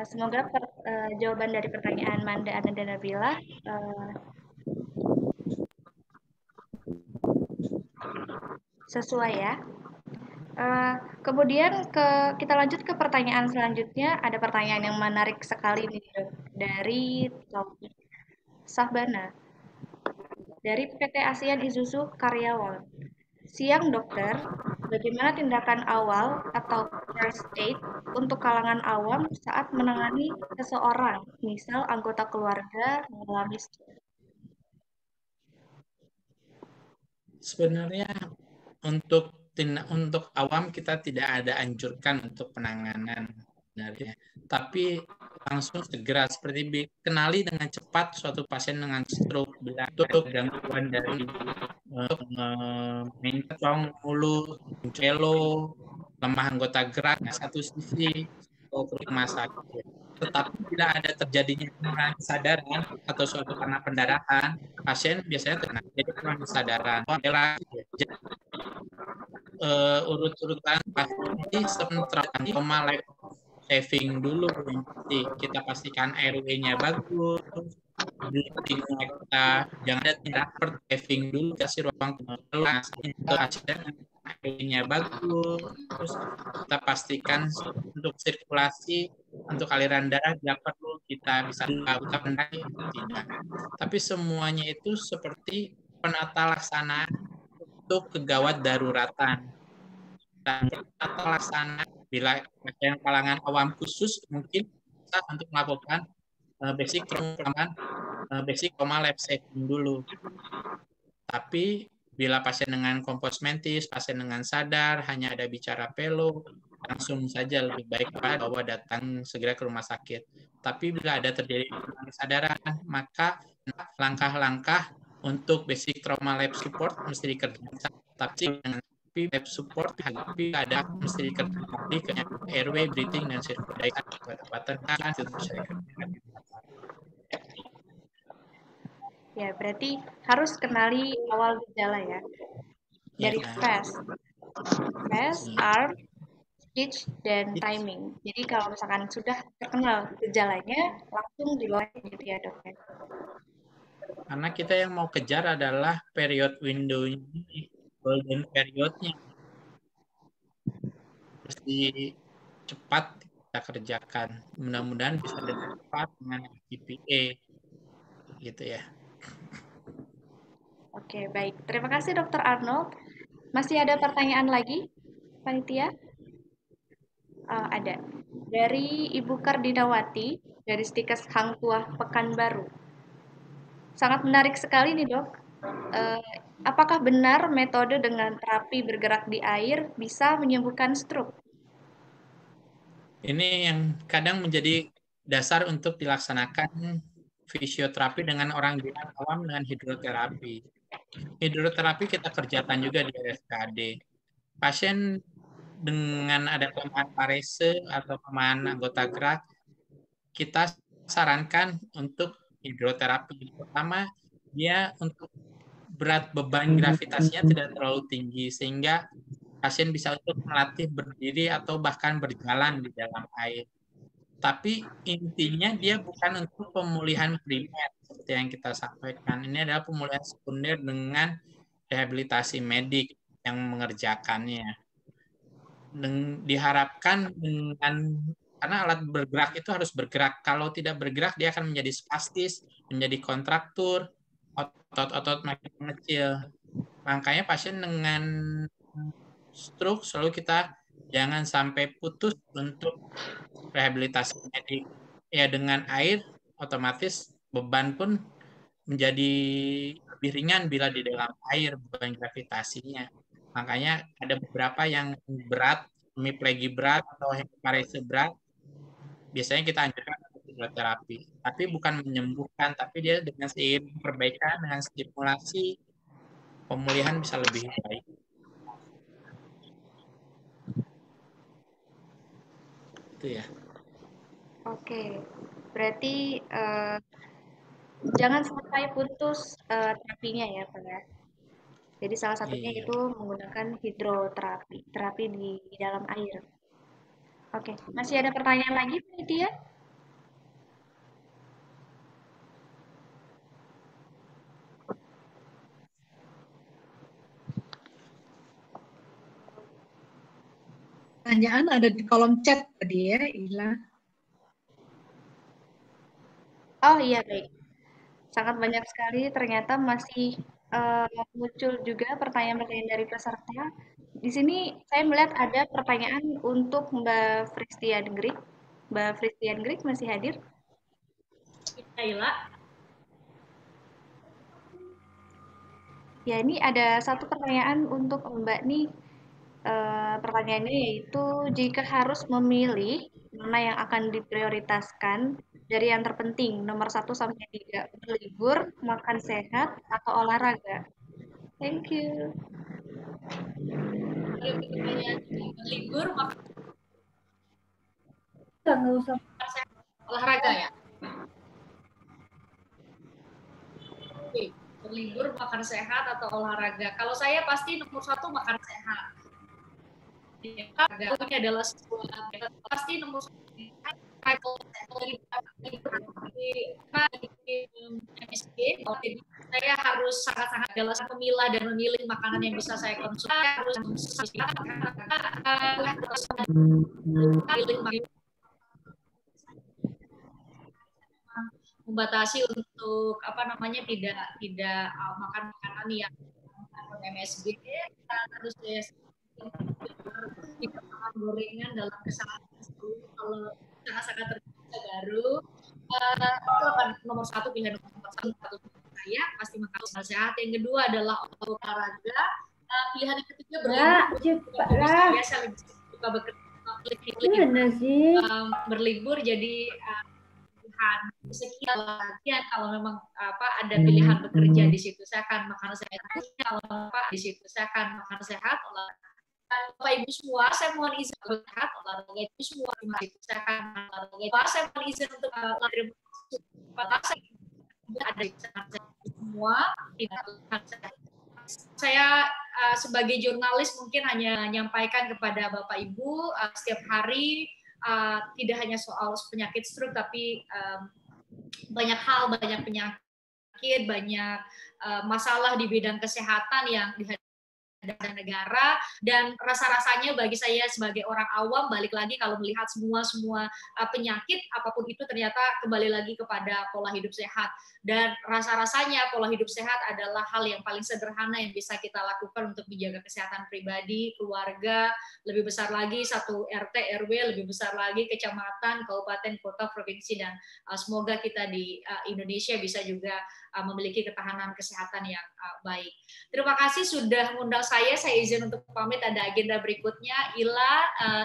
Semoga jawaban dari pertanyaan Manda Ananda Nabila sesuai ya. Kemudian kita lanjut ke pertanyaan selanjutnya. Ada pertanyaan yang menarik sekali nih dari Taufik Sahbana dari PT ASEAN Isuzu Karyawan. Siang dokter, bagaimana tindakan awal atau first aid untuk kalangan awam saat menangani seseorang, misal anggota keluarga mengalami stroke? Sebenarnya untuk awam kita tidak ada anjurkan untuk penanganan sebenarnya, tapi langsung segera seperti kenali dengan cepat suatu pasien dengan stroke, bila untuk gangguan dari untuk mencong mulut, celo, lemah anggota gerak satu sisi, atau ke rumah sakit. Tetapi bila ada terjadinya penurunan kesadaran atau suatu karena pendarahan, pasien biasanya terjadi penurunan kesadaran. Urut-urutan pasti sementara life saving dulu, kita pastikan airway-nya bagus, kita jangan ada tindak saving dulu, kasih ruang itu hasilnya nya bagus, terus kita pastikan untuk sirkulasi, untuk aliran darah bila perlu kita bisa buka pendaki, tidak. Tapi semuanya itu seperti penata laksanaan untuk kegawat daruratan. Dan penata laksanaan bila yang kalangan awam khusus mungkin bisa untuk melakukan basic trauma life saving dulu. Tapi bila pasien dengan kompos mentis, pasien dengan sadar, hanya ada bicara pelo, langsung saja lebih baik bawa datang segera ke rumah sakit. Tapi bila ada terjadi kesadaran, maka langkah-langkah untuk basic trauma life support mesti dikerjakan. Tapi dengan life support ada mesti dikerjakan ke airway, breathing, dan sirkulasi obat-obatan kan Ya, berarti harus kenali awal gejala ya. Dari fast, arm, speech, dan timing. Jadi kalau misalkan sudah terkenal gejalanya, langsung dilakukan gitu ya dok. Karena kita yang mau kejar adalah period window-nya, golden period-nya. Mesti cepat kita kerjakan. Mudah-mudahan bisa dengan cepat dengan GPA. Gitu ya. Oke, baik. Terima kasih Dr. Arnold. Masih ada pertanyaan lagi, panitia? Ada. Dari Ibu Kardinawati, dari Stikes Hang Tuah Pekanbaru. Sangat menarik sekali nih dok. Apakah benar metode dengan terapi bergerak di air bisa menyembuhkan stroke? Ini yang kadang menjadi dasar untuk dilaksanakan fisioterapi dengan orang awam dengan hidroterapi. Hidroterapi kita kerjakan juga di RSKD. Pasien dengan ada kelemahan parese atau kelemahan anggota gerak, kita sarankan untuk hidroterapi. Pertama, dia untuk berat beban gravitasinya tidak terlalu tinggi, sehingga pasien bisa untuk melatih berdiri atau bahkan berjalan di dalam air. Tapi intinya dia bukan untuk pemulihan primer seperti yang kita sampaikan. Ini adalah pemulihan sekunder dengan rehabilitasi medik yang mengerjakannya. Diharapkan dengan karena alat bergerak itu harus bergerak. Kalau tidak bergerak dia akan menjadi spastis, menjadi kontraktur, otot-otot makin mengecil. Makanya pasien dengan stroke selalu kita jangan sampai putus untuk rehabilitasi medik. Ya dengan air otomatis beban pun menjadi lebih ringan bila di dalam air beban gravitasinya. Makanya ada beberapa yang berat, hemiplegia berat atau hemiparese berat, biasanya kita anjurkan untuk hidroterapi. Tapi bukan menyembuhkan, tapi dia dengan seiring perbaikan, dengan stimulasi, pemulihan bisa lebih baik. Itu ya. Oke, berarti jangan sampai putus terapinya ya Pak ya. Jadi salah satunya itu menggunakan hidroterapi, terapi di dalam air. Oke, masih ada pertanyaan lagi panitia? Pertanyaan ada di kolom chat tadi ya, Ila. Oh iya, baik. Sangat banyak sekali ternyata masih muncul juga pertanyaan-pertanyaan dari peserta. Di sini saya melihat ada pertanyaan untuk Mbak Fristian Grik. Mbak Fristian Grik masih hadir? Ila. Ya, ini ada satu pertanyaan untuk Mbak nih. Pertanyaannya yaitu, jika harus memilih mana yang akan diprioritaskan dari yang terpenting, nomor 1 sampai 3, berlibur, makan sehat, atau olahraga? Thank you. Berlibur, makan nggak usah olahraga ya? Oke, berlibur, makan sehat, atau olahraga? Kalau saya pasti nomor 1 makan sehat. Ini adalah sebuah pasti nomor 1 MSG, jadi saya harus sangat-sangat jelas memilah dan memilih makanan yang bisa saya konsumsi, harus membatasi untuk tidak makan makanan yang MSG, terus kita makan gorengan dalam kesehatan kalau sangat-sangat terbiasa baru itu akan nomor satu, pilihan nomor satu saya pasti makan sehat. Yang kedua adalah olahraga. Pilihan yang ketiga biasa lebih suka berlibur, jadi pilihan sekian latihan. Kalau memang ada pilihan bekerja di situ saya akan makan sehat. Kalau di situ saya akan makan sehat. Bapak Ibu semua, saya mohon izin sehat olahraga itu semua di situ saya akan olahraga. Saya mohon izin untuk latihan ada semua tidak. Saya sebagai jurnalis mungkin hanya menyampaikan kepada Bapak Ibu setiap hari tidak hanya soal penyakit stroke, tapi banyak hal, banyak penyakit, banyak masalah di bidang kesehatan yang dihadapi negara, dan rasa-rasanya bagi saya sebagai orang awam, balik lagi kalau melihat semua penyakit apapun itu ternyata kembali lagi kepada pola hidup sehat. Dan rasa-rasanya pola hidup sehat adalah hal yang paling sederhana yang bisa kita lakukan untuk menjaga kesehatan pribadi, keluarga, lebih besar lagi satu RT, RW, lebih besar lagi kecamatan, kabupaten, kota, provinsi, dan semoga kita di Indonesia bisa juga memiliki ketahanan kesehatan yang baik. Terima kasih sudah mengundang saya izin untuk pamit, ada agenda berikutnya. Ila,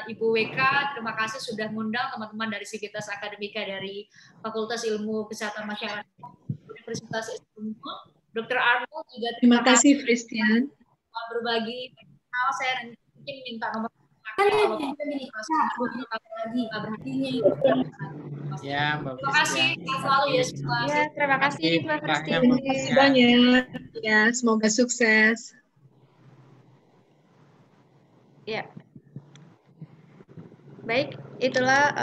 Ibu WK, terima kasih sudah mengundang teman-teman dari Sivitas Akademika dari Fakultas Ilmu Kesehatan Masyarakat Universitas Ilmu. Dr. Arnold juga terima kasih Christian. Berbagi hal saya mungkin minta nomor ya, terima kasih selalu ya semua. Ya, terima kasih Mbak Christian. Terima kasih banyak. Ya, semoga sukses. Ya. Baik, itulah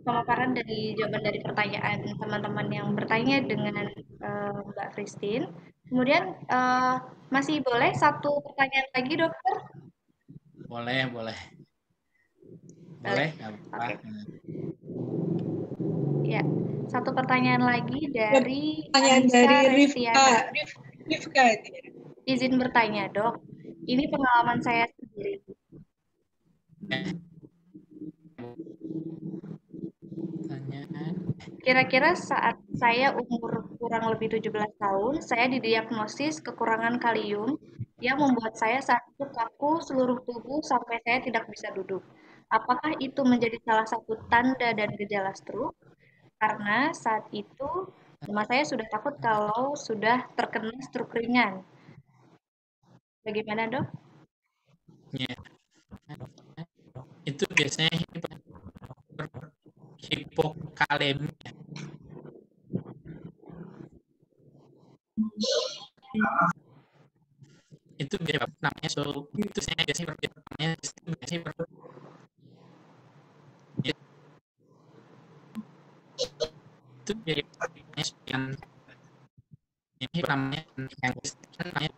pemaparan dari jawaban dari pertanyaan teman-teman yang bertanya dengan Mbak Christine. Kemudian masih boleh satu pertanyaan lagi, dokter? Boleh. Boleh, nggak apa-apa. Okay. Ya, satu pertanyaan lagi dari Rifka. Izin bertanya, Dok. Ini pengalaman saya sendiri. Kira-kira saat saya umur kurang lebih 17 tahun, saya didiagnosis kekurangan kalium yang membuat saya saat itu kaku seluruh tubuh sampai saya tidak bisa duduk. Apakah itu menjadi salah satu tanda dan gejala stroke? Karena saat itu mama saya sudah takut kalau sudah terkena stroke ringan. Bagaimana, Dok? Ya. Itu biasanya hipokalemia. Itu namanya itu saya biasanya itu yang ini namanya yang namanya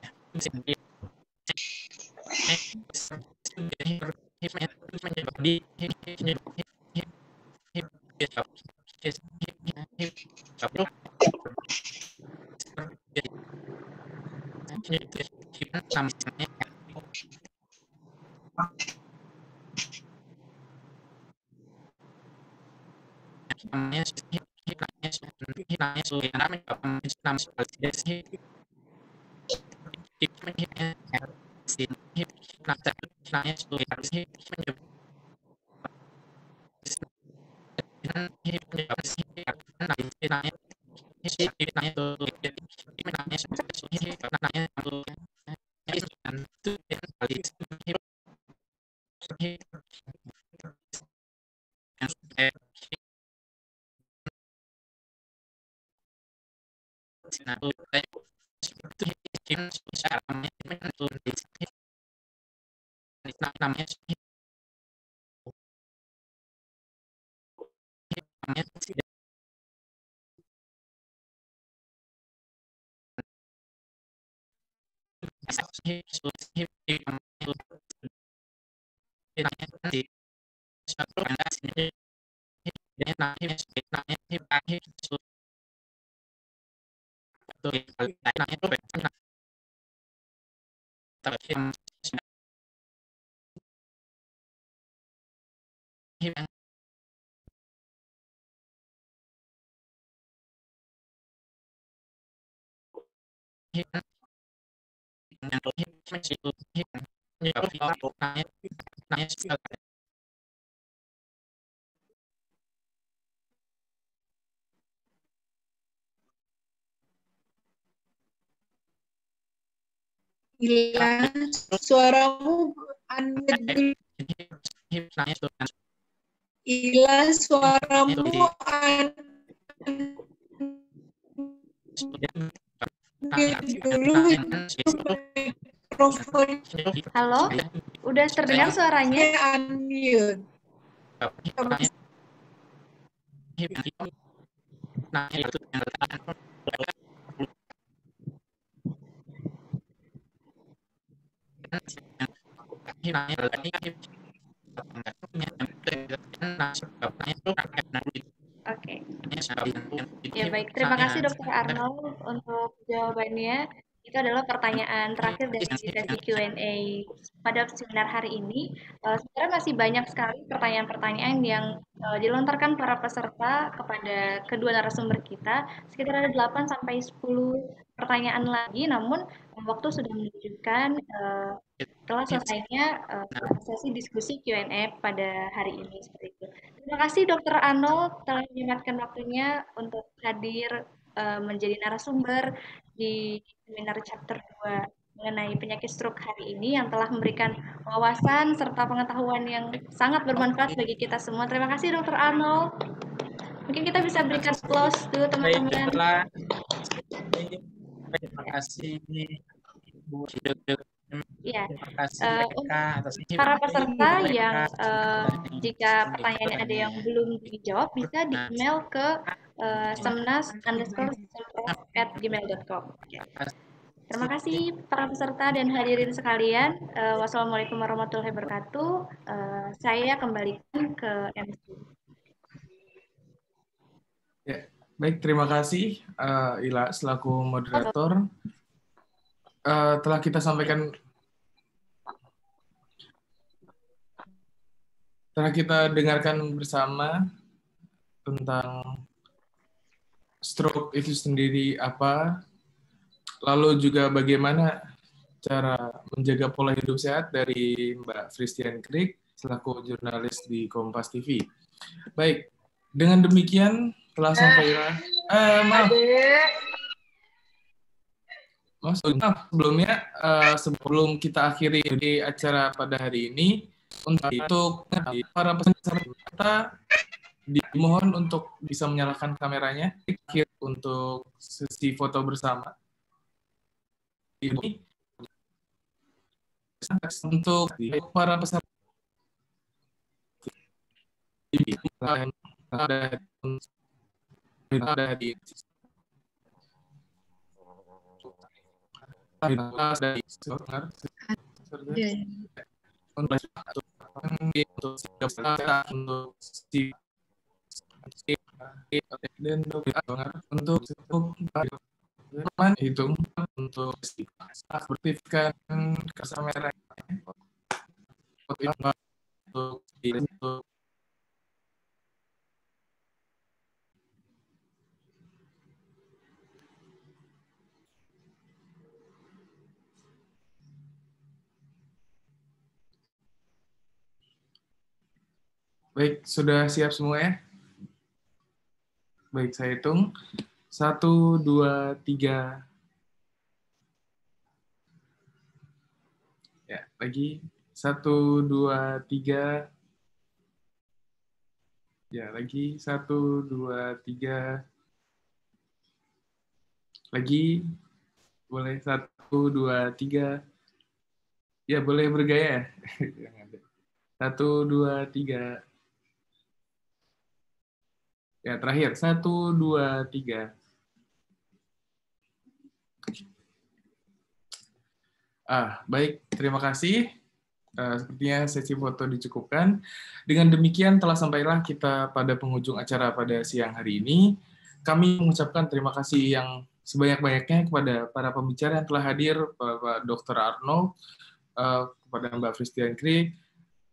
Ila, suaramu unmute. Ila, suaramu unmute dulu mikrofon. Halo, udah terdengar suaranya? Unmute. Oke. Ya baik, terima kasih Dr. Arnold untuk jawabannya. Itu adalah pertanyaan terakhir dari sesi Q&A pada seminar hari ini. Sebenarnya masih banyak sekali pertanyaan-pertanyaan yang dilontarkan para peserta kepada kedua narasumber kita. Sekitar ada 8 sampai 10 pertanyaan lagi, namun waktu sudah menunjukkan telah selesainya sesi diskusi Q&A pada hari ini seperti itu. Terima kasih Dr. Arnold telah menyempatkan waktunya untuk hadir menjadi narasumber di seminar chapter 2 mengenai penyakit stroke hari ini yang telah memberikan wawasan serta pengetahuan yang sangat bermanfaat bagi kita semua. Terima kasih Dr. Arnold. Mungkin kita bisa berikan applause dulu teman-teman. Terima kasih Bu. Ya, Terima kasih atas para peserta yang jika pertanyaannya ada yang belum dijawab bisa di email ke semnas_sempros@gmail.com. Terima kasih para peserta dan hadirin sekalian. Wassalamualaikum warahmatullahi wabarakatuh. Saya kembalikan ke MC. Ya, baik, terima kasih Ila selaku moderator. Telah kita sampaikan, telah kita dengarkan bersama tentang stroke itu sendiri apa, lalu juga bagaimana cara menjaga pola hidup sehat dari Mbak Fristian Kriek selaku jurnalis di Kompas TV. Baik, dengan demikian telah sampai sebelumnya sebelum kita akhiri di acara pada hari ini, untuk para peserta dimohon untuk bisa menyalakan kameranya untuk sesi foto bersama. Ini untuk para peserta ada di untuk hitung untuk aktifkan kamera untuk baik, sudah siap semua ya? Baik, saya hitung. 1, 2, 3. Ya, lagi. 1, 2, 3. Ya, lagi. 1, 2, 3. Lagi. Boleh 1, 2, 3. Ya, boleh bergaya. 1, 2, 3. Ya, terakhir. 1, 2, 3. Baik. Terima kasih. Sepertinya sesi foto dicukupkan. Dengan demikian telah sampailah kita pada penghujung acara pada siang hari ini. Kami mengucapkan terima kasih yang sebanyak-banyaknya kepada para pembicara yang telah hadir, Bapak Dr. Arno, kepada Mbak Fristian Kri,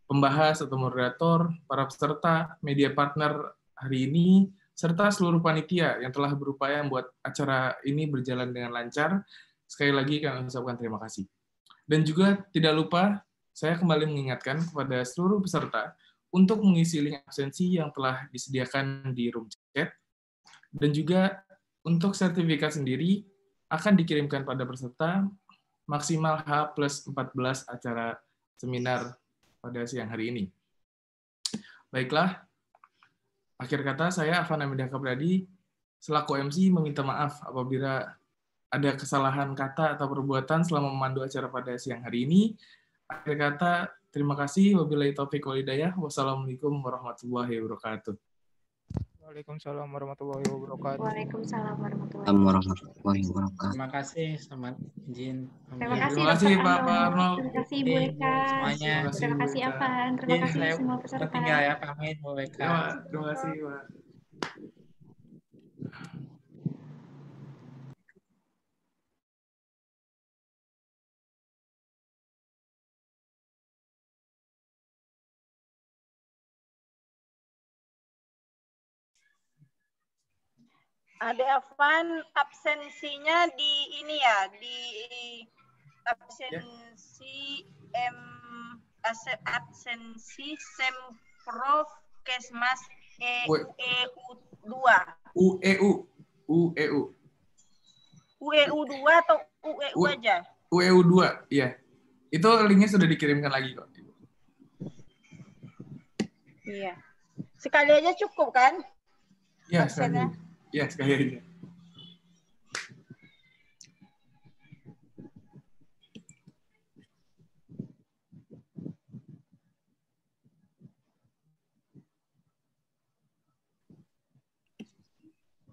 pembahas atau moderator, para peserta, media partner hari ini, serta seluruh panitia yang telah berupaya membuat acara ini berjalan dengan lancar. Sekali lagi kami ucapkan terima kasih. Dan juga tidak lupa, saya kembali mengingatkan kepada seluruh peserta untuk mengisi link absensi yang telah disediakan di room chat. Dan juga untuk sertifikat sendiri akan dikirimkan pada peserta maksimal H+14 acara seminar pada siang hari ini. Baiklah, akhir kata saya Afan Amidah Kabradi selaku MC meminta maaf apabila ada kesalahan kata atau perbuatan selama memandu acara pada siang hari ini. Akhir kata, terima kasih. Wabillahi taufiq wal hidayah. Wassalamualaikum warahmatullahi wabarakatuh. Waalaikumsalam warahmatullahi wabarakatuh. Waalaikumsalam warahmatullahi wabarakatuh. Terima kasih, selamat izin. Terima kasih Terima kasih Dr. Pak Arno. Arno. Terima kasih Bu Eka. Semuanya. Terima kasih Afan. Terima kasih semua peserta. Tinggal ya, pamit Bu Eka. Ya, Pak. Terima kasih, Pak. Ade Afan absensinya di ini ya, di absensi absensi Semprov Kesmas UEU 2. UEU 2 atau UEU aja? UEU 2, iya. Itu linknya sudah dikirimkan lagi kok. Iya. Sekali aja cukup kan? Iya, sekali. Iya, sekali aja.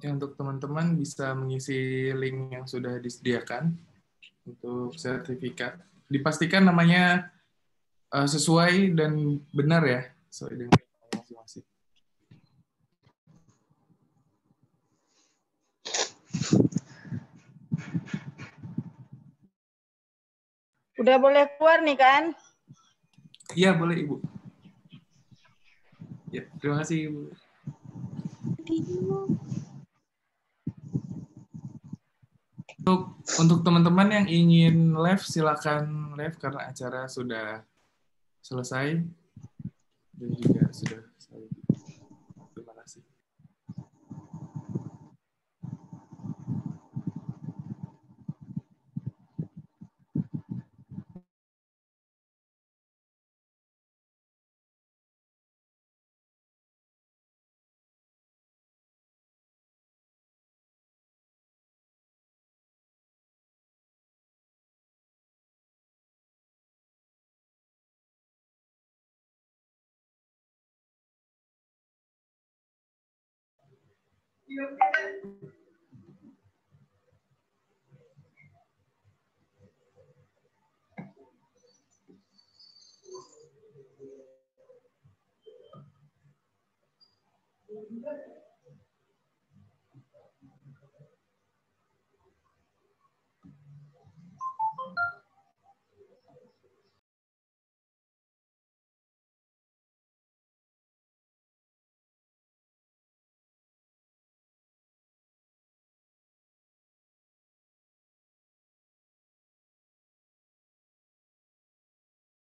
Ya, untuk teman-teman bisa mengisi link yang sudah disediakan untuk sertifikat. Dipastikan namanya sesuai dan benar ya, sesuai dengan masing-masing. Udah boleh keluar nih kan? Iya, boleh Ibu. Ya, terima kasih Ibu. Untuk teman-teman yang ingin live, silakan live karena acara sudah selesai dan juga sudah selesai. Terima kasih. Iya.